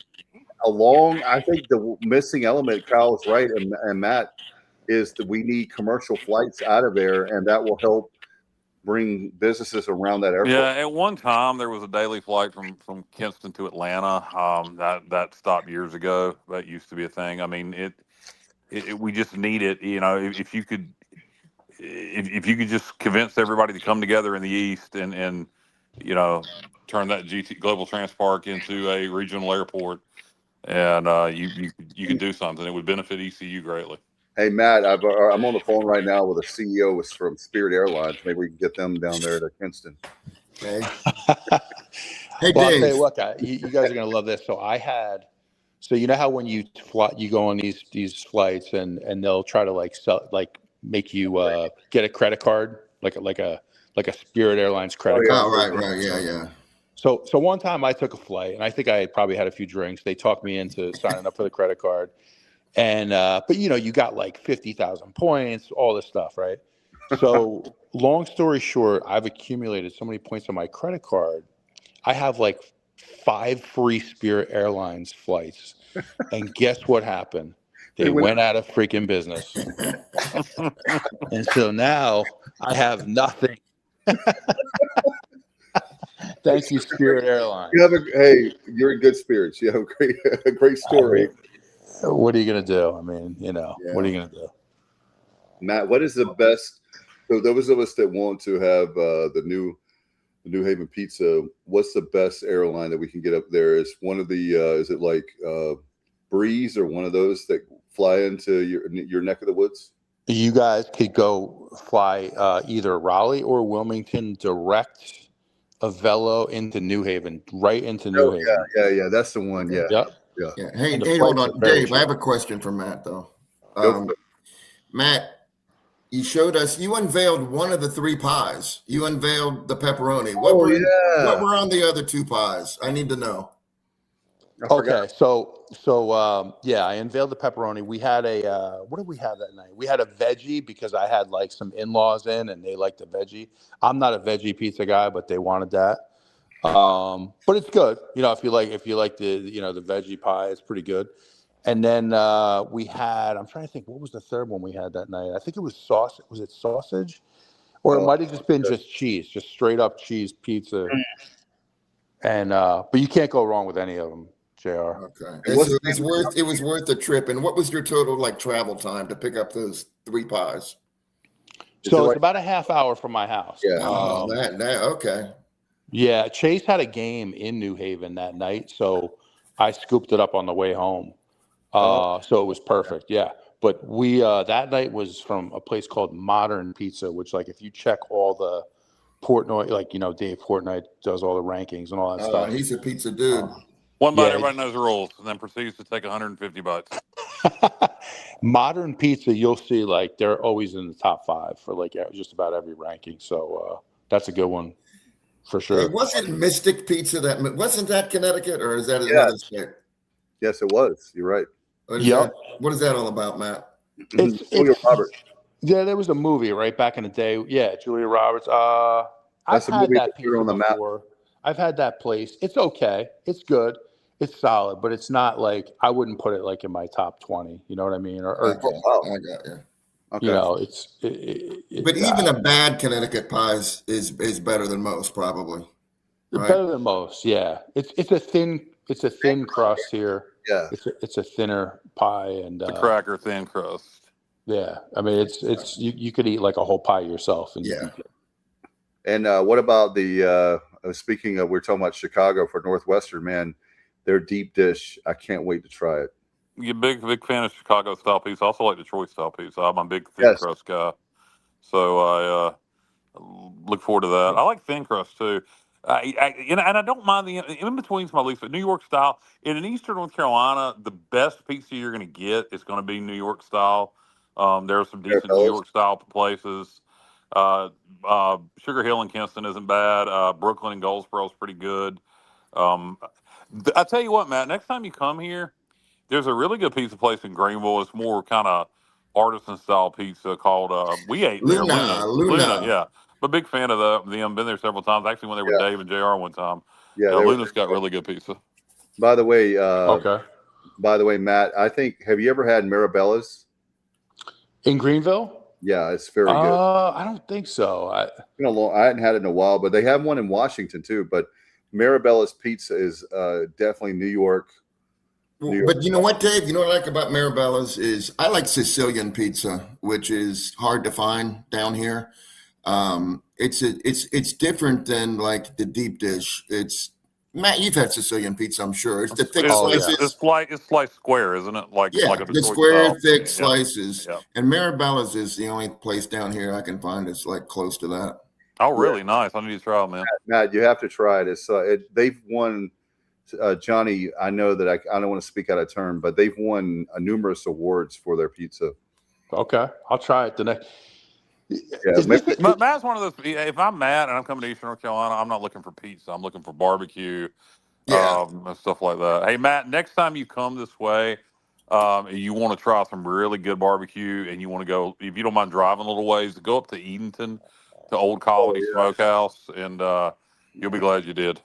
along. I think the missing element, Kyle's right, and Matt, is that we need commercial flights out of there, and that will help bring businesses around that airport. Yeah, at one time there was a daily flight from Kinston to Atlanta. That stopped years ago. That used to be a thing. I mean, we just need it. If you could. If you could just convince everybody to come together in the East and turn that Global Trans Park into a regional airport, and you could do something, it would benefit ECU greatly. Hey Matt, I'm on the phone right now with a CEO from Spirit Airlines. Maybe we can get them down there to Kinston. Okay. Hey, well, Dave. I'll tell you what, guys, you guys are gonna love this. So you know how when you go on these flights and they'll try to make you get a credit card, like a Spirit Airlines credit card. Oh, right, yeah. So one time I took a flight, and I think I probably had a few drinks. They talked me into signing up for the credit card, and but you got like 50,000 points, all this stuff, right? So long story short, I've accumulated so many points on my credit card. I have like 5 free Spirit Airlines flights, and guess what happened? They went out of freaking business. And so now I have nothing. Thank you, Spirit Airlines. You're in good spirits. You have a great story. What are you going to do? I mean, what are you going to do? Matt, what is the best? So those of us that want to have the New Haven pizza, what's the best airline that we can get up there? Is one of the is it like Breeze or one of those that fly into your neck of the woods? You guys could go fly either Raleigh or Wilmington direct a Velo into New Haven, right into New Haven. Yeah, that's the one. Yeah. Hey, hold on, Dave. Cheap. I have a question for Matt though. Matt, you unveiled one of the 3 pies. You unveiled the pepperoni. What were on the other 2 pies? I need to know. Okay, so I unveiled the pepperoni. We had what did we have that night? We had a veggie because I had like some in-laws in and they liked the veggie. I'm not a veggie pizza guy, but they wanted that. But it's good. If you like the the veggie pie, it's pretty good. And then we had, I'm trying to think, what was the third one we had that night? I think it was sausage. Was it sausage? Or it might have just been just cheese, just straight up cheese pizza. And but you can't go wrong with any of them. JR. Okay. It was worth the trip. And what was your total like travel time to pick up those 3 pies? So it's about a half hour from my house. Yeah. Okay. Yeah, Chase had a game in New Haven that night, so I scooped it up on the way home. So it was perfect. Yeah. But we that night was from a place called Modern Pizza, which like if you check all the Portnoy, like Dave Portnoy does all the rankings and all that stuff. He's a pizza dude. One bite, everybody knows the rules, and then proceeds to take 150 bites. Modern Pizza, you'll see like they're always in the top 5 for like just about every ranking. So that's a good one for sure. It wasn't Mystic Pizza wasn't that Connecticut, or is that another state? Yes, it was. You're right. What is that all about, Matt? It's Julia Roberts. Yeah, there was a movie right back in the day. Yeah, Julia Roberts. I've had that pizza on the before. I've had that place. It's okay. It's good. It's solid, but it's not like I wouldn't put it like in my top 20. You know what I mean? I got you. Okay. But even a bad Connecticut pie is better than most, probably. Right? Better than most, yeah. It's a thin crust here. Yeah. It's a thinner pie and the cracker thin crust. Yeah, I mean it's you could eat like a whole pie yourself. And And what about the speaking of, we're talking about Chicago for Northwestern, man, their deep dish. I can't wait to try it. You're big fan of Chicago style pizza. I also like Detroit style pizza. I'm a big thin crust guy, so I look forward to that. I like thin crust too. And I don't mind the in between's my least, but New York style. In Eastern North Carolina, the best pizza you're going to get is going to be New York style. There are some decent New York style places. Sugar Hill and Kinston isn't bad. Brooklyn and Goldsboro is pretty good. I tell you what, Matt, next time you come here, there's a really good pizza place in Greenville. It's more kind of artisan style pizza called we ate there. Luna, yeah. I'm a big fan of them. Been there several times. Actually, when they were Dave and JR one time. Yeah, Luna's got really good pizza. By the way, Matt, have you ever had Marabella's in Greenville? Yeah, it's very good. I don't think so. I hadn't had it in a while, but they have one in Washington too. But Marabella's pizza is definitely New York. But you know what, Dave? You know what I like about Marabella's is I like Sicilian pizza, which is hard to find down here. It's different than like the deep dish. Matt, you've had Sicilian pizza, I'm sure. It's the thick slices. Yeah. It's sliced square, isn't it? Like the square, thick slices. Yeah. And Marabella's is the only place down here I can find that's like close to that. Oh, really? Nice. I need to try it, man. Matt, you have to try it. They've won. Johnny, I know that I don't want to speak out of turn, but they've won numerous awards for their pizza. Okay, I'll try it the next. Yeah, Matt's one of those. If I'm Matt and I'm coming to Eastern North Carolina, I'm not looking for pizza. I'm looking for barbecue, and stuff like that. Hey, Matt, next time you come this way, you want to try some really good barbecue, and you want to go, if you don't mind driving a little ways, go up to Edenton, to Old Colony Smokehouse, and you'll be glad you did.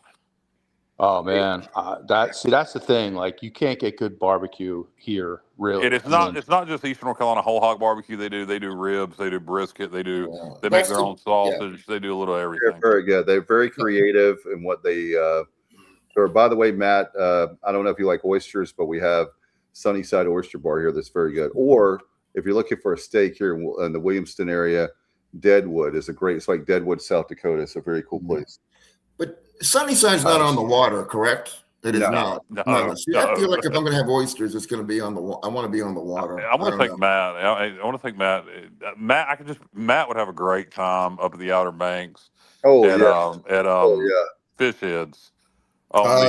Oh man, that's the thing. Like you can't get good barbecue here, really. It's not just Eastern North Carolina whole hog barbecue. They do ribs, they do brisket, they make their own sausage. They do a little of everything. They're very good. They're very creative in what they. By the way, Matt, I don't know if you like oysters, but we have Sunnyside Oyster Bar here that's very good. Or if you're looking for a steak here in the Williamston area, Deadwood is a great. It's like Deadwood, South Dakota. It's a very cool place. But Sunnyside's not on the water, correct? It is not. No. See, I feel like if I'm going to have oysters, it's going to be on the. I want to be on the water. I want to thank Matt. I want to thank Matt. Matt would have a great time up at the Outer Banks. Fish Heads. On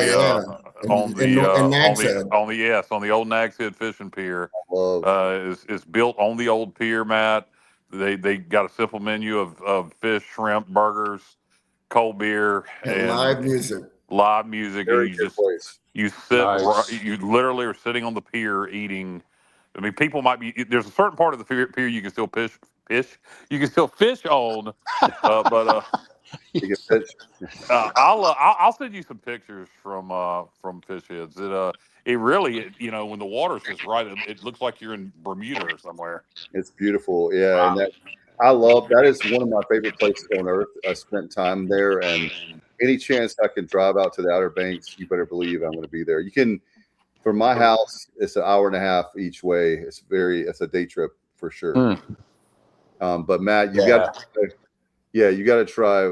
the old Nag's Head fishing pier. Is built on the old pier, Matt. They got a simple menu of fish, shrimp, burgers, cold beer, and live music. Very good place. You literally are sitting on the pier eating. I mean, people might be. There's a certain part of the pier you can still fish. You can still fish on, but you can fish. I'll send you some pictures from Fish Heads. It really, when the water's just right, it looks like you're in Bermuda or somewhere. It's beautiful, yeah. Wow. And that is one of my favorite places on earth. I spent time there, and any chance I can drive out to the Outer Banks, you better believe I'm going to be there. You can From my house, it's an hour and a half each way. It's a day trip for sure. But Matt, you got to try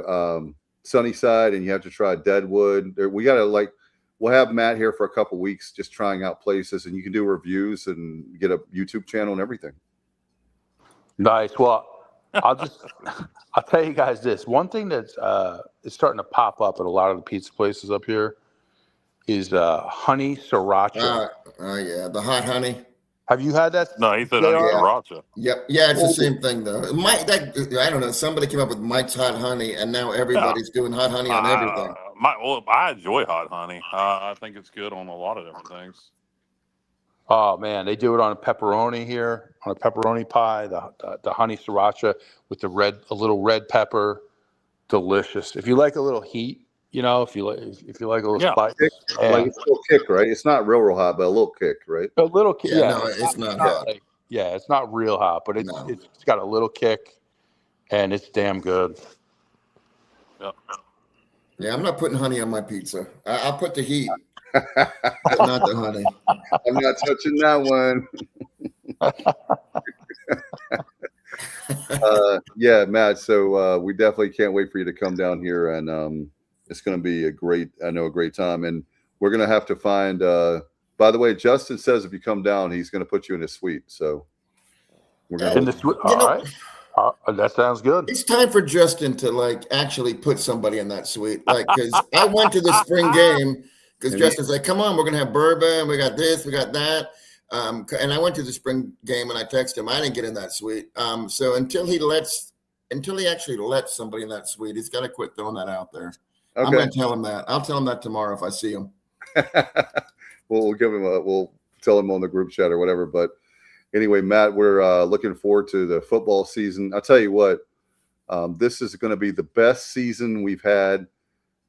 Sunnyside, and you have to try Deadwood. We'll have Matt here for a couple weeks, just trying out places, and you can do reviews and get a YouTube channel and everything. Nice. Well, I'll tell you guys this. One thing that's is starting to pop up at a lot of the pizza places up here is honey sriracha. Yeah, the hot honey. Have you had that? No, he said honey sriracha. Yep. Yeah, it's the same thing though. I don't know. Somebody came up with Mike's hot honey, and now everybody's doing hot honey on everything. I enjoy hot honey. I think it's good on a lot of different things. Oh man, they do it on a pepperoni here, on a pepperoni pie. The honey sriracha with a little red pepper, delicious. If you like a little heat, if you like a little spice, like it's a little kick, right? It's not real hot, but a little kick, right? A little kick. Yeah, no, it's not hot. It's not real hot, but it's got a little kick, and it's damn good. Yep. Yeah, I'm not putting honey on my pizza. I'll put the heat, but not the honey. I'm not touching that one. Yeah, Matt. So we definitely can't wait for you to come down here, and it's going to be a great time. And we're going to have to find. By the way, Justin says if you come down, he's going to put you in his suite. So we're going in the suite. All right. That sounds good. It's time for Justin to actually put somebody in that suite. Because I went to the spring game because Justin's like, come on, we're going to have bourbon. We got this, we got that. And I went to the spring game and I texted him. I didn't get in that suite. So until he actually lets somebody in that suite, he's got to quit throwing that out there. Okay. I'm going to tell him that. I'll tell him that tomorrow if I see him. We'll tell him on the group chat or whatever. But anyway, Matt, we're looking forward to the football season. I'll tell you what, this is going to be the best season we've had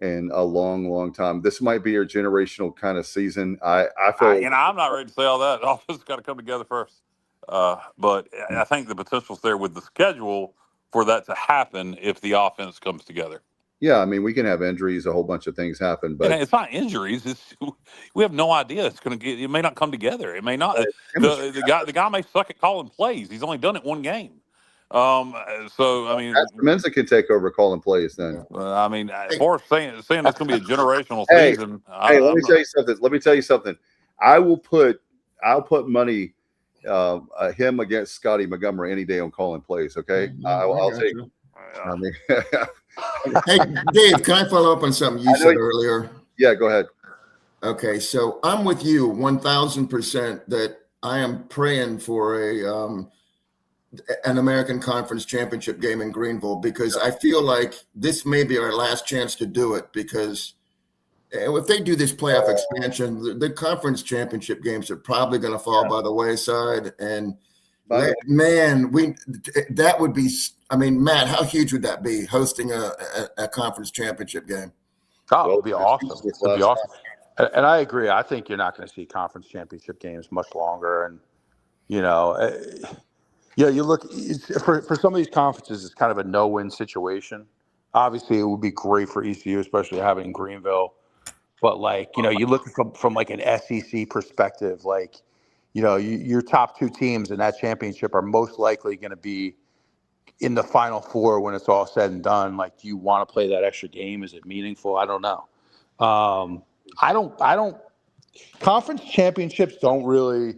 in a long, long time. This might be your generational kind of season. I feel, I'm not ready to say all that. All this has got to come together first. But I think the potential's there with the schedule for that to happen if the offense comes together. Yeah, I mean, we can have injuries, a whole bunch of things happen, but it's not injuries. We have no idea it's going to get. It may not come together. It may not. The guy may suck at calling plays. He's only done it one game. So I mean, Mensa can take over calling plays then. I mean, for saying it's going to be a generational season. Let me tell you something. I'll put money him against Scotty Montgomery any day on calling plays. Okay, I'll take. I mean, hey, Dave, can I follow up on something you said earlier? Yeah, go ahead. Okay, so I'm with you 1,000% that I am praying for an American Conference Championship game in Greenville because I feel like this may be our last chance to do it because if they do this playoff expansion, the conference championship games are probably going to fall by the wayside. And man, that would be. I mean, Matt, how huge would that be hosting a conference championship game? Oh, it would be awesome. It would be awesome. And I agree. I think you're not going to see conference championship games much longer. And you look for some of these conferences, it's kind of a no-win situation. Obviously, it would be great for ECU, especially having in Greenville. But you look from like an SEC perspective, your top two teams in that championship are most likely going to be in the Final Four when it's all said and done. Do you want to play that extra game? Is it meaningful? I don't know. I don't. Conference championships don't really.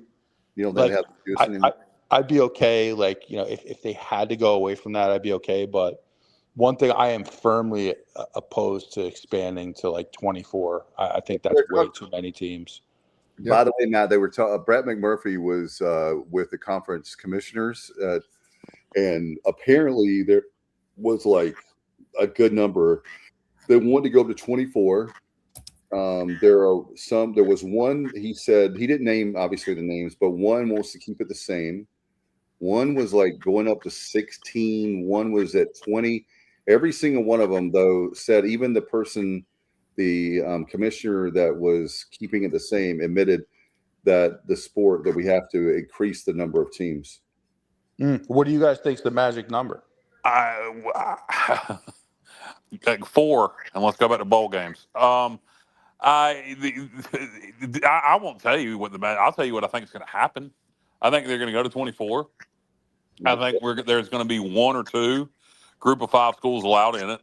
You don't have to do this anymore. I'd be okay. If they had to go away from that, I'd be okay. But one thing I am firmly opposed to expanding to 24. I think that's way too many teams. By the way, Matt, they were Brett McMurphy was with the conference commissioners, and apparently there was a good number. They wanted to go up to 24. There was one, he said, he didn't name obviously the names, but one wants to keep it the same. One was going up to 16. One was at 20. Every single one of them, though, said even the person, the commissioner that was keeping it the same, admitted that that we have to increase the number of teams. What do you guys think is the magic number? 4, and let's go back to bowl games. I won't tell you what I'll tell you what I think is going to happen. I think they're going to go to 24. I think there's going to be one or two group of 5 schools allowed in it,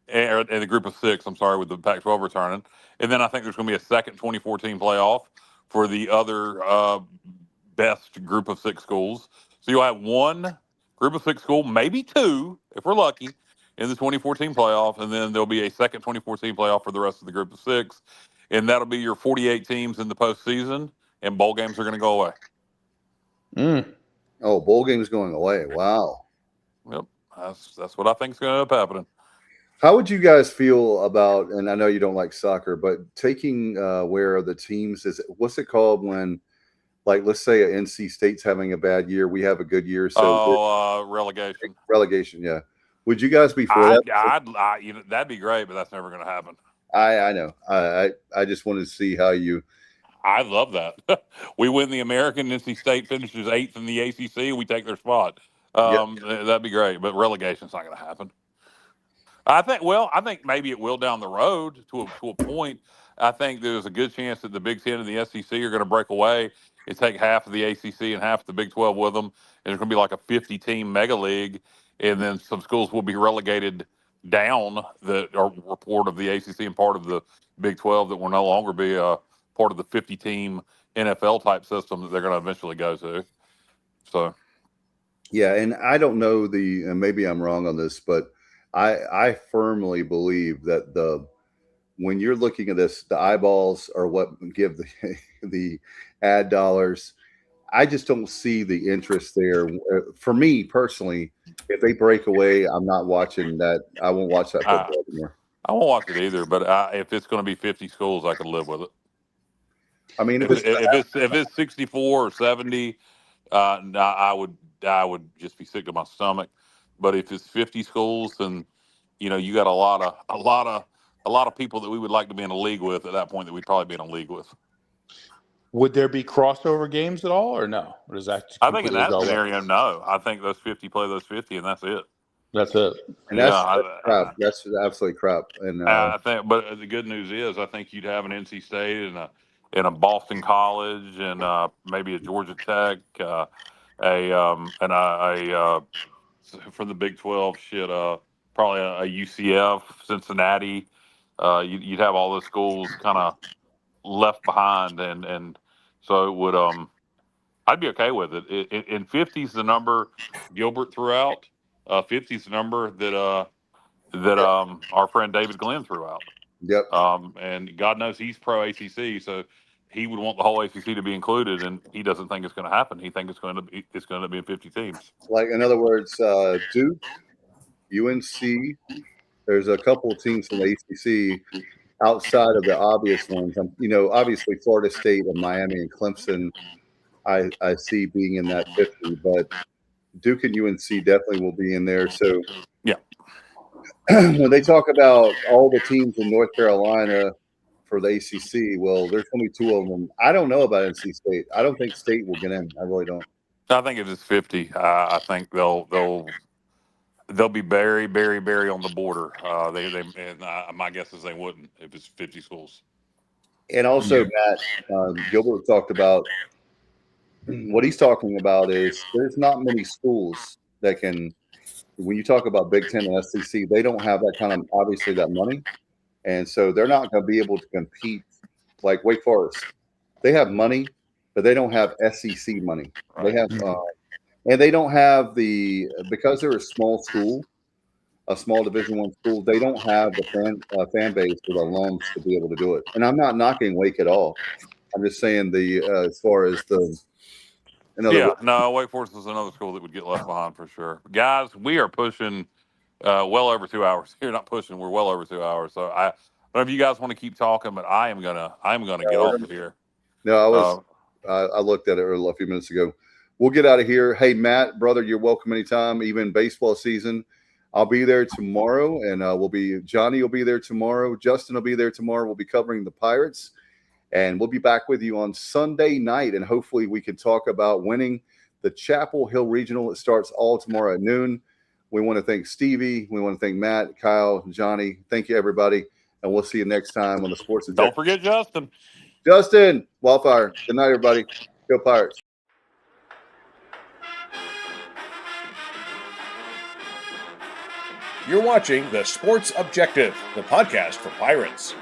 and a group of 6, I'm sorry, with the Pac-12 returning. And then I think there's going to be a second 2014 playoff for the other best group of 6 schools. So you'll have one group of 6 school, maybe 2, if we're lucky, in the 2014 playoff, and then there'll be a second 2014 playoff for the rest of the group of 6, and that'll be your 48 teams in the postseason, and bowl games are going to go away. Oh, bowl games going away. Wow. Yep, that's what I think is going to end up happening. How would you guys feel about, and I know you don't like soccer, but taking where the teams what's it called when, like, let's say a NC State's having a bad year, we have a good year, so relegation. Relegation, yeah. Would you guys be for that? That'd be great, but that's never going to happen. I know. I just wanted to see how you. I love that. We win the American. NC State finishes 8th in the ACC. We take their spot. That'd be great, but relegation's not going to happen. I think maybe it will down the road to a point. I think there's a good chance that the Big Ten and the SEC are going to break away and take half of the ACC and half of the Big 12 with them. And it's going to be like a 50-team mega league, and then some schools will be relegated down that are part of the ACC and part of the Big 12 that will no longer be a part of the 50-team NFL type system that they're going to eventually go to. So, yeah, and I don't know and maybe I'm wrong on this, but I firmly believe that when you're looking at this, the eyeballs are what give the ad dollars. I just don't see the interest there. For me personally, if they break away, I'm not watching that. I won't watch that football anymore. I won't watch it either. But if it's going to be 50 schools, I could live with it. I mean, if it's 64 or 70, I would just be sick to my stomach. But if it's 50 schools, then you got a lot of people that we would like to be in a league with at that point that we'd probably be in a league with. Would there be crossover games at all, or no? Or does that? I think in that scenario, no. I think those 50 play those 50, and that's it. That's it. And that's crap. That's absolutely crap. And I think, but the good news is, I think you'd have an NC State and a Boston College and maybe a Georgia Tech, from the Big 12, probably a UCF, Cincinnati. You'd have all those schools kind of left behind, and so it would. I'd be okay with it. In 50's the number Gilbert threw out. 50's the number that our friend David Glenn threw out. Yep. And God knows he's pro ACC, so he would want the whole ACC to be included, and he doesn't think it's going to happen. He thinks it's going to be 50 teams. Like, in other words, Duke, UNC. There's a couple of teams from the ACC outside of the obvious ones. Obviously Florida State and Miami and Clemson, I see being in that 50, but Duke and UNC definitely will be in there. So yeah, when they talk about all the teams in North Carolina for the ACC, well, there's only 2 of them. I don't know about NC State. I don't think State will get in. I really don't. I think if it's 50, I think they'll be very, very, very on the border. My guess is they wouldn't if it's 50 schools. And also, Matt, Gilbert talked about what he's talking about is there's not many schools that can. When you talk about Big Ten and SEC, they don't have that kind of obviously that money, and so they're not going to be able to compete like Wake Forest. They have money, but they don't have SEC money. Right. They have. And they don't have because they're a small school, a small Division I school. They don't have the fan base or the alums to be able to do it. And I'm not knocking Wake at all. I'm just saying as far as Wake Forest is another school that would get left behind for sure. Guys, we are pushing well over 2 hours. You're not pushing. We're well over 2 hours. So I don't know if you guys want to keep talking, but I'm gonna get off of here. No, I looked at it a few minutes ago. We'll get out of here. Hey, Matt, brother, you're welcome anytime, even baseball season. I'll be there tomorrow, and Johnny will be there tomorrow. Justin will be there tomorrow. We'll be covering the Pirates, and we'll be back with you on Sunday night, and hopefully we can talk about winning the Chapel Hill Regional. It starts all tomorrow at noon. We want to thank Stevie. We want to thank Matt, Kyle, Johnny. Thank you, everybody, and and we'll see you next time on the Sports Don't Objective. forget Justin. Justin, Wildfire. Good night, everybody. Go Pirates. You're watching the Sports Objective, the podcast for Pirates.